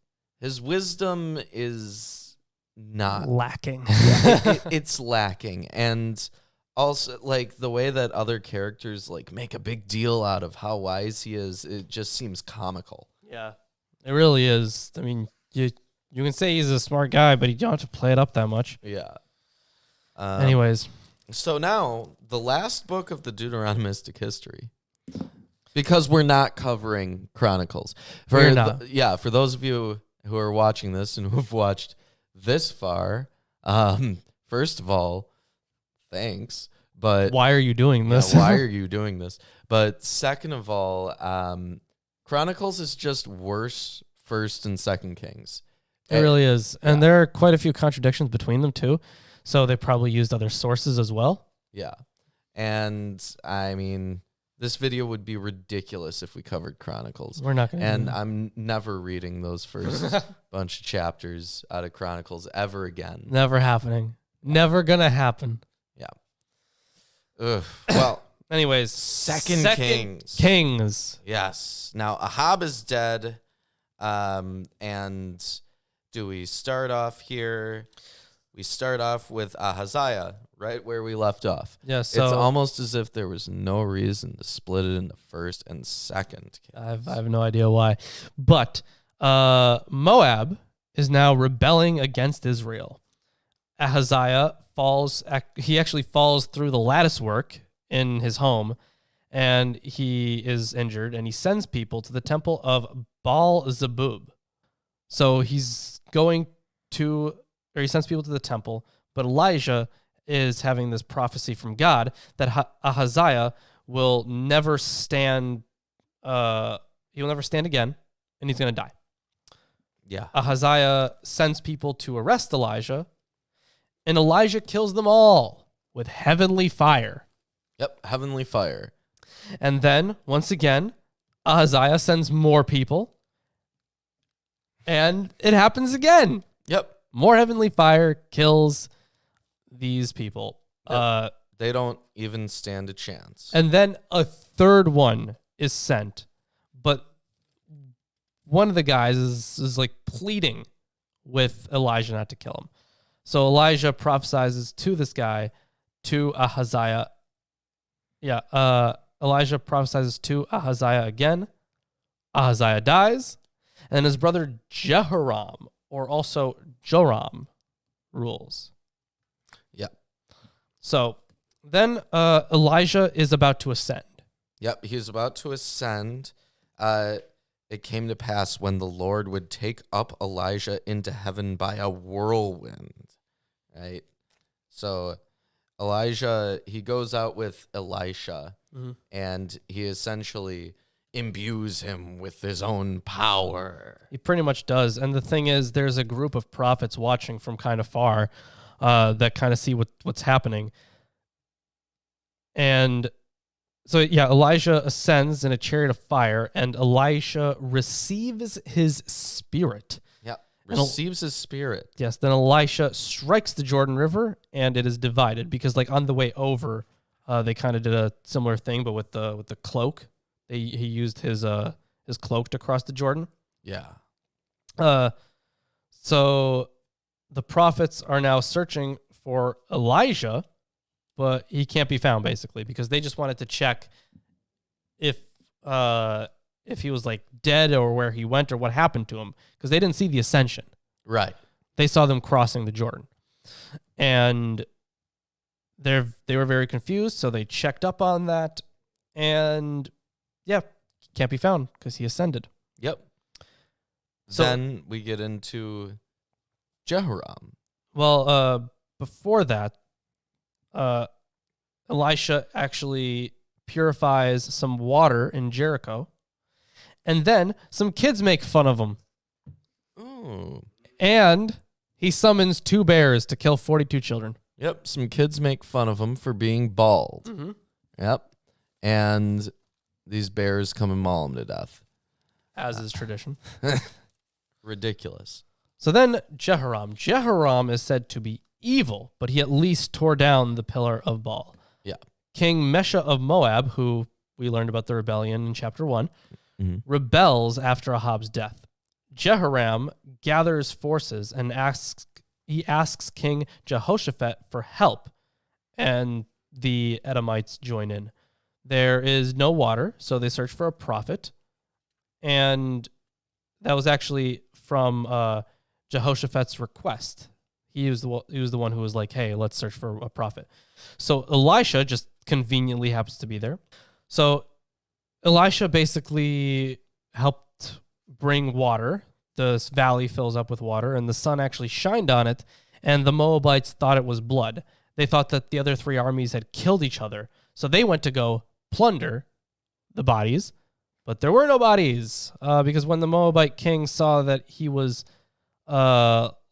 B: his wisdom is not
A: lacking.
B: It's lacking. And also, like, the way that other characters like make a big deal out of how wise he is, it just seems comical.
A: Yeah, it really is. I mean, you can say he's a smart guy, but you don't have to play it up that much.
B: Yeah.
A: Anyways,
B: so now the last book of the Deuteronomistic History, because we're not covering Chronicles.
A: We're not.
B: For those of you who are watching this and who've watched this far, first of all, thanks. But
A: why are you doing this?
B: Why are you doing this? But second of all, Chronicles is just worse First and Second Kings.
A: It really is. And there are quite a few contradictions between them too. So they probably used other sources as well.
B: Yeah. And I mean, this video would be ridiculous if we covered Chronicles.
A: We're not going to.
B: And I'm never reading those first bunch of chapters out of Chronicles ever again.
A: Never happening. Never going to happen.
B: Yeah. Ugh. Well,
A: anyways,
B: Second Kings.
A: Kings.
B: Yes. Now, Ahab is dead. And do we start off here? We start off with Ahaziah, right where we left off.
A: Yeah, so
B: it's almost as if there was no reason to split it into first and second.
A: I have no idea why. But Moab is now rebelling against Israel. Ahaziah falls. He actually falls through the lattice work in his home, and he is injured, and he sends people to the temple of Baal-zebub. So he's going to... or he sends people to the temple, but Elijah is having this prophecy from God that Ahaziah will never stand, he will never stand again, and he's going to die.
B: Yeah.
A: Ahaziah sends people to arrest Elijah, and Elijah kills them all with heavenly fire.
B: Yep, heavenly fire.
A: And then, once again, Ahaziah sends more people, and it happens again.
B: Yep.
A: More heavenly fire kills these people.
B: Yep. They don't even stand a chance.
A: And then a third one is sent. But one of the guys is like pleading with Elijah not to kill him. So Elijah prophesies to this guy, to Ahaziah. Yeah, Elijah prophesies to Ahaziah again. Ahaziah dies. And his brother Jehoram, or also Joram, rules.
B: Yeah.
A: So Then Elijah is about to ascend.
B: Yep, he's about to ascend. It came to pass when the Lord would take up Elijah into heaven by a whirlwind, right? So Elijah, he goes out with Elisha, and he essentially imbues him with his own power.
A: He pretty much does. And the thing is, there's a group of prophets watching from kind of far that kind of see what's happening. And so, yeah, Elijah ascends in a chariot of fire, and Elisha receives his spirit.
B: Yep, receives his spirit.
A: Yes, then Elisha strikes the Jordan River, and it is divided because, like, on the way over, they kind of did a similar thing, but with the cloak. He used his cloak to cross the Jordan.
B: Yeah.
A: So the prophets are now searching for Elijah, but he can't be found, basically, because they just wanted to check if he was, like, dead or where he went or what happened to him, because they didn't see the ascension.
B: Right.
A: They saw them crossing the Jordan. And they were very confused, so they checked up on that, and, yeah, can't be found because he ascended.
B: Yep.
A: So,
B: then we get into Jehoram.
A: Well, before that, Elisha actually purifies some water in Jericho, and then some kids make fun of him.
B: Ooh.
A: And he summons 2 bears to kill 42 children.
B: Yep, some kids make fun of him for being bald.
A: Mm-hmm.
B: Yep. And these bears come and maul him to death.
A: As is tradition.
B: Ridiculous.
A: So then Jehoram. Jehoram is said to be evil, but he at least tore down the pillar of Baal.
B: Yeah.
A: King Mesha of Moab, who we learned about the rebellion in chapter 1, rebels after Ahab's death. Jehoram gathers forces and asks King Jehoshaphat for help, and the Edomites join in. There is no water, so they search for a prophet, and that was actually from Jehoshaphat's request. He was the one who was like, hey, let's search for a prophet. So Elisha just conveniently happens to be there. So Elisha basically helped bring water. The valley fills up with water, and the sun actually shined on it, and the Moabites thought it was blood. They thought that the other 3 armies had killed each other, so they went to go plunder the bodies, but there were no bodies, because when the Moabite king saw that he was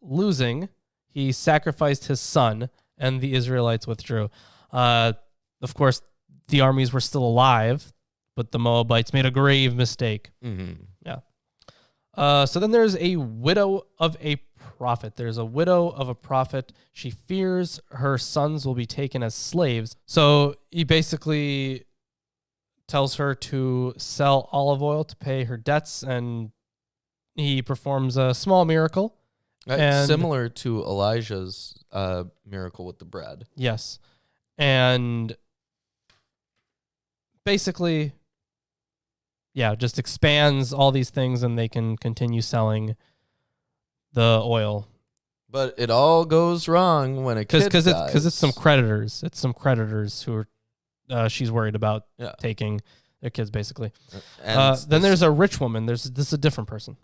A: losing, he sacrificed his son, and the Israelites withdrew. Of course, the armies were still alive, but the Moabites made a grave mistake.
B: Mm-hmm.
A: Yeah. So then there's a widow of a prophet. There's a widow of a prophet. She fears her sons will be taken as slaves. So he basically tells her to sell olive oil to pay her debts, and he performs a small miracle.
B: Similar to Elijah's miracle with the bread.
A: Yes. And basically, yeah, just expands all these things, and they can continue selling the oil.
B: But it all goes wrong when a kid dies.
A: Because it's some creditors. It's some creditors who are she's worried about taking their kids, basically. Then there's a rich woman. This is a different person.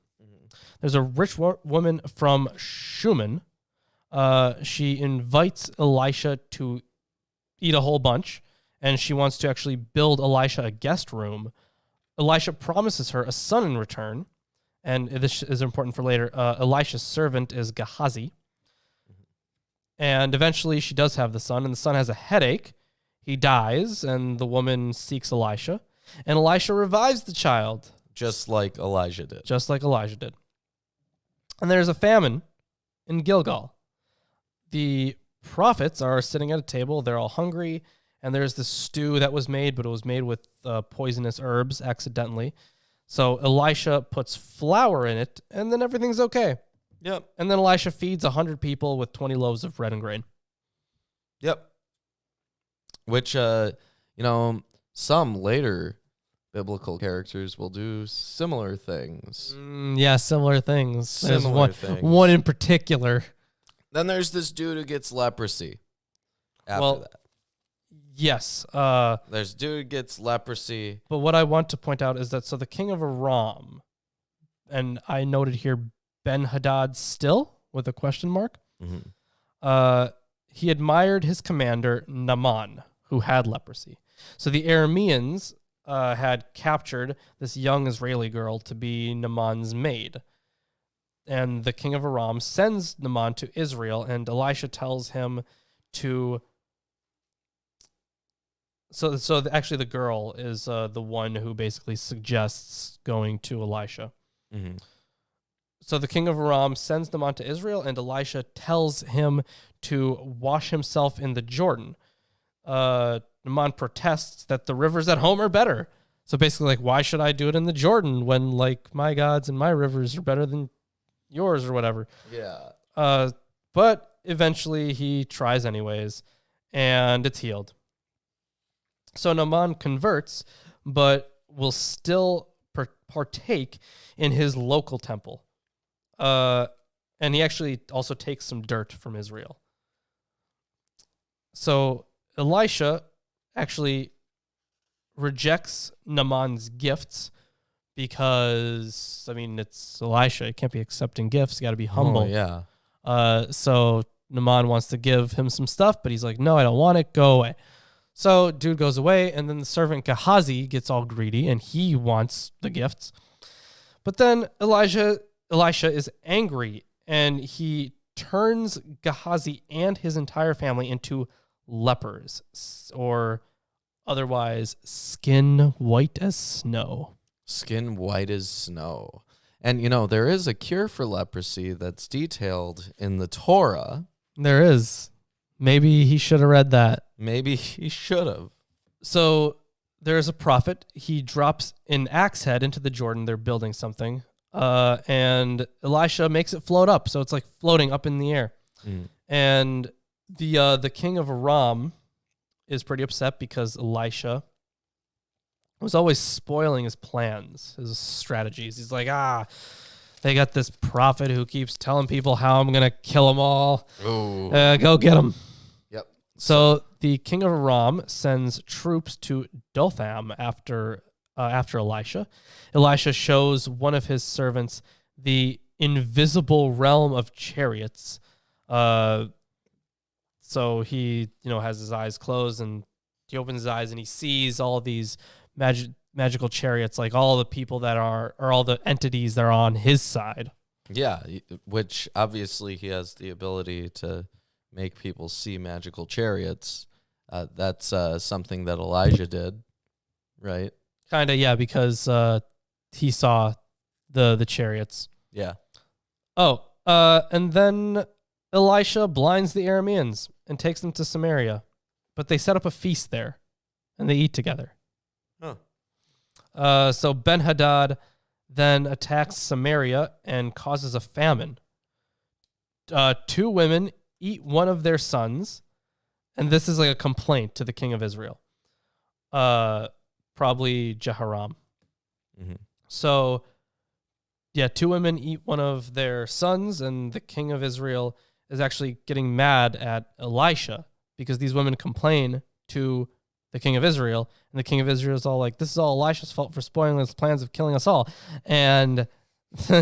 A: There's a rich woman from Shunem. She invites Elisha to eat a whole bunch, and she wants to actually build Elisha a guest room. Elisha promises her a son in return, and this is important for later. Elisha's servant is Gehazi. And eventually she does have the son, and the son has a headache. He dies, and the woman seeks Elisha, and Elisha revives the child.
B: Just like Elijah did.
A: Just like Elijah did. And there's a famine in Gilgal. The prophets are sitting at a table. They're all hungry, and there's this stew that was made, but it was made with poisonous herbs accidentally. So Elisha puts flour in it, and then everything's okay.
B: Yep.
A: And then Elisha feeds 100 people with 20 loaves of bread and grain.
B: Yep. Which, some later biblical characters will do similar things.
A: Yeah, similar things. There's
B: Things.
A: one in particular.
B: Then there's this dude who gets leprosy after that.
A: Yes.
B: There's dude gets leprosy.
A: But what I want to point out is that so the king of Aram, and I noted here Ben-Hadad still with a question mark.
B: Mm-hmm.
A: He admired his commander Naaman, who had leprosy. So the Arameans had captured this young Israeli girl to be Naaman's maid. And the king of Aram sends Naaman to Israel, and Elisha tells him to... Actually, the girl is the one who basically suggests going to Elisha.
B: Mm-hmm.
A: So the king of Aram sends Naaman to Israel, and Elisha tells him to wash himself in the Jordan. Naaman protests that the rivers at home are better. So basically, like, why should I do it in the Jordan when, like, my gods and my rivers are better than yours or whatever?
B: Yeah.
A: But eventually he tries anyways, and it's healed. So Naaman converts, but will still partake in his local temple. And he actually also takes some dirt from Israel. So Elisha actually rejects Naaman's gifts because, I mean, it's Elisha. He can't be accepting gifts. You got to be humble.
B: Oh, yeah.
A: So Naaman wants to give him some stuff, but he's like, no, I don't want it. Go away. So dude goes away, and then the servant Gehazi gets all greedy, and he wants the gifts. But then Elisha is angry, and he turns Gehazi and his entire family into lepers, or otherwise skin white as snow.
B: Skin white as snow. And, you know, there is a cure for leprosy that's detailed in the Torah.
A: There is. Maybe he should have read that.
B: Maybe he should have.
A: So there's a prophet. He drops an axe head into the Jordan. They're building something. And Elisha makes it float up. So it's like floating up in the air.
B: Mm.
A: And the king of Aram is pretty upset because Elisha was always spoiling his plans, his strategies. He's like, they got this prophet who keeps telling people how I'm going to kill them all.
B: Ooh.
A: Go get them.
B: Yep.
A: So the king of Aram sends troops to Dothan after Elisha. Elisha shows one of his servants the invisible realm of chariots. So he, has his eyes closed, and he opens his eyes and he sees all these magical chariots, like all the people that are, or all the entities that are on his side.
B: Yeah, which obviously he has the ability to make people see magical chariots. That's something that Elijah did, right?
A: Kind of, yeah, because he saw the chariots.
B: Yeah.
A: And then Elisha blinds the Arameans and takes them to Samaria. But they set up a feast there, and they eat together.
B: Huh.
A: So Ben-Hadad then attacks Samaria and causes a famine. 2 women eat one of their sons, and this is like a complaint to the king of Israel. Probably Jehoram.
B: Mm-hmm.
A: So, 2 women eat one of their sons, and the king of Israel is actually getting mad at Elisha because these women complain to the king of Israel, and the king of Israel is all like, this is all Elisha's fault for spoiling his plans of killing us all. And so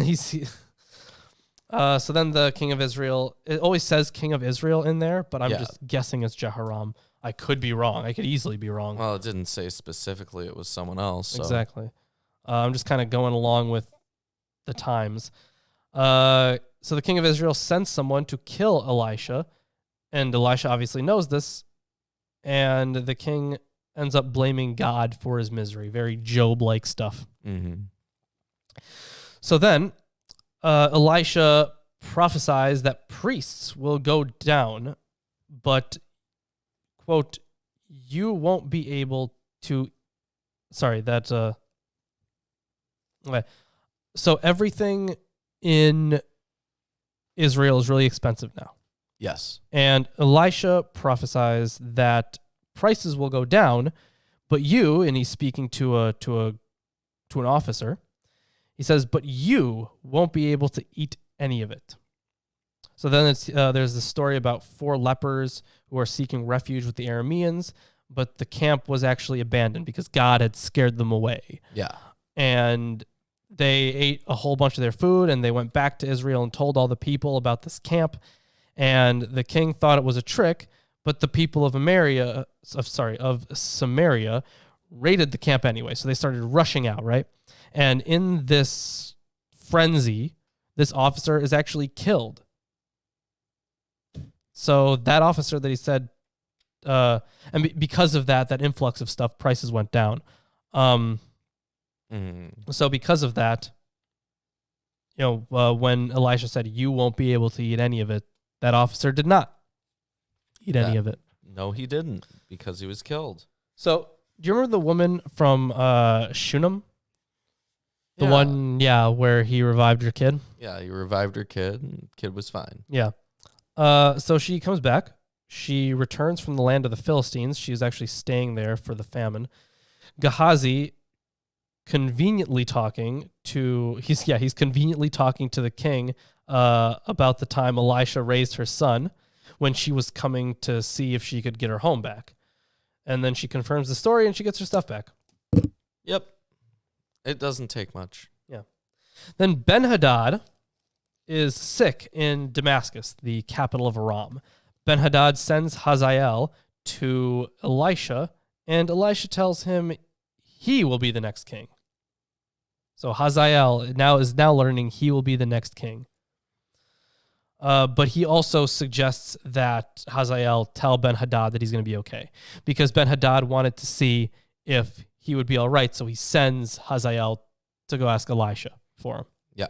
A: then the king of Israel, it always says king of Israel in there, but I'm just guessing it's Jehoram. I could be wrong. I could easily be wrong.
B: Well, it didn't say specifically it was someone else. So.
A: Exactly. I'm just kind of going along with the times. So the king of Israel sends someone to kill Elisha, and Elisha obviously knows this, and the king ends up blaming God for his misery. Very Job-like stuff.
B: Mm-hmm.
A: So then Elisha prophesies that priests will go down, but, quote, you won't be able to... Sorry, that's... Okay. So everything in Israel is really expensive now.
B: Yes.
A: And Elisha prophesies that prices will go down, but you, and he's speaking to an officer, he says, but you won't be able to eat any of it. So then there's the story about 4 lepers who are seeking refuge with the Arameans, but the camp was actually abandoned because God had scared them away.
B: Yeah.
A: And they ate a whole bunch of their food, and they went back to Israel and told all the people about this camp. And the king thought it was a trick, but the people of Samaria raided the camp anyway. So they started rushing out, right? And in this frenzy, this officer is actually killed. So that officer that he said, because of that influx of stuff, prices went down. So because of that, when Elisha said, "You won't be able to eat any of it," that officer did not eat any of it.
B: No, he didn't, because he was killed.
A: So do you remember the woman from Shunem? The one, where he revived her kid?
B: Yeah, he revived her kid, and kid was fine.
A: Yeah. So she comes back. She returns from the land of the Philistines. She's actually staying there for the famine. Gehazi conveniently talking to the king about the time Elisha raised her son when she was coming to see if she could get her home back. And then she confirms the story and she gets her stuff back.
B: Yep. It doesn't take much.
A: Yeah. Then Ben-Hadad is sick in Damascus, the capital of Aram. Ben-Hadad sends Hazael to Elisha, and Elisha tells him he will be the next king. So Hazael is now learning he will be the next king. But he also suggests that Hazael tell Ben-Hadad that he's going to be okay, because Ben-Hadad wanted to see if he would be all right, so he sends Hazael to go ask Elisha for him.
B: Yeah,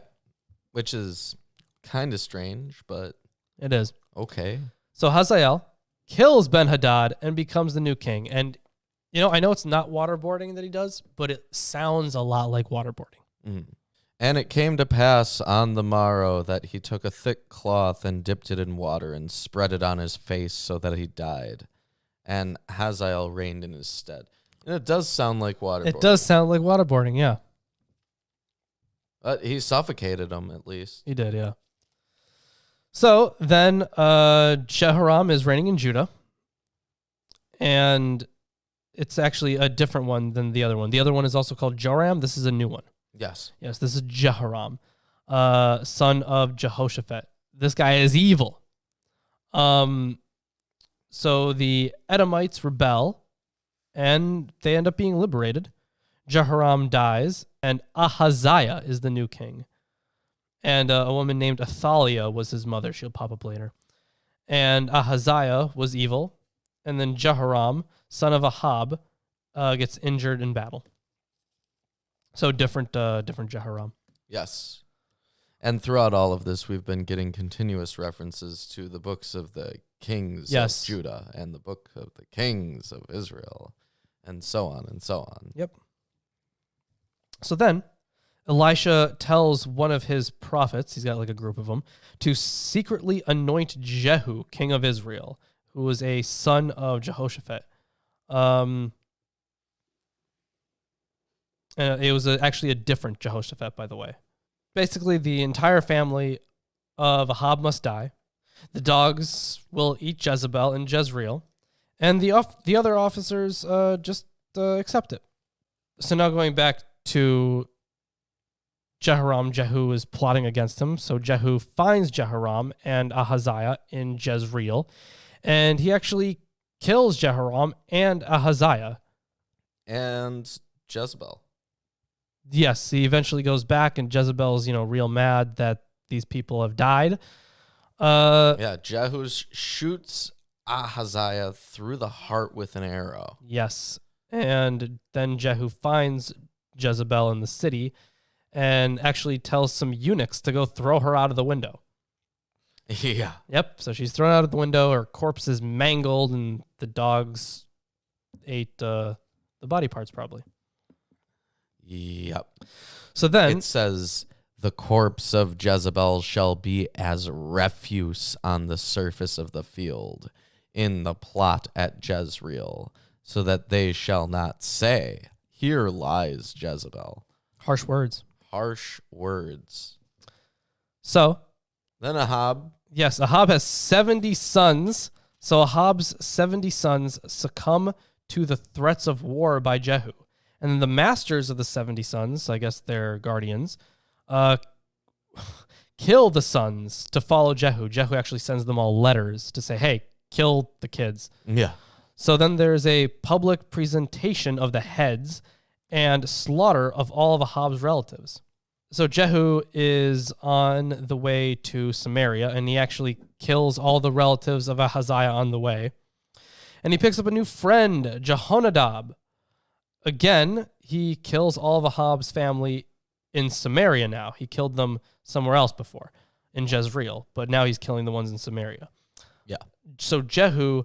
B: which is kind of strange, but
A: it is.
B: Okay.
A: So Hazael kills Ben-Hadad and becomes the new king. And, I know it's not waterboarding that he does, but it sounds a lot like waterboarding.
B: Mm. And it came to pass on the morrow that he took a thick cloth and dipped it in water and spread it on his face so that he died. And Hazael reigned in his stead. And it does sound like waterboarding.
A: It does sound like waterboarding, yeah.
B: But he suffocated him, at least.
A: He did, yeah. So then Jehoram is reigning in Judah. And it's actually a different one than the other one. The other one is also called Joram. This is a new one.
B: Yes.
A: Yes, this is Jehoram, son of Jehoshaphat. This guy is evil. So the Edomites rebel, and they end up being liberated. Jehoram dies, and Ahaziah is the new king. And a woman named Athaliah was his mother. She'll pop up later. And Ahaziah was evil. And then Jehoram, son of Ahab, gets injured in battle. So different Jehoram.
B: Yes. And throughout all of this, we've been getting continuous references to the books of the kings of Judah and the book of the kings of Israel, and so on and so on.
A: Yep. So then Elisha tells one of his prophets, he's got like a group of them, to secretly anoint Jehu, king of Israel, who was a son of Jehoshaphat. And it was actually a different Jehoshaphat, by the way. Basically, the entire family of Ahab must die. The dogs will eat Jezebel and Jezreel. And the other officers just accept it. So now going back to Jehoram, Jehu is plotting against him. So Jehu finds Jehoram and Ahaziah in Jezreel. And he actually kills Jehoram and Ahaziah.
B: And Jezebel.
A: Yes, he eventually goes back, and Jezebel's, real mad that these people have died.
B: Jehu shoots Ahaziah through the heart with an arrow.
A: Yes, and then Jehu finds Jezebel in the city and actually tells some eunuchs to go throw her out of the window.
B: Yeah.
A: Yep, so she's thrown out of the window, her corpse is mangled, and the dogs ate the body parts probably.
B: Yep.
A: So then
B: it says, the corpse of Jezebel shall be as refuse on the surface of the field in the plot at Jezreel, so that they shall not say, here lies Jezebel.
A: Harsh words.
B: Harsh words.
A: So
B: then Ahab.
A: Yes, Ahab has 70 sons. So Ahab's 70 sons succumb to the threats of war by Jehu. And then the masters of the 70 sons, I guess they're guardians, kill the sons to follow Jehu. Jehu actually sends them all letters to say, hey, kill the kids.
B: Yeah.
A: So then there's a public presentation of the heads and slaughter of all of Ahab's relatives. So Jehu is on the way to Samaria, and he actually kills all the relatives of Ahaziah on the way. And he picks up a new friend, Jehonadab. Again, he kills all of Ahab's family in Samaria now. He killed them somewhere else before, in Jezreel, but now he's killing the ones in Samaria.
B: Yeah.
A: So Jehu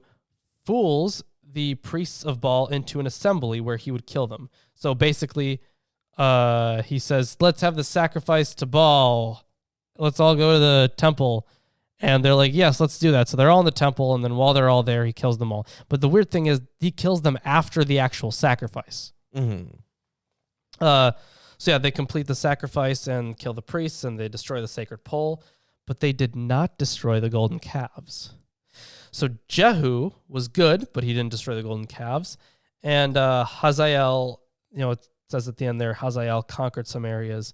A: fools the priests of Baal into an assembly where he would kill them. So basically, he says, let's have the sacrifice to Baal. Let's all go to the temple. And they're like, yes, let's do that. So they're all in the temple, and then while they're all there, he kills them all. But the weird thing is he kills them after the actual sacrifice.
B: Mm-hmm.
A: So yeah, they complete the sacrifice and kill the priests, and they destroy the sacred pole, but they did not destroy the golden calves. So Jehu was good, but he didn't destroy the golden calves. And Hazael, it says at the end there, Hazael conquered some areas.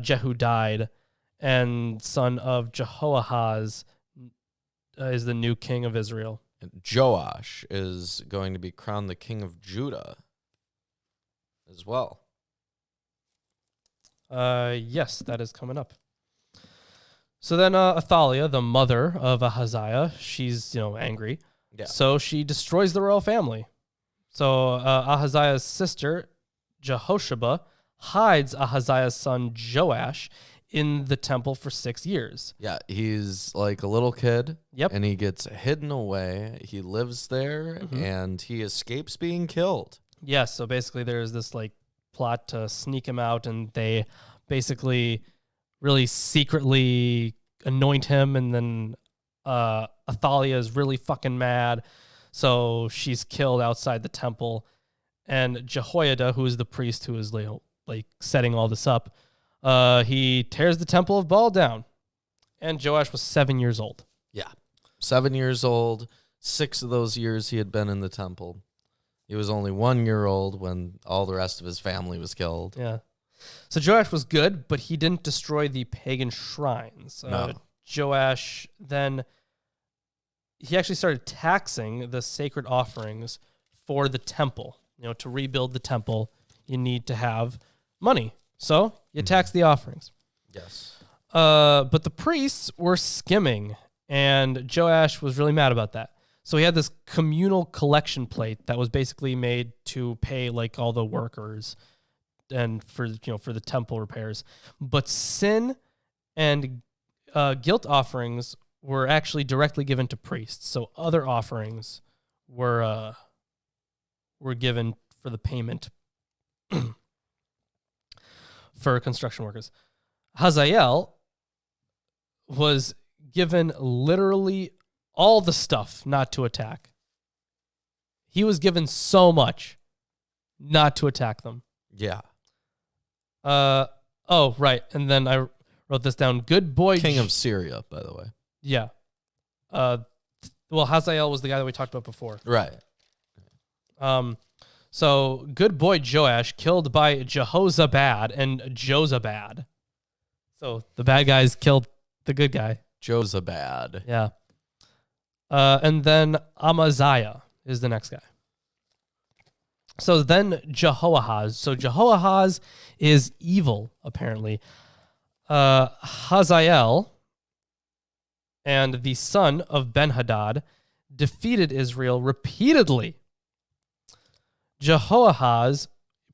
A: Jehu died, and son of Jehoahaz is the new king of Israel.
B: And Joash is going to be crowned the king of Judah as well.
A: Yes, that is coming up. So then Athaliah, the mother of Ahaziah, she's, angry.
B: Yeah.
A: So she destroys the royal family. So Ahaziah's sister, Jehosheba, hides Ahaziah's son Joash in the temple for 6 years.
B: Yeah, he's like a little kid.
A: Yep.
B: And he gets hidden away. He lives there, and he escapes being killed.
A: Yes, so basically there's this plot to sneak him out, and they basically really secretly anoint him, and then Athaliah is really fucking mad, so she's killed outside the temple. And Jehoiada, who is the priest who is setting all this up, he tears the temple of Baal down. And Joash was 7 years old.
B: Yeah, 7 years old. 6 of those years he had been in the temple. He was only 1 year old when all the rest of his family was killed.
A: Yeah. So Joash was good, but he didn't destroy the pagan shrines.
B: No.
A: Joash then, he actually started taxing the sacred offerings for the temple. To rebuild the temple, you need to have money. So you tax the offerings.
B: Yes.
A: But the priests were skimming, and Joash was really mad about that. So he had this communal collection plate that was basically made to pay all the workers and for the temple repairs. But sin and guilt offerings were actually directly given to priests. So other offerings were given for the payment for construction workers. Hazael was given literally all the stuff not to attack. He was given so much not to attack them.
B: Yeah.
A: Oh, right. And then I wrote this down. Good boy.
B: King of Syria, by the way.
A: Yeah. Well, Hazael was the guy that we talked about before.
B: Right.
A: So good boy Joash killed by Jehozabad and Jozabad. So the bad guys killed the good guy.
B: Jozabad.
A: Yeah. And then Amaziah is the next guy. So then Jehoahaz. So Jehoahaz is evil, apparently. Hazael and the son of Ben-Hadad defeated Israel repeatedly. Jehoahaz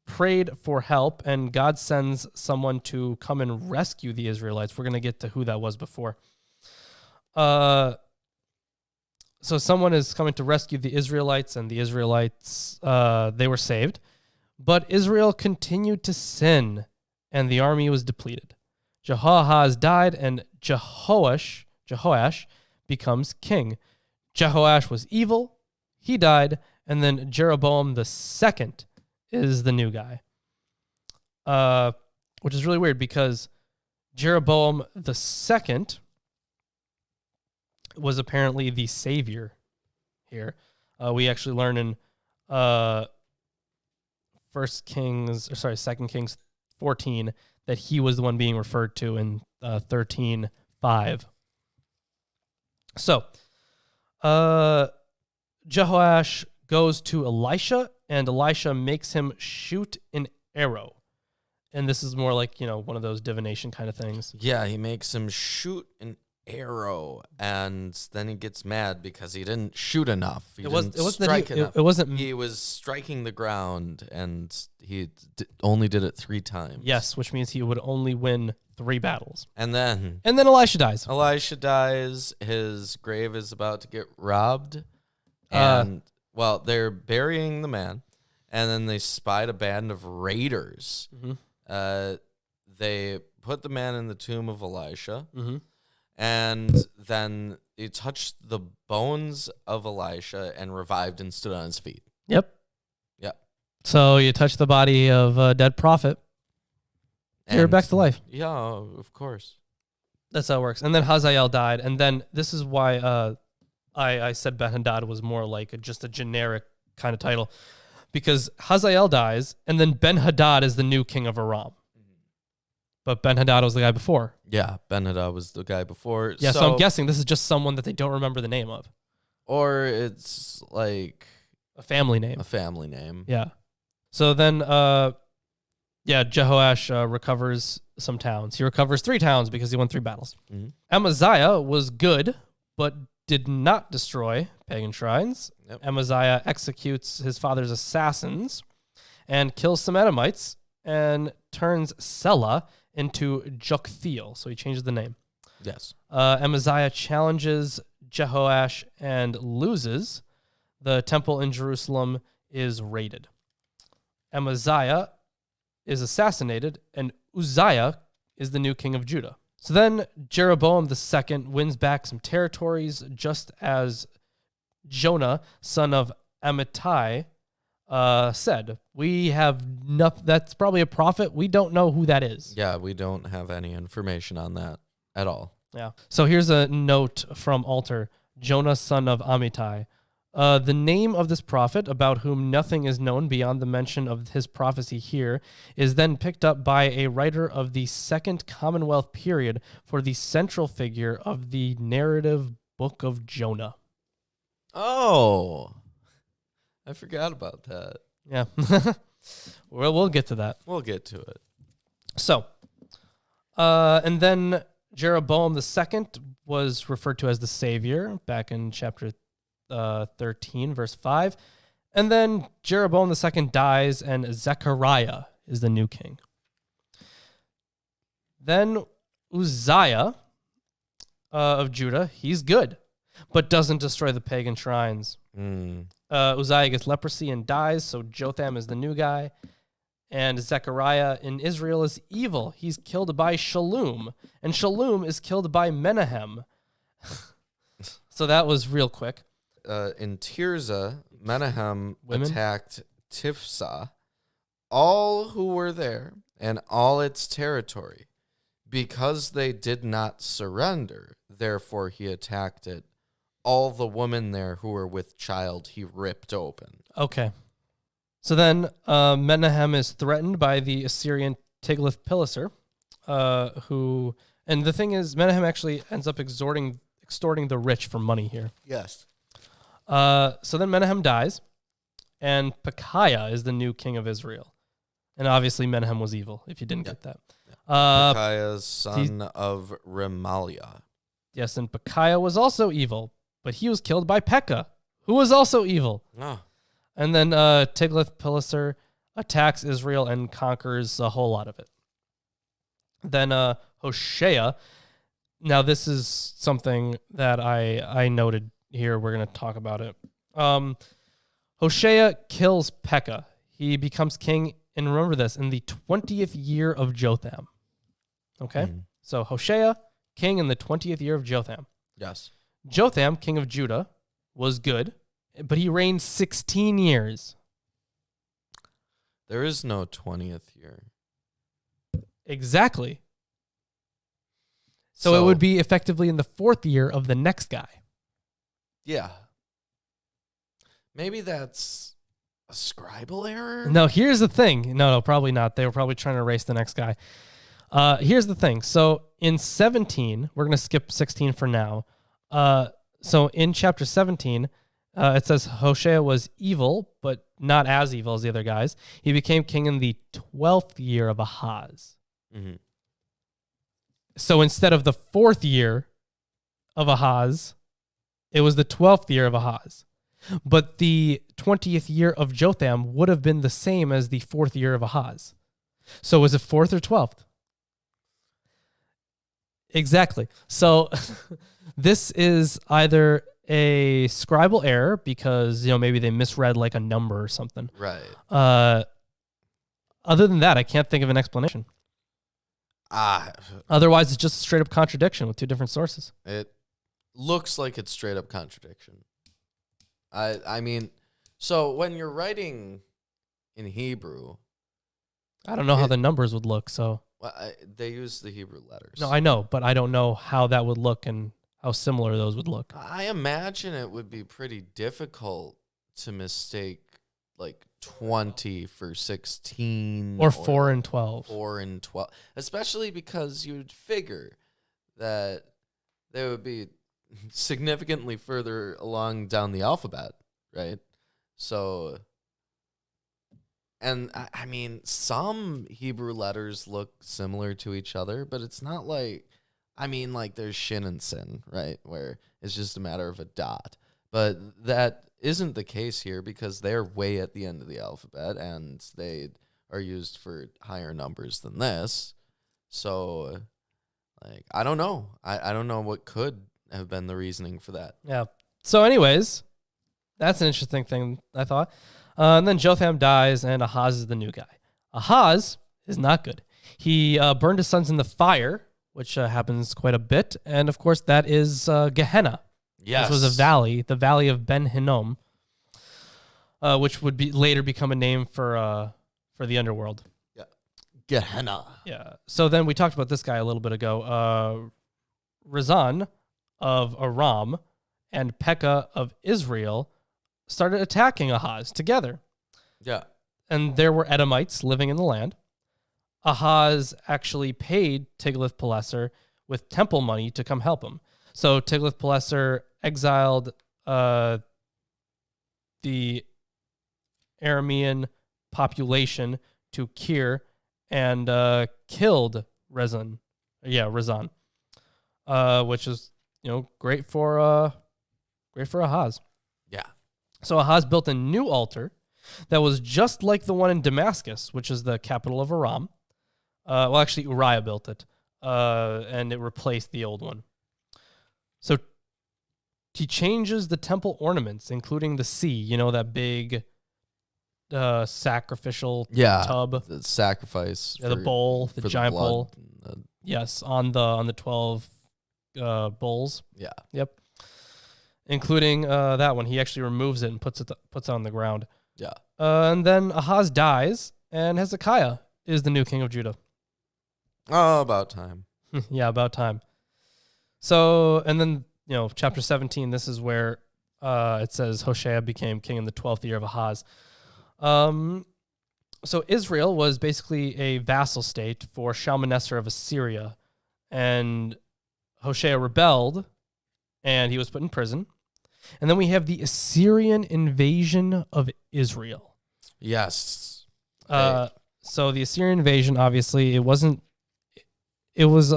A: prayed for help, and God sends someone to come and rescue the Israelites. We're going to get to who that was before. So someone is coming to rescue the Israelites, and the Israelites, they were saved. But Israel continued to sin, and the army was depleted. Jehoahaz died, and Jehoash becomes king. Jehoash was evil. He died. And then Jeroboam the second is the new guy, which is really weird because Jeroboam the second was apparently the savior here. We actually learn in Second Kings 14, that he was the one being referred to in 13:5. So, Jehoash goes to Elisha, and Elisha makes him shoot an arrow. And this is more like, one of those divination kind of things.
B: Yeah, he makes him shoot an arrow, and then he gets mad because he didn't shoot enough. He wasn't
A: He
B: was striking the ground, and he only did it 3 times.
A: Yes, which means he would only win 3 battles.
B: And then
A: Elisha dies.
B: Elisha dies. His grave is about to get robbed. And, they're burying the man, and then they spied a band of raiders.
A: Mm-hmm.
B: They put the man in the tomb of Elisha.
A: Mm-hmm.
B: And then he touched the bones of Elisha and revived and stood on his feet.
A: Yep. So you touch the body of a dead prophet, you're back to life.
B: Yeah, of course.
A: That's how it works. And then Hazael died. And then this is why I said Ben-Hadad was more like just a generic kind of title. Because Hazael dies, and then Ben-Hadad is the new king of Aram. But Ben-Hadad was the guy before.
B: Yeah, Ben-Hadad was the guy before.
A: Yeah, so I'm guessing this is just someone that they don't remember the name of.
B: Or it's like
A: a family name. Yeah. So then, Jehoash recovers some towns. He recovers 3 towns because he won 3 battles.
B: Mm-hmm.
A: Amaziah was good, but did not destroy pagan shrines.
B: Yep.
A: Amaziah executes his father's assassins and kills some Edomites and turns Selah into Joktheel. So he changes the name.
B: Yes.
A: Amaziah challenges Jehoash and loses. The temple in Jerusalem is raided. Amaziah is assassinated, and Uzziah is the new king of Judah. So then Jeroboam II wins back some territories, just as Jonah, son of Amittai, said. We have nothing. That's probably a prophet. We don't know who that is.
B: Yeah, we don't have any information on that at all.
A: Yeah. So here's a note from Alter. Jonah, son of Amittai. The name of this prophet, about whom nothing is known beyond the mention of his prophecy here, is then picked up by a writer of the Second Commonwealth period for the central figure of the narrative book of Jonah.
B: Oh, I forgot about that.
A: Yeah. We'll get to that.
B: We'll get to it.
A: So, and then Jeroboam II was referred to as the Savior back in chapter 13, verse 5. And then Jeroboam II dies, and Zechariah is the new king. Then Uzziah of Judah, he's good, but doesn't destroy the pagan shrines. Uzziah gets leprosy and dies, so Jotham is the new guy. And Zechariah in Israel is evil. He's killed by Shallum, and Shallum is killed by Menahem. So that was real quick.
B: In Tirzah, Menahem attacked Tifsah, all who were there, and all its territory. Because they did not surrender, therefore he attacked it. All the women there who were with child he ripped open.
A: Okay. So then Menahem is threatened by the Assyrian Tiglath-Pileser, who... And the thing is, Menahem actually ends up extorting the rich for money here.
B: Yes.
A: So then Menahem dies, and Pekahiah is the new king of Israel. And obviously Menahem was evil, if you didn't get that.
B: Pekahiah's son of Remaliah.
A: Yes, and Pekahiah was also evil, but he was killed by Pekah, who was also evil.
B: Oh.
A: And then Tiglath-Pileser attacks Israel and conquers a whole lot of it. Then Hoshea. Now this is something that I noted here. We're going to talk about it. Hoshea kills Pekah. He becomes king, and remember this, in the 20th year of Jotham. Okay? So Hoshea, king in the 20th year of Jotham.
B: Yes.
A: Jotham, king of Judah, was good, but he reigned 16 years.
B: There is no 20th year.
A: Exactly. So it would be effectively in the 4th year of the next guy.
B: Yeah. Maybe that's A scribal error?
A: No, here's the thing. No, probably not. They were probably trying to erase the next guy. Here's the thing. So in 17, we're going to skip 16 for now. So in chapter 17, it says Hoshea was evil, but not as evil as the other guys. He became king in the 12th year of Ahaz.
B: Mm-hmm.
A: So instead of the 4th year of Ahaz, it was the 12th year of Ahaz. But the 20th year of Jotham would have been the same as the 4th year of Ahaz. So was it 4th or 12th? Exactly. So this is either a scribal error because, maybe they misread like a number or something.
B: Right.
A: Other than that, I can't think of an explanation. Otherwise, it's just a straight up contradiction with two different sources.
B: It looks like it's straight up contradiction. I mean, so when you're writing in Hebrew,
A: I don't know how the numbers would look, so.
B: Well, they use the Hebrew letters.
A: No, I know, but I don't know how that would look and how similar those would look.
B: I imagine it would be pretty difficult to mistake like 20 for 16.
A: Or 4 and 12.
B: 4 and 12. Especially because you'd figure that they would be significantly further along down the alphabet, right? So, and I mean, some Hebrew letters look similar to each other, but it's not like, like there's shin and sin, right? Where it's just a matter of a dot. But that isn't the case here because they're way at the end of the alphabet and they are used for higher numbers than this. So, I don't know. I don't know what could have been the reasoning for that.
A: Yeah. So anyways, that's an interesting thing, I thought. And then Jotham dies, and Ahaz is the new guy. Ahaz is not good. He burned his sons in the fire, which happens quite a bit. And, of course, that is Gehenna.
B: Yes.
A: This was a valley, the Valley of Ben Hinnom, which would later become a name for the underworld.
B: Yeah. Gehenna.
A: Yeah. So then we talked about this guy a little bit ago. Rezan of Aram and Pekah of Israel started attacking Ahaz together.
B: Yeah.
A: And there were Edomites living in the land. Ahaz actually paid Tiglath-Pileser with temple money to come help him. So Tiglath-Pileser exiled the Aramean population to Kir and killed Rezan. Yeah, Rezan. Which is great for Ahaz.
B: Yeah.
A: So Ahaz built a new altar that was just like the one in Damascus, which is the capital of Aram. Well, actually, Uriah built it, and it replaced the old one. So he changes the temple ornaments, including the sea, that big sacrificial tub.
B: The sacrifice.
A: Yeah, the bowl, the giant bowl. Yes, on the 12 bowls.
B: Yeah.
A: Yep. Including that one. He actually removes it and puts it on the ground.
B: Yeah.
A: And then Ahaz dies, and Hezekiah is the new king of Judah.
B: Oh, about time.
A: Yeah, about time. So, and then, chapter 17, this is where it says Hoshea became king in the 12th year of Ahaz. So Israel was basically a vassal state for Shalmaneser of Assyria, and Hoshea rebelled, and he was put in prison. And then we have the Assyrian invasion of Israel.
B: Yes.
A: So the Assyrian invasion, obviously, it was to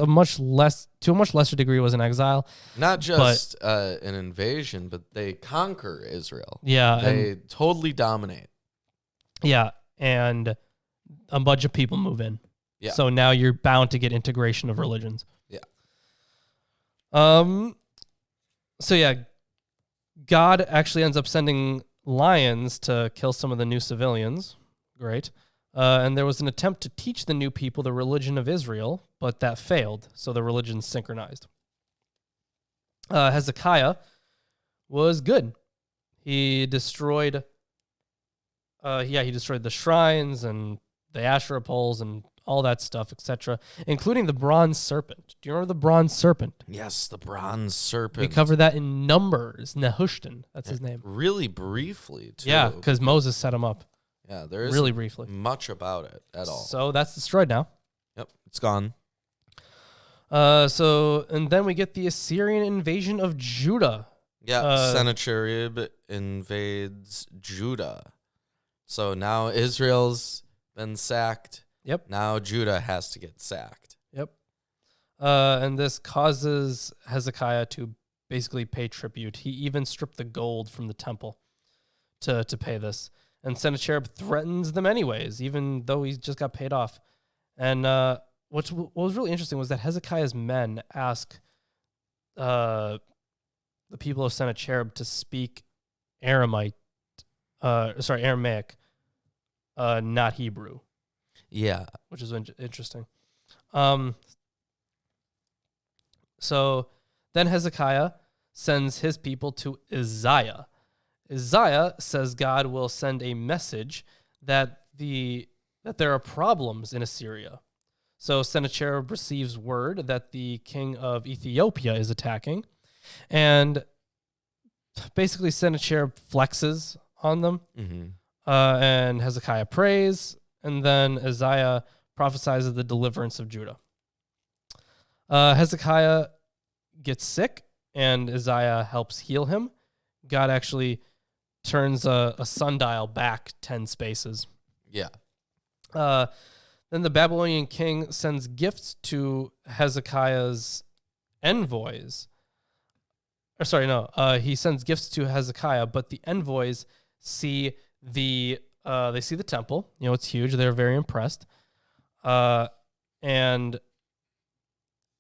A: a much lesser degree, it was an exile.
B: Not just an invasion, but they conquer Israel.
A: Yeah.
B: They totally dominate.
A: Yeah. And a bunch of people move in.
B: Yeah.
A: So now you're bound to get integration of religions.
B: Yeah.
A: So yeah, God actually ends up sending lions to kill some of the new civilians. Great. And there was an attempt to teach the new people the religion of Israel, but that failed, so the religion synchronized. Hezekiah was good. He destroyed the shrines and the Asherah poles and all that stuff, etc., including the bronze serpent. Do you remember the bronze serpent?
B: Yes, the bronze serpent.
A: We covered that in Numbers. Nehushtan, that's his name.
B: Really briefly, too.
A: Yeah, because Moses set him up.
B: Yeah, there isn't
A: really briefly
B: much about it at all.
A: So that's destroyed now.
B: Yep, it's gone.
A: And then we get the Assyrian invasion of Judah.
B: Yeah, Sennacherib invades Judah. So now Israel's been sacked.
A: Yep.
B: Now Judah has to get sacked.
A: Yep. And this causes Hezekiah to basically pay tribute. He even stripped the gold from the temple to pay this. And Sennacherib threatens them anyways, even though he just got paid off. And what was really interesting was that Hezekiah's men ask the people of Sennacherib to speak Aramaic, not Hebrew.
B: Yeah.
A: Which is interesting. So then Hezekiah sends his people to Isaiah. Isaiah says God will send a message that there are problems in Assyria. So Sennacherib receives word that the king of Ethiopia is attacking, and basically Sennacherib flexes on them, and Hezekiah prays, and then Isaiah prophesies the deliverance of Judah. Hezekiah gets sick, and Isaiah helps heal him. God actually turns a sundial back 10 spaces.
B: Yeah.
A: Then the Babylonian king sends gifts to Hezekiah's envoys. He sends gifts to Hezekiah, but the envoys see the temple. You know, it's huge. They're very impressed. And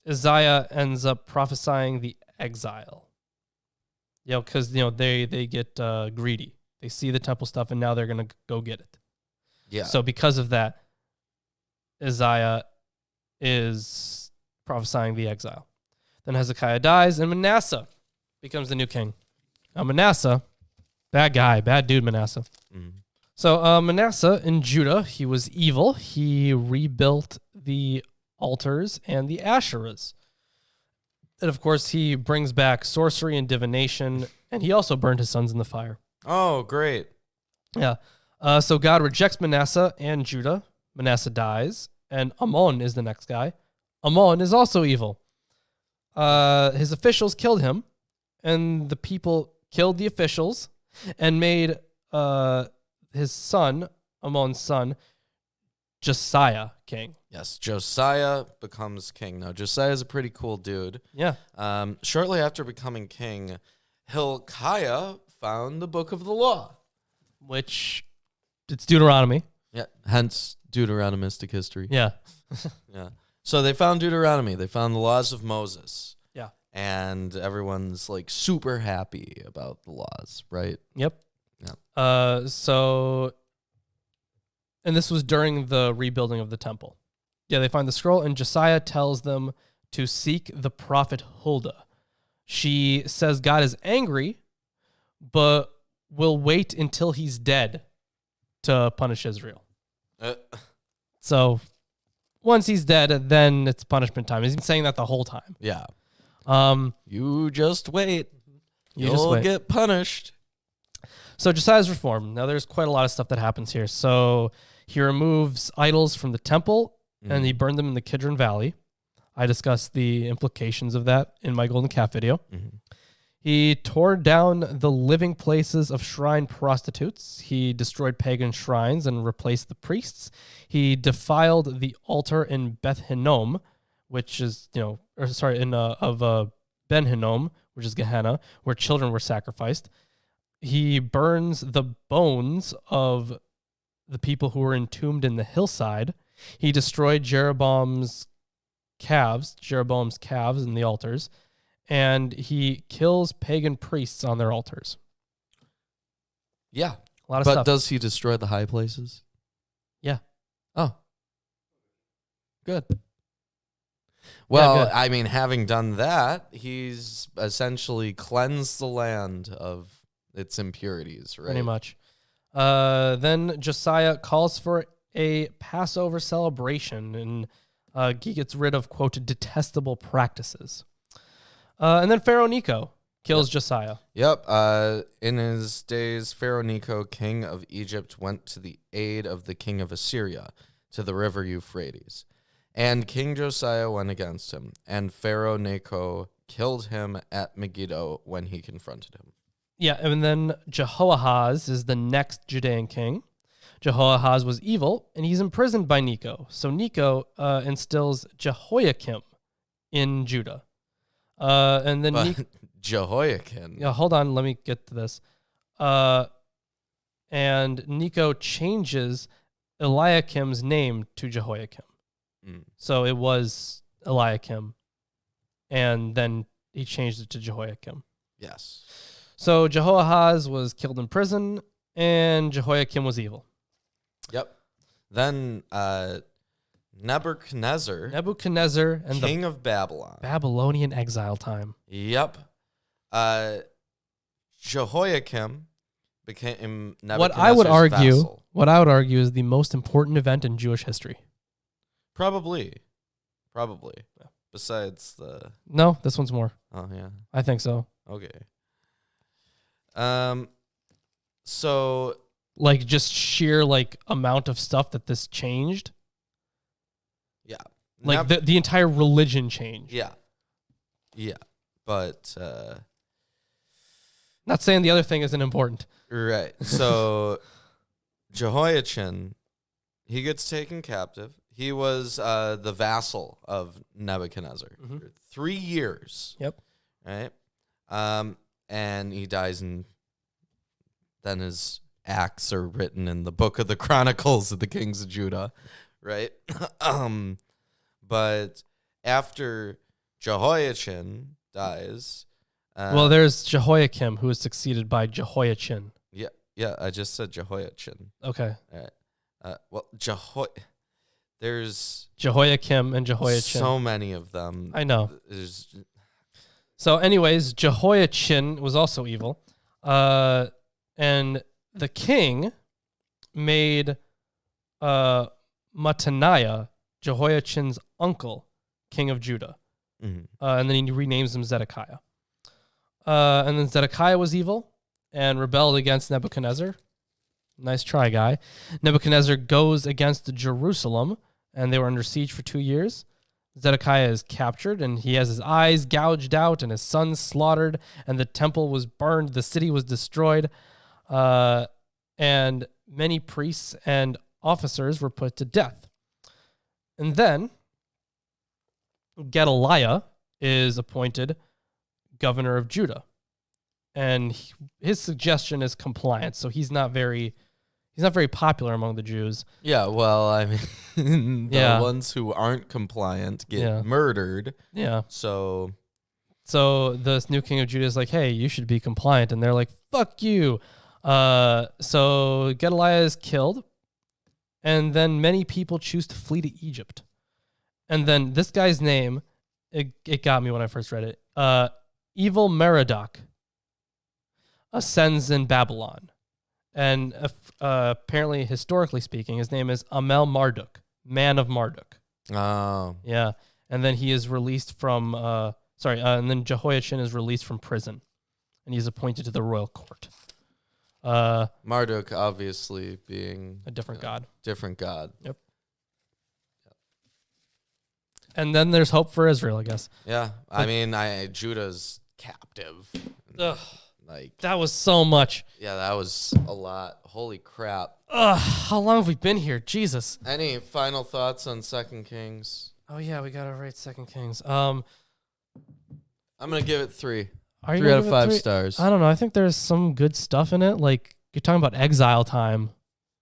A: Isaiah ends up prophesying the exile. You know, because they get greedy. They see the temple stuff, and now they're gonna go get it.
B: Yeah.
A: So because of that, Isaiah is prophesying the exile. Then Hezekiah dies, and Manasseh becomes the new king. Now Manasseh, bad guy, bad dude, Manasseh. So Manasseh in Judah, he was evil. He rebuilt the altars and the Asherahs. And of course, he brings back sorcery and divination, and he also burned his sons in the fire.
B: Oh, great.
A: Yeah. So God rejects Manasseh and Judah. Manasseh dies, and Ammon is the next guy. Ammon is also evil. His officials killed him, and the people killed the officials and made his son, Ammon's son, Josiah king.
B: Yes, Josiah becomes king. Now, Josiah is a pretty cool dude.
A: Yeah.
B: Shortly after becoming king, Hilkiah found the book of the law.
A: Which, it's Deuteronomy.
B: Yeah, hence Deuteronomistic history.
A: Yeah.
B: Yeah. So they found Deuteronomy. They found the laws of Moses.
A: Yeah.
B: And everyone's like super happy about the laws, right?
A: Yep.
B: Yeah.
A: And this was during the rebuilding of the temple. Yeah, they find the scroll, and Josiah tells them to seek the prophet Huldah. She says God is angry, but will wait until he's dead to punish Israel. So once he's dead, then it's punishment time. He's been saying that the whole time.
B: Yeah.
A: You
B: just wait.
A: You'll
B: get punished.
A: So Josiah's reform. Now there's quite a lot of stuff that happens here. So he removes idols from the temple, and he burned them in the Kidron Valley. I discussed the implications of that in my Golden Calf video. He tore down the living places of shrine prostitutes. He destroyed pagan shrines and replaced the priests. He defiled the altar in Beth Hinnom, which is, of Ben Hinnom, which is Gehenna, where children were sacrificed. He burns the bones of the people who were entombed in the hillside. He destroyed Jeroboam's calves in the altars, and he kills pagan priests on their altars.
B: Yeah.
A: A lot of stuff.
B: But does he destroy the high places?
A: Yeah.
B: Oh. Good. Well,
A: good.
B: I mean, having done that, he's essentially cleansed the land of its impurities, right?
A: Pretty much. Then Josiah calls for a Passover celebration, and he gets rid of, quote, detestable practices. And then Pharaoh Necho kills Josiah.
B: Yep. In his days, Pharaoh Necho, king of Egypt, went to the aid of the king of Assyria to the river Euphrates. And King Josiah went against him, and Pharaoh Necho killed him at Megiddo when he confronted him.
A: Yeah, and then Jehoahaz is the next Judean king. Jehoahaz was evil, and he's imprisoned by Necho. So Necho instills Jehoiakim in Judah. And then
B: Jehoiakim.
A: Yeah, hold on, let me get to this. And Necho changes Eliakim's name to Jehoiakim. So it was Eliakim, and then he changed it to Jehoiakim.
B: Yes.
A: So Jehoahaz was killed in prison, and Jehoiakim was evil.
B: Yep. Then Nebuchadnezzar
A: And
B: king of Babylon.
A: Babylonian exile time.
B: Yep. Jehoiakim became Nebuchadnezzar's
A: What I would argue
B: vassal.
A: is the most important event in Jewish history.
B: Probably. Yeah. Besides the...
A: No, this one's more.
B: Oh, yeah.
A: I think so.
B: Okay. So...
A: Like, just sheer, like, amount of stuff that this changed.
B: Yeah.
A: Like, the entire religion changed.
B: Yeah. Yeah. But...
A: Not saying the other thing isn't important.
B: Right. So, Jehoiachin, he gets taken captive. He was the vassal of Nebuchadnezzar for 3 years.
A: Yep.
B: Right. And he dies, and then his acts are written in the book of the Chronicles of the Kings of Judah. Right. But after Jehoiachin dies...
A: well, there's Jehoiakim, who is succeeded by Jehoiachin.
B: Yeah, I just said Jehoiachin.
A: Okay.
B: All right. There's
A: Jehoiakim and Jehoiachin.
B: so many of them.
A: I know.
B: There's,
A: So anyways, Jehoiachin was also evil. And the king made Mattaniah, Jehoiachin's uncle, king of Judah. And then he renames him Zedekiah. And then Zedekiah was evil and rebelled against Nebuchadnezzar. Nice try, guy. Nebuchadnezzar goes against Jerusalem, and they were under siege for 2 years. Zedekiah is captured, and he has his eyes gouged out and his sons slaughtered, and the temple was burned, the city was destroyed, and many priests and officers were put to death. And then Gedaliah is appointed governor of Judah, and his suggestion is compliance, so he's not very popular among the Jews.
B: Yeah, well, I mean, the ones who aren't compliant get murdered.
A: Yeah.
B: So
A: this new king of Judah is like, hey, you should be compliant. And they're like, fuck you. So Gedaliah is killed. And then many people choose to flee to Egypt. And then this guy's name, it got me when I first read it. Evil Merodach ascends in Babylon. And apparently, historically speaking, his name is Amel Marduk, man of Marduk.
B: Oh.
A: Yeah. And then he is released from, and then Jehoiachin is released from prison. And he's appointed to the royal court.
B: Marduk, obviously, being...
A: a different god.
B: Different god.
A: Yep. And then there's hope for Israel, I guess.
B: Yeah. I mean, Judah's captive.
A: Ugh.
B: Like,
A: that was so much.
B: Yeah, that was a lot. Holy crap.
A: How long have we been here? Jesus.
B: Any final thoughts on 2 Kings?
A: Oh, yeah, we got to rate 2 Kings.
B: I'm going to give it 3.
A: Are you
B: 3 out of 5
A: 3?
B: stars.
A: I don't know. I think there's some good stuff in it. Like, you're talking about exile time.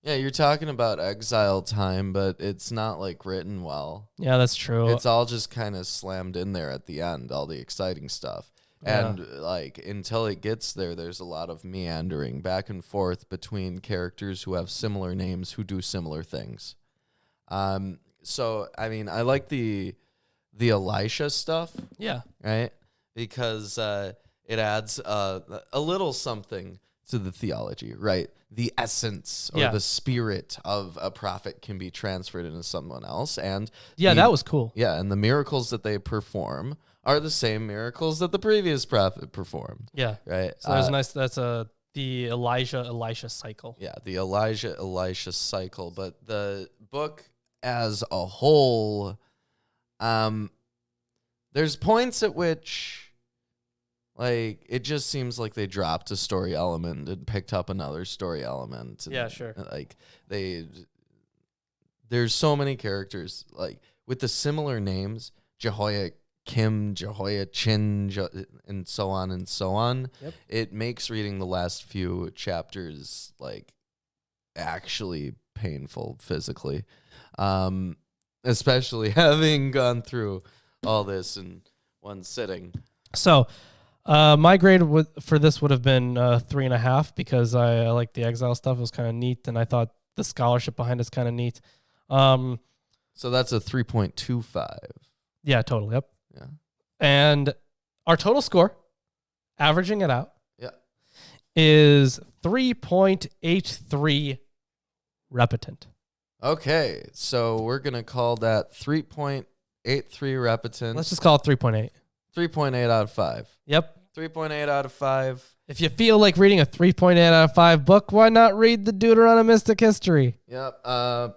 B: Yeah, you're talking about exile time, but it's not, like, written well.
A: Yeah, that's true.
B: It's all just kind of slammed in there at the end, all the exciting stuff. And, like, until it gets there, there's a lot of meandering back and forth between characters who have similar names who do similar things. So, I mean, I like the Elisha stuff.
A: Yeah.
B: Right? Because it adds a little something to the theology, right? The essence or the spirit of a prophet can be transferred into someone else. And
A: that was cool.
B: Yeah, and the miracles that they perform are the same miracles that the previous prophet performed.
A: Yeah.
B: Right.
A: So there's nice. That's the Elijah cycle.
B: Yeah, the Elijah cycle. But the book as a whole, there's points at which, like, it just seems like they dropped a story element and picked up another story element. And,
A: yeah, sure.
B: Like, there's so many characters, like, with the similar names, Jehoiakim, Jehoiachin, and so on and so on.
A: Yep.
B: It makes reading the last few chapters, like, actually painful physically. Especially having gone through all this in one sitting.
A: So, my grade for this would have been 3.5 because I like the exile stuff. It was kind of neat, and I thought the scholarship behind it's kind of neat.
B: So that's a 3.25.
A: Yeah, totally. Yep.
B: Yeah.
A: And our total score, averaging it out, is 3.83 repetent.
B: Okay, so we're gonna call that 3.83 repetent.
A: Let's just call it 3.8.
B: 3.8 out of 5.
A: Yep.
B: 3.8 out of 5.
A: If you feel like reading a 3.8 out of 5 book, why not read the Deuteronomistic History?
B: Yep.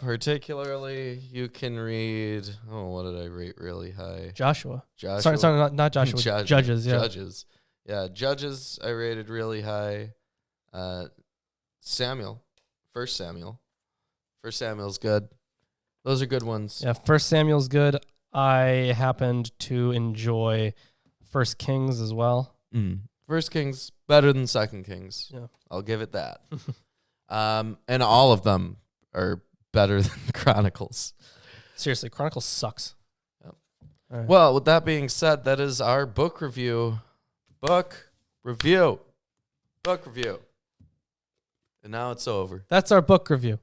B: Particularly, you can read. Oh, what did I rate really high?
A: Joshua. Sorry, not Joshua. Judges. Yeah.
B: Judges. Yeah, Judges. I rated really high. Samuel. First Samuel's good. Those are good ones.
A: Yeah. First Samuel's good. I happened to enjoy First Kings as well.
B: First Kings better than Second Kings.
A: Yeah.
B: I'll give it that. And all of them are better than Chronicles.
A: Seriously, Chronicles sucks.
B: Yep.
A: Right.
B: Well, with that being said, that is our book review. Book review. And now it's over.
A: That's our book review.